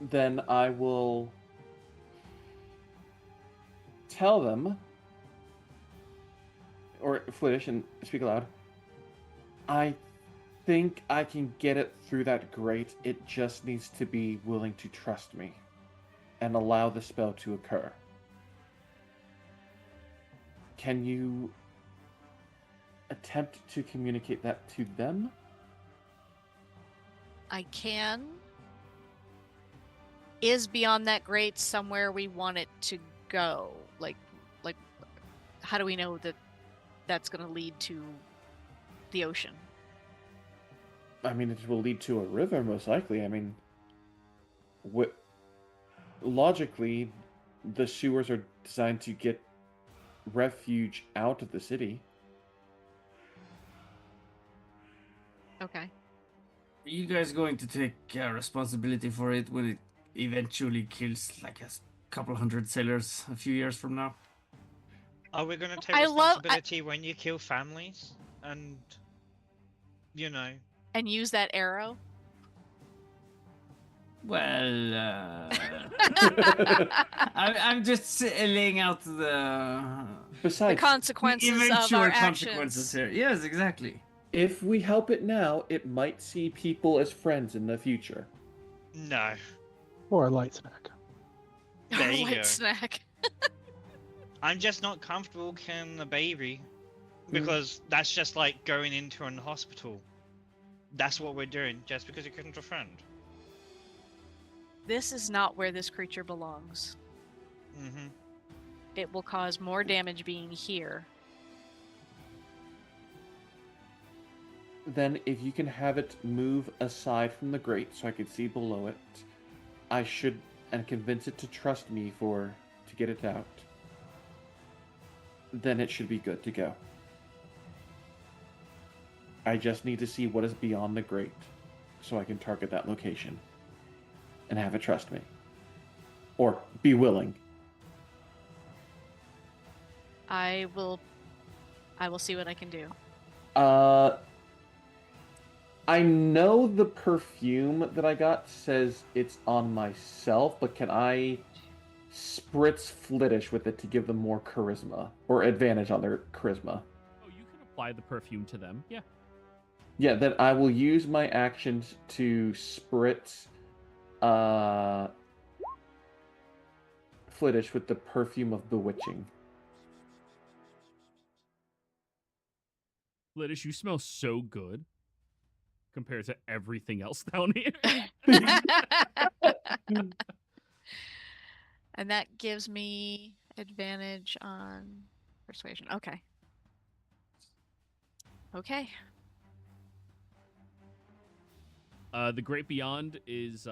Then I will tell them, or Flitish and speak aloud, I think I can get it through that grate. It just needs to be willing to trust me and allow the spell to occur. Can you attempt to communicate that to them? I can. Is beyond that grate somewhere we want it to go? Like, how do we know that that's going to lead to the ocean? I mean, it will lead to a river, most likely. I mean, logically, the sewers are designed to get refuge out of the city. Okay. Are you guys going to take responsibility for it when it eventually kills like a couple hundred sailors a few years from now? Are we going to take responsibility when you kill families? And, you know... And use that arrow? Well, I'm just laying out the consequences of our actions here. Yes, exactly. If we help it now, it might see people as friends in the future. No. Or a light snack. There you go. Snack. I'm just not comfortable killing a baby. Because that's just like going into an hospital. That's what we're doing, just because you couldn't a friend. This is not where this creature belongs. Mm-hmm. It will cause more damage being here. Then if you can have it move aside from the grate so I can see below it, I should, and convince it to trust me to get it out, then it should be good to go. I just need to see what is beyond the grate so I can target that location and have it trust me. Or be willing. I will see what I can do. I know the perfume that I got says it's on myself, but can I spritz Flitish with it to give them more charisma or advantage on their charisma? Oh, you can apply the perfume to them. Yeah. Yeah, then I will use my actions to spritz Flitish with the perfume of bewitching. Flitish, you smell so good compared to everything else down here. And that gives me advantage on persuasion. Okay. Okay. The Great Beyond is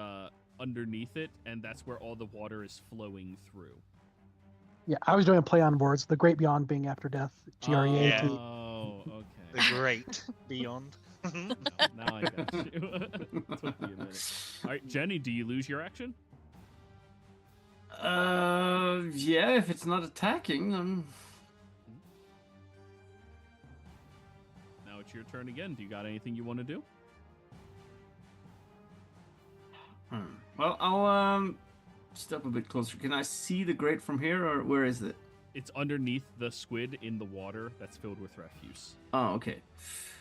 underneath it, and that's where all the water is flowing through. Yeah, I was doing a play on words. The Great Beyond being after death. GREAT. Oh, okay. The Great Beyond. Now I got you. Took me a minute. All right, Jenny, do you lose your action? Yeah, if it's not attacking, then... Now it's your turn again. Do you got anything you want to do? Well, I'll step a bit closer. Can I see the grate from here, or where is it? It's underneath the squid in the water that's filled with refuse. Oh, okay.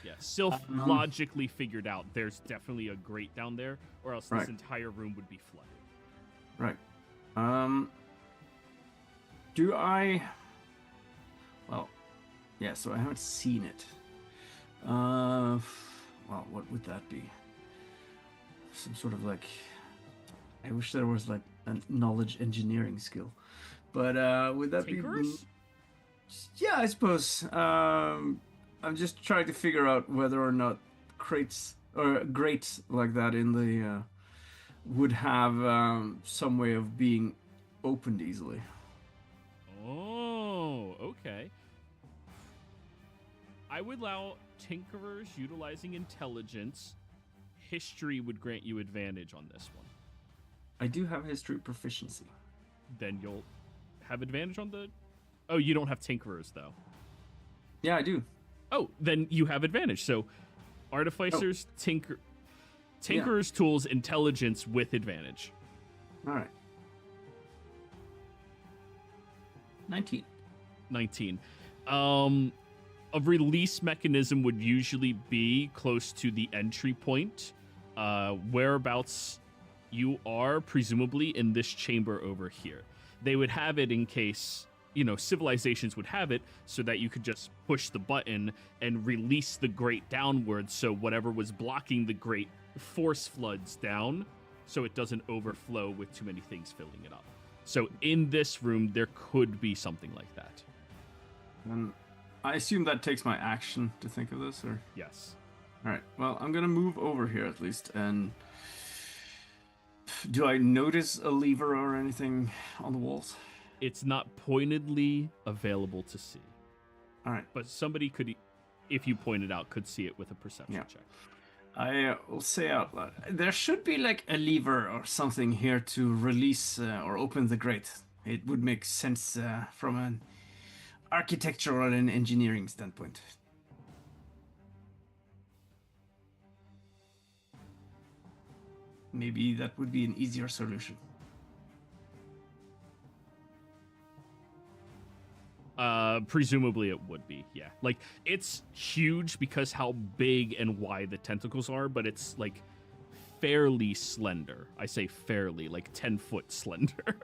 Yeah, Sylph logically figured out there's definitely a grate down there, or else this entire room would be flooded. Right. Do I... Well, yeah, so I haven't seen it. Well, what would that be? Some sort of like... I wish there was like a knowledge engineering skill. But would that Tinkerers? be... Yeah, I suppose. I'm just trying to figure out whether or not crates or grates like that in the would have some way of being opened easily. Oh, okay. I would allow tinkerers utilizing intelligence. History would grant you advantage on this one. I do have history proficiency. Then you'll have advantage on the Oh, you don't have Tinkerers, though. Yeah, I do. Oh, then you have advantage. So, Artificers, Tinkerers, Tools, Intelligence with advantage. All right. 19. 19. A release mechanism would usually be close to the entry point. Whereabouts you are, presumably in this chamber over here. They would have it in case, civilizations would have it so that you could just push the button and release the grate downwards, so whatever was blocking the grate force floods down so it doesn't overflow with too many things filling it up. So in this room, there could be something like that. I assume that takes my action to think of this, or? Yes. All right. Well, I'm gonna move over here at least, and do I notice a lever or anything on the walls? It's not pointedly available to see. All right. But somebody could, if you pointed out, could see it with a perception check. I will say out loud, there should be like a lever or something here to release or open the grate. It would make sense from an architectural and engineering standpoint. Maybe that would be an easier solution. Presumably it would be, yeah. Like, it's huge because how big and wide the tentacles are, but it's, like, fairly slender. I say fairly, like 10-foot slender.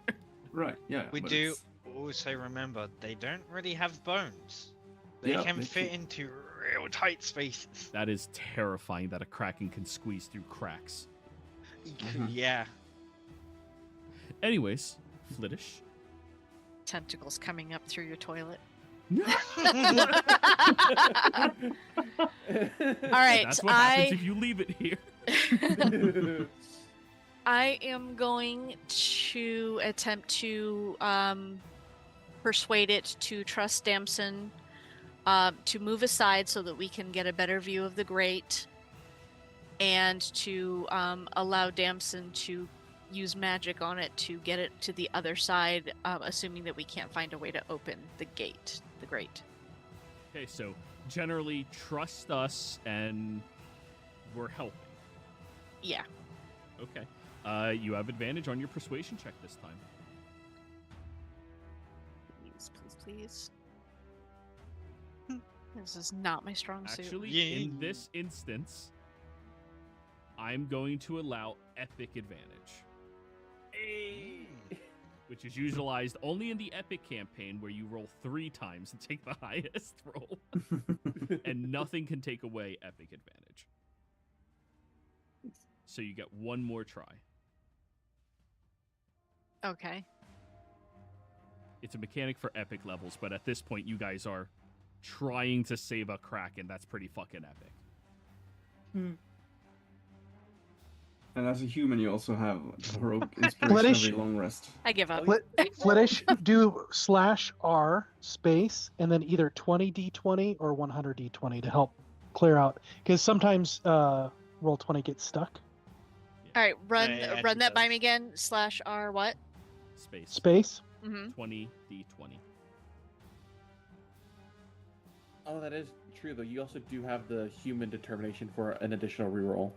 Right, yeah. We do also remember they don't really have bones. They can fit into real tight spaces. That is terrifying that a kraken can squeeze through cracks. Yeah. Anyways, Flittish. Tentacles coming up through your toilet. No. All right, That's what happens if you leave it here. I am going to attempt to persuade it to trust Damson to move aside so that we can get a better view of the grate, and to allow Damson to use magic on it to get it to the other side, assuming that we can't find a way to open the grate. Okay, so generally trust us and we're helping. Yeah. Okay. You have advantage on your persuasion check this time. Please. This is not my strong suit. Actually, in this instance, I'm going to allow epic advantage. Which is utilized only in the epic campaign, where you roll 3 times and take the highest roll. And nothing can take away epic advantage. So you get one more try. Okay. It's a mechanic for epic levels, but at this point you guys are trying to save a kraken. That's pretty fucking epic. And as a human, you also have heroic inspiration every long rest. I give up. Flittish, do /R space and then either 20d20 or 100d20 to help clear out. Because sometimes roll 20 gets stuck. All right, run it that by does. me again. /R what? Space. Mm-hmm. 20d20. Oh, that is true, though. You also do have the human determination for an additional reroll.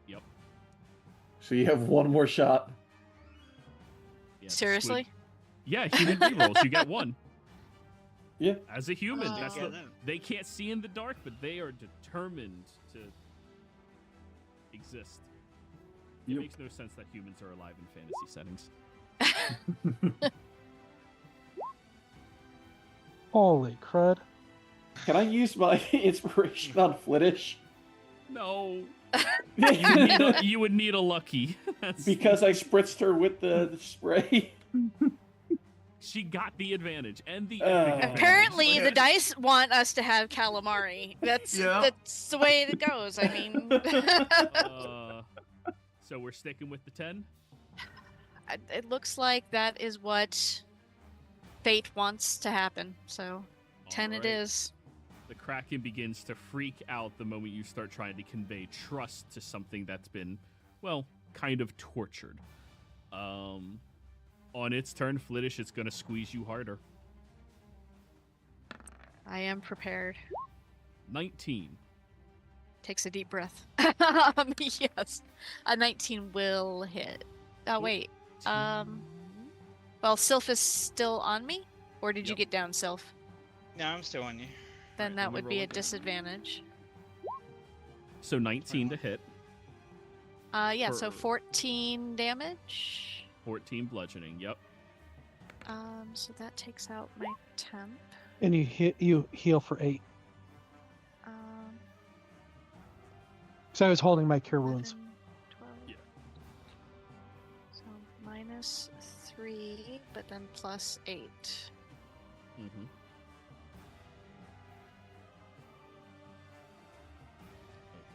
Yep. So you have one more shot. Yeah, Seriously? Yeah, human rerolls. You get one. Yeah. As a human, that's Yeah, the, they can't see in the dark, but they are determined to exist. It makes no sense that humans are alive in fantasy settings. Holy crud. Can I use my inspiration on Flittish? No. You would need a lucky. Because I spritzed her with the spray. She got the advantage and the Apparently, the dice want us to have calamari. That's the way it goes. I mean, so we're sticking with the 10. it looks like that is what fate wants to happen. So, 10 it is. The Kraken begins to freak out the moment you start trying to convey trust to something that's been, well, kind of tortured. On its turn, Flittish, it's going to squeeze you harder. I am prepared. 19. Takes a deep breath. Yes. A 19 will hit. Oh, wait. Well, Sylph is still on me? Or did you get down, Sylph? No, I'm still on you. Then Alright, that let me would be roll a again. disadvantage. So 19 to hit. Yeah, so For- 14 damage. 14 bludgeoning. Yep. So that takes out my temp. And you heal for 8. So I was holding my cure wounds. 11, 12. Yeah. So minus 3, but then plus 8. Mm-hmm.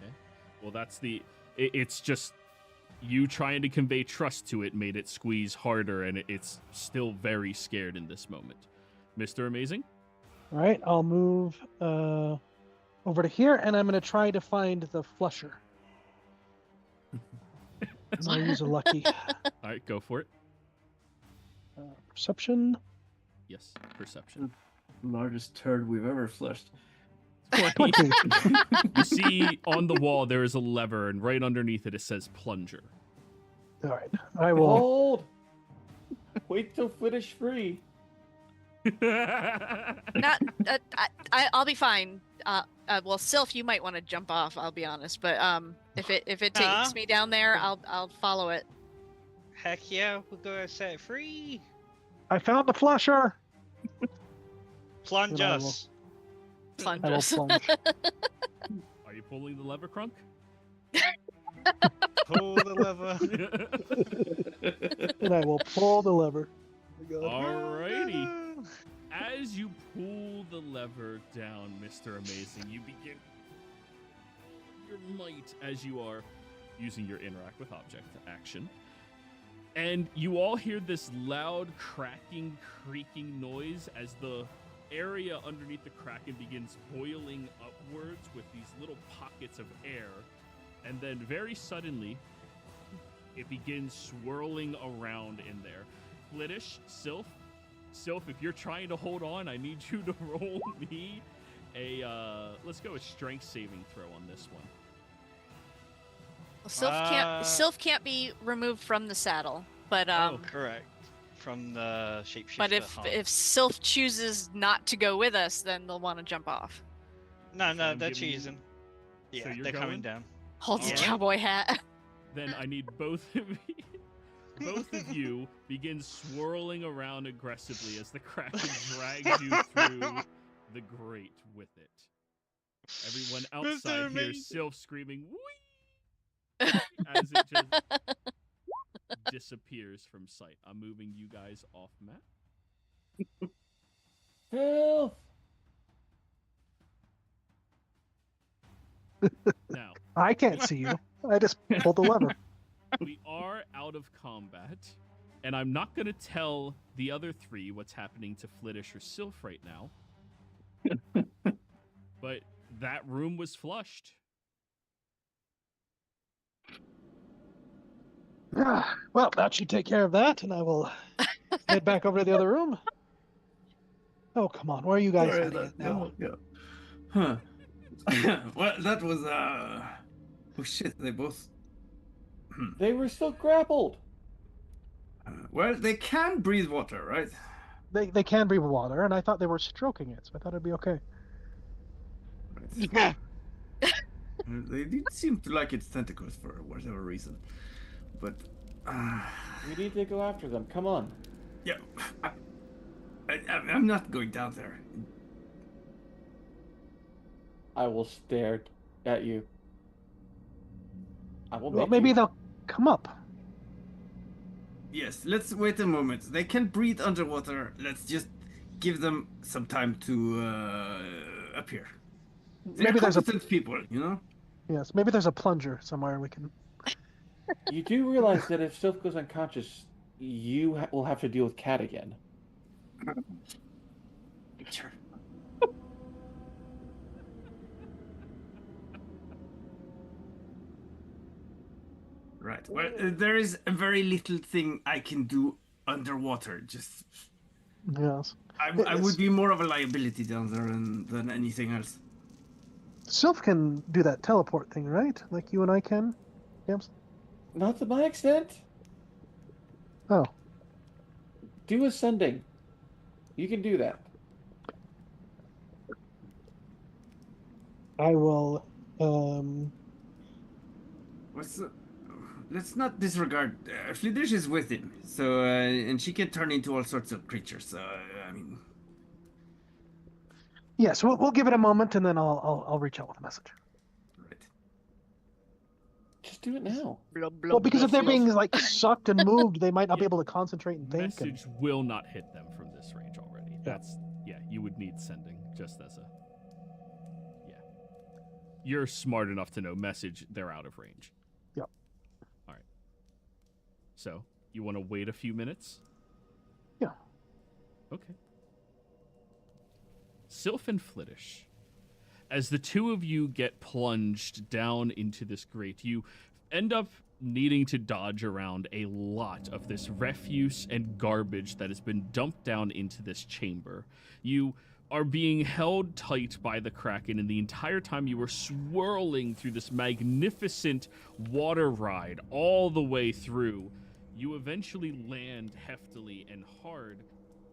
Okay. Well, that's the. It's just you trying to convey trust to it made it squeeze harder, and it's still very scared in this moment. Mr. Amazing? All right, I'll move over to here, and I'm going to try to find the flusher. I'll use a lucky All right, go for it. perception. Yes, perception. Largest turd we've ever flushed. 20. You see on the wall there is a lever, and right underneath it says plunger. All right, I will. Hold! Wait till finish free. Not, I'll be fine. Well, Sylph, you might want to jump off. I'll be honest, but if it takes me down there, I'll follow it. Heck yeah, we're gonna set it free. I found the flusher. Plunge Then I will- us. Plunge I will us. plunge. Are you pulling the lever, Crunk? Pull the lever. And I will pull the lever. Alrighty. As you pull the lever down, Mr. Amazing, you begin your might as you are using your interact with object action. And you all hear this loud cracking, creaking noise as the area underneath the kraken begins boiling upwards with these little pockets of air. And then very suddenly, it begins swirling around in there. Flittish, Sylph, if you're trying to hold on, I need you to roll me a, let's go with strength saving throw on this one. Well, Sylph can't be removed from the saddle, but Correct. From the shapeshifter. but if Sylph chooses not to go with us, then they'll want to jump off. No, I'm they're giving- choosing. So Yeah, you're they're going? coming down. Holds his Yeah. cowboy hat. Then I need both of you begin swirling around aggressively as the kraken drags you through the grate with it. Everyone outside hears Amazing. Sylph screaming, "Whee!" as it just disappears from sight. I'm moving you guys off map. Phil! Now, I can't see you. I just pulled the lever. we are out of combat, and I'm not going to tell the other three what's happening to Flittish or Sylph right now. But that room was flushed. Well, that should take care of that, and I will head back over to the other room. Oh, come on. Where are you guys Sorry, heading now? Yeah. Huh. Well, that was oh shit, they both They were still grappled. well, they can breathe water, right? They can breathe water, and I thought they were stroking it, so I thought it'd be okay. Right. They did seem to like its tentacles for whatever reason. But We need to go after them. Come on. yeah, I'm not going down there. I will stare at you. I will Well, make maybe you. they'll come up. Yes, let's wait a moment. They can breathe underwater. Let's just give them some time to appear. They're Maybe there's a competent people, you know. yes. Maybe there's a plunger somewhere we can. You do realize that if Sylph goes unconscious, you will have to deal with Cat again. Sure. Right. Well, there is a very little thing I can do underwater. Just Yes. I would be more of a liability down there than anything else. Sylph can do that teleport thing, right? Like you and I can? Yams? Not to my extent. Oh. Do ascending. You can do that. I will, Let's not disregard. Fliddish is with him, so and she can turn into all sorts of creatures. So I mean, yes, we'll give it a moment, and then I'll reach out with a message. right. Just do it now. Well, because if they're being like sucked and moved, they might not be able to concentrate and think. Message will not hit them from this range already. You would need sending just as a. Yeah. You're smart enough to know message. They're out of range. Yep. All right. So you want to wait a few minutes? Yeah. Okay. Sylph and Fliddish, as the two of you get plunged down into this grate, you end up needing to dodge around a lot of this refuse and garbage that has been dumped down into this chamber. You are being held tight by the Kraken, and the entire time you were swirling through this magnificent water ride all the way through, you eventually land heftily and hard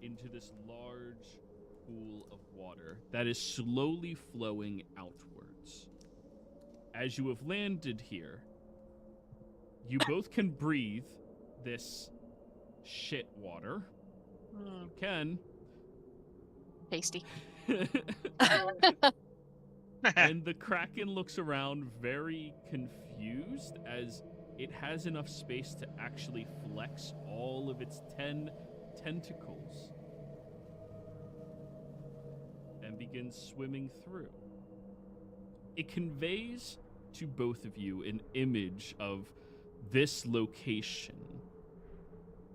into this large pool of water that is slowly flowing outwards. As you have landed here, you both can breathe this shit water. You can. Tasty. And the Kraken looks around very confused as it has enough space to actually flex all of its 10 tentacles and begins swimming through. It conveys to both of you an image of this location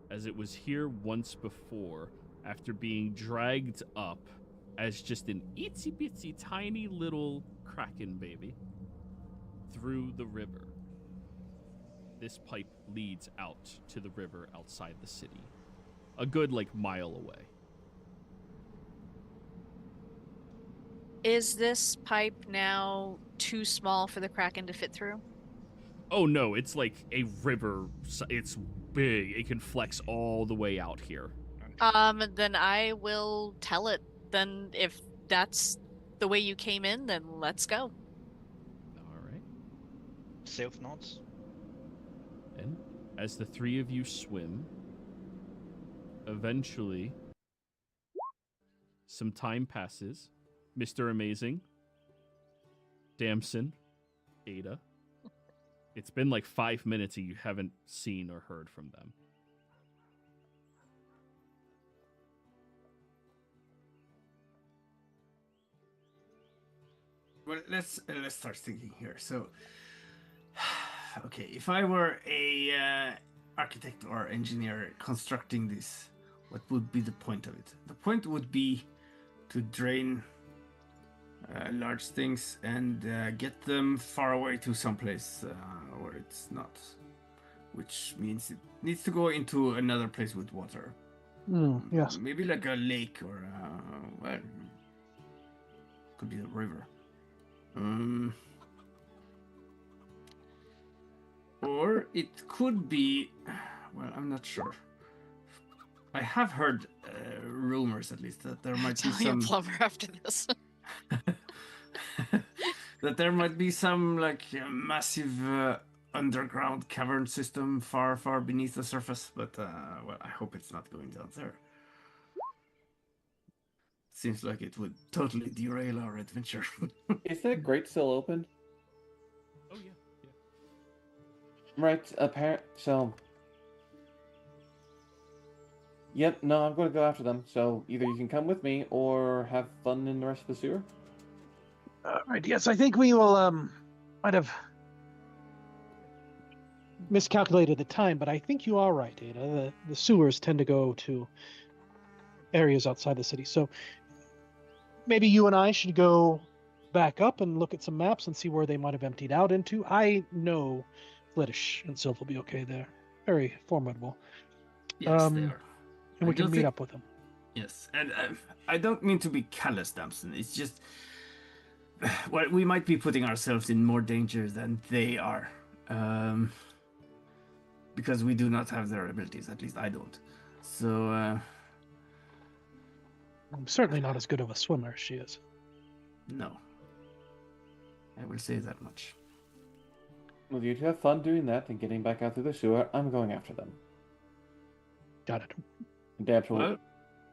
as it was here once before after being dragged up as just an itsy bitsy tiny little Kraken baby through the river. This pipe leads out to the river outside the city, a good mile away. Is this pipe now too small for the Kraken to fit through? Oh no, it's like a river. It's big. It can flex all the way out here. Then I will tell it. Then if that's the way you came in, then let's go. All right. Sylph nods. And as the three of you swim, eventually, some time passes. Mr. Amazing, Damson, Ada. It's been 5 minutes and you haven't seen or heard from them. Well, let's start thinking here. So, okay, if I were a architect or engineer constructing this, what would be the point of it? The point would be to drain large things and get them far away to someplace where it's not, which means it needs to go into another place with water. Yes. Maybe like a lake or well, could be a river. Or it could be, well, I'm not sure. I have heard rumors, at least, that there might be some plumber after this. that there might be some massive underground cavern system far beneath the surface, but well, I hope it's not going down there. Seems like it would totally derail our adventure. Is that grate still open? Oh yeah. Right. So. Yep. No, I'm going to go after them. So either you can come with me or have fun in the rest of the sewer. Right. Yes, I think we will. Might have miscalculated the time, but I think you are right, Ada. The sewers tend to go to areas outside the city, so maybe you and I should go back up and look at some maps and see where they might have emptied out into. I know Fliddish and Sylph will be okay there. Very formidable. Yes, they are. And we can meet up with them. Yes, and I don't mean to be callous, Damson. It's just, well, we might be putting ourselves in more danger than they are, because we do not have their abilities. At least I don't. So, I'm certainly not as good of a swimmer as she is. no. I will say that much. Well, you two have fun doing that and getting back out through the sewer. I'm going after them. Got it. Dabs will, Well,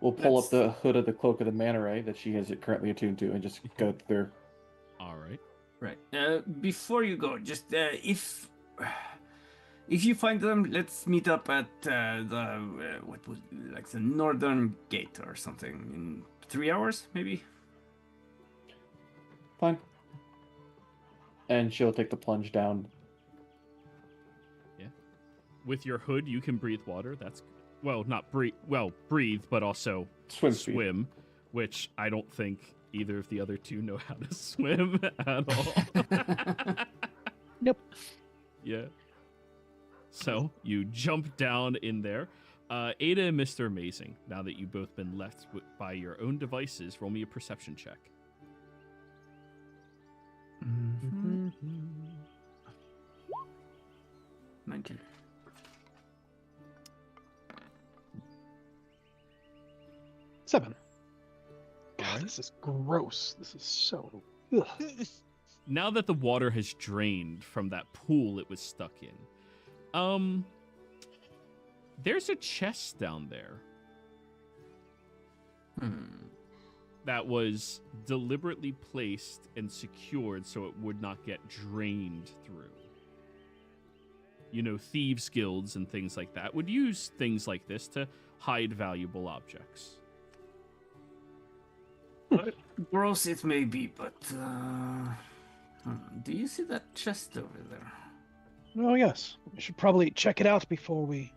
will pull up the hood of the cloak of the manta ray that she has it currently attuned to and just go through. All right. Right. Before you go, just if you find them, let's meet up at what would like the northern gate or something in 3 hours, maybe. Fine. And she'll take the plunge down. Yeah. With your hood, you can breathe water. That's not breathe. Well, breathe, but also swim, which I don't think either of the other two know how to swim at all. Nope. Yeah. So you jump down in there. Ada and Mr. Amazing, now that you've both been left by your own devices, roll me a perception check. 19. Seven. God, this is gross. This is so... Ugh. Now that the water has drained from that pool it was stuck in, there's a chest down there. That was deliberately placed and secured so it would not get drained through. You know, thieves' guilds and things like that would use things like this to hide valuable objects. Gross it may be, but do you see that chest over there? Oh, yes. We should probably check it out before we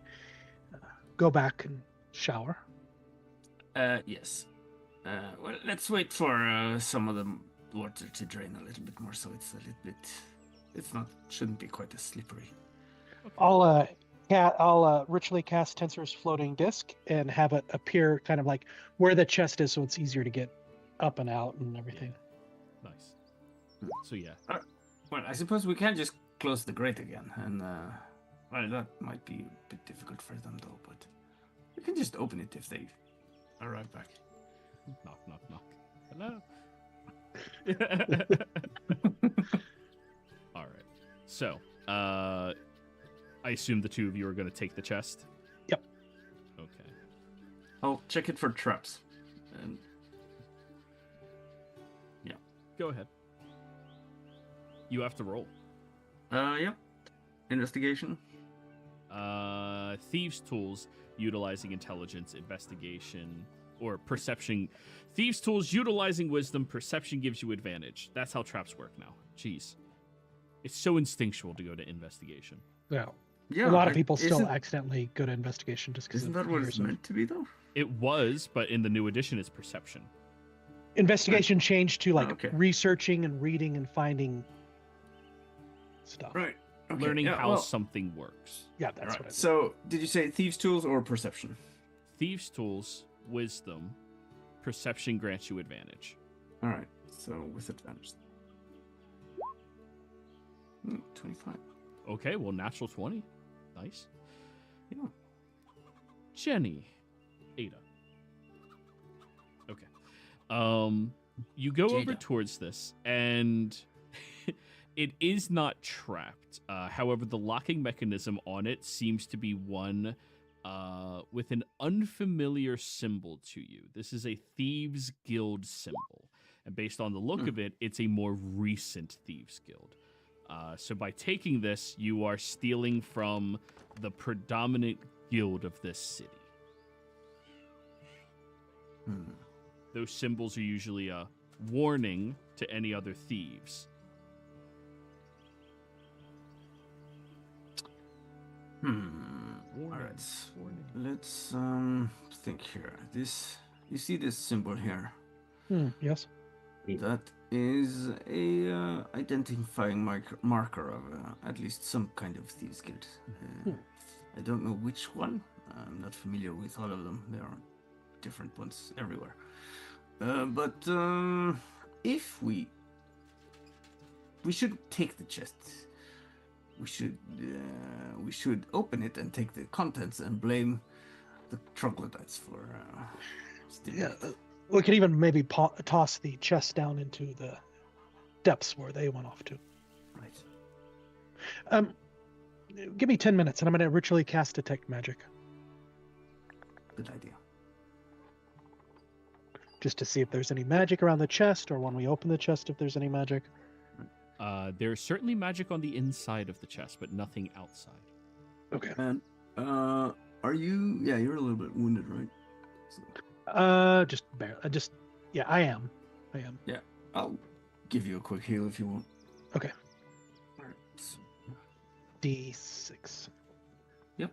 go back and shower. Yes. Well, let's wait for some of the water to drain a little bit more, so it's a little bit. Shouldn't be quite as slippery. Okay. I'll ritually cast Tensor's floating disc and have it appear kind of like where the chest is, so it's easier to get up and out and everything. Nice. So yeah. Well, I suppose we can just close the grate again, and well, that might be a bit difficult for them though. But we can just open it if they arrive back. Knock, knock, knock. Hello. All right. So, I assume the two of you are going to take the chest? Yep. Okay. I'll check it for traps. And yeah. Go ahead. You have to roll. Yep. Investigation. Thieves' tools utilizing intelligence, investigation, or perception. Thieves' tools utilizing wisdom, perception gives you advantage. That's how traps work now. Jeez. It's so instinctual to go to investigation. Yeah. Yeah. A lot of people still accidentally go to investigation just because. Isn't that what it's meant to be though? It was, but in the new edition, it's perception. Investigation changed to like okay. researching and reading and finding stuff. Right. Okay. Learning how something works. Yeah, that's right. what I did. So, did you say thieves' tools or perception? Thieves' tools, wisdom, perception grants you advantage. All right. So with advantage. 25. Okay, well, natural 20. Nice. Yeah. Jenny. Ada. Okay. You go over towards this, and it is not trapped. However, the locking mechanism on it seems to be one with an unfamiliar symbol to you. This is a Thieves' Guild symbol. And based on the look of it, it's a more recent Thieves' Guild. So by taking this, you are stealing from the predominant guild of this city. Those symbols are usually a warning to any other thieves. All right. Let's think here. You see this symbol here? Yes. That is a identifying marker of at least some kind of thieves guild. I don't know which one. I'm not familiar with all of them. There are different ones everywhere. But if we should take the chest. We should open it and take the contents and blame the troglodytes for stealing it. We could even maybe toss the chest down into the depths where they went off to. Right. Give me 10 minutes and I'm going to ritually cast Detect Magic. Good idea. Just to see if there's any magic around the chest, or when we open the chest, if there's any magic. There's certainly magic on the inside of the chest, but nothing outside. Okay. And are you? Yeah, you're a little bit wounded, right? So. Just barely. Yeah, I am. Yeah, I'll give you a quick heal if you want. Okay. All right. So, D6. Yep.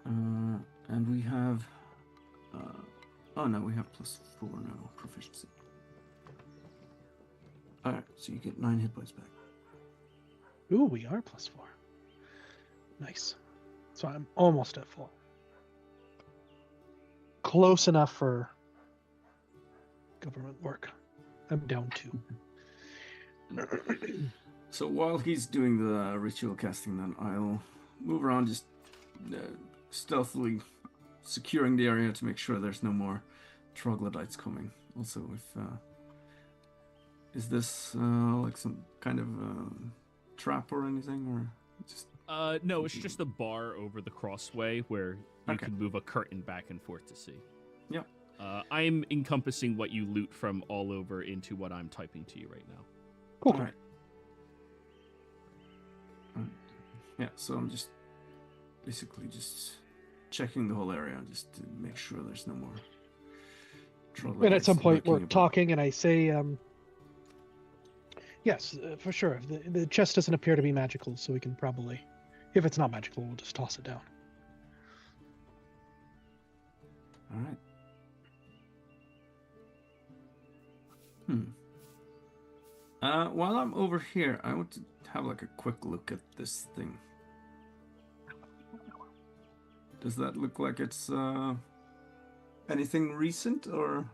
And we have. Oh no, we have +4 now proficiency. All right, so you get 9 hit points back. Ooh, we are +4. Nice. So I'm almost at full. Close enough for government work. I'm down 2. So while he's doing the ritual casting, then I'll move around, just stealthily securing the area to make sure there's no more troglodytes coming. Also, if is this like some kind of trap or anything, or just? No, it's just a bar over the crossway where you can move a curtain back and forth to see. Yep. I'm encompassing what you loot from all over into what I'm typing to you right now. Cool. All right. Yeah, so I'm just basically just checking the whole area just to make sure there's no more troglodytes. And at some point we're about. talking and I say, yes, for sure. The chest doesn't appear to be magical, so we can probably, if it's not magical, we'll just toss it down. All right. While I'm over here, I want to have like a quick look at this thing. Does that look like it's anything recent or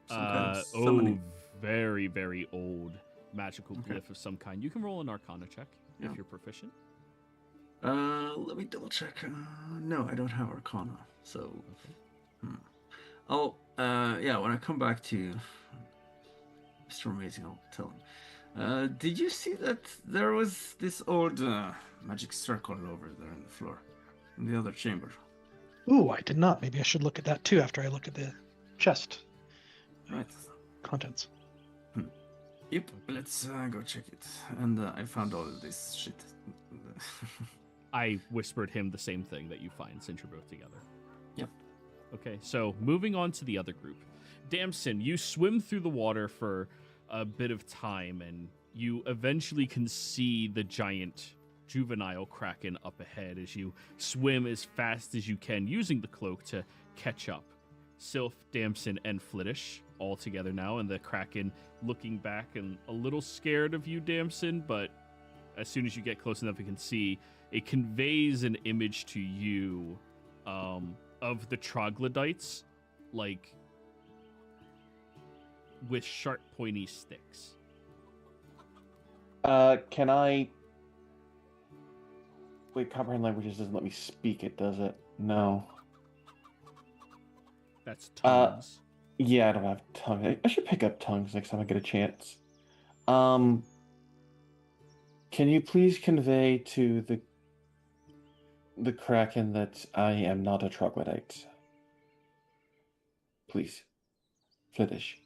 some kind of summoning? Very, very old magical glyph of some kind. You can roll an Arcana check if you're proficient. Let me double check. No, I don't have Arcana, so. Oh, yeah. When I come back to Mr. Amazing, I'll tell him. Did you see that there was this old magic circle over there on the floor, in the other chamber? Ooh, I did not. Maybe I should look at that too after I look at the chest. Right. Contents. Yep, let's go check it. And I found all of this shit. I whispered him the same thing that you find since you're both together. Yep. Okay, so moving on to the other group. Damson, you swim through the water for a bit of time, and you eventually can see the giant juvenile kraken up ahead as you swim as fast as you can, using the cloak to catch up. Sylph, Damson, and Flittish all together now, and the kraken looking back and a little scared of you, Damson, but as soon as you get close enough, you can see it conveys an image to you of the troglodytes, like with sharp, pointy sticks. Can I... Wait, comprehend languages doesn't let me speak it, does it? No. That's tongues. Yeah, I don't have tongues. I should pick up tongues next time I get a chance. Can you please convey to the Kraken that I am not a troglodyte? Please. Flittish.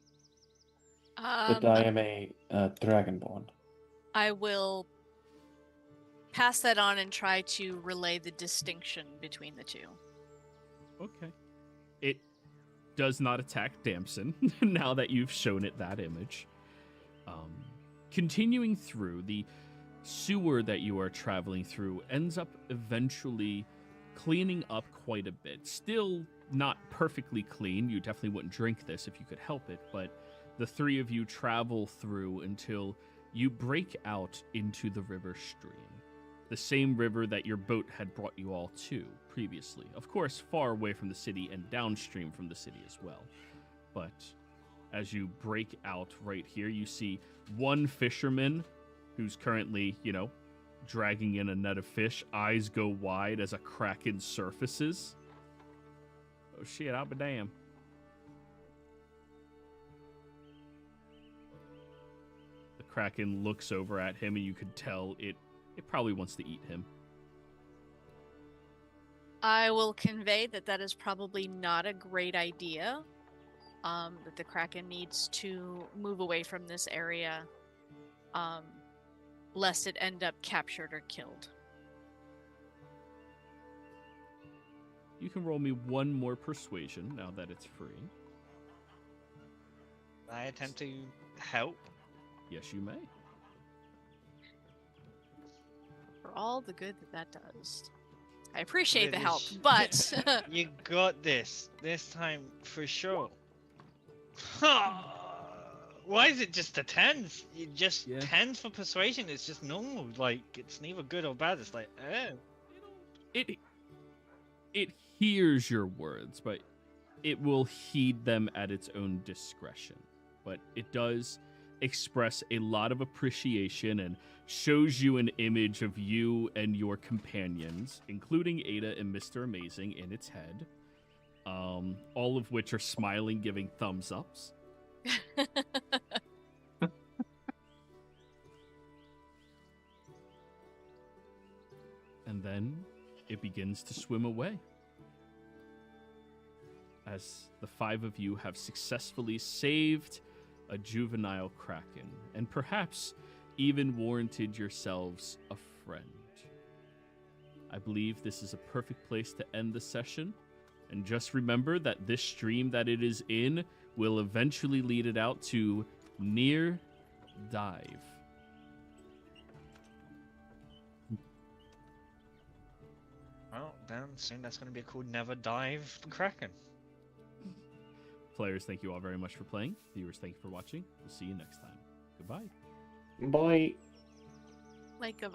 That I am a dragonborn. I will pass that on and try to relay the distinction between the two. Okay. It does not attack Damson now that you've shown it that image. Continuing through, the sewer that you are traveling through ends up eventually cleaning up quite a bit. Still not perfectly clean. You definitely wouldn't drink this if you could help it, but the three of you travel through until you break out into the river stream. the same river that your boat had brought you all to previously. Of course, far away from the city and downstream from the city as well. But as you break out right here, you see one fisherman who's currently, dragging in a net of fish. Eyes go wide as a kraken surfaces. Oh shit, I'll be damned. The kraken looks over at him and you could tell it probably wants to eat him. I will convey that is probably not a great idea. That the kraken needs to move away from this area, lest it end up captured or killed. You can roll me one more persuasion now that it's free. I attempt to help. Yes, you may. For all the good that does. I appreciate the It help, is- but You got this. This time for sure. Why is it just a 10? You just Yeah. 10 for persuasion. It's just normal. Like, it's neither good or bad. It's like, It hears your words, but it will heed them at its own discretion. But it does express a lot of appreciation and shows you an image of you and your companions, including Ada and Mr. Amazing in its head. All of which are smiling, giving thumbs ups. And then it begins to swim away. As the 5 of you have successfully saved a juvenile kraken, and perhaps even warranted yourselves a friend. I believe this is a perfect place to end the session. And just remember that this stream that it is in will eventually lead it out to Near Dive. well, damn, soon that's going to be called Never Dive Kraken. Players, thank you all very much for playing. Viewers, thank you for watching. We'll see you next time. Goodbye. Bye. Lake of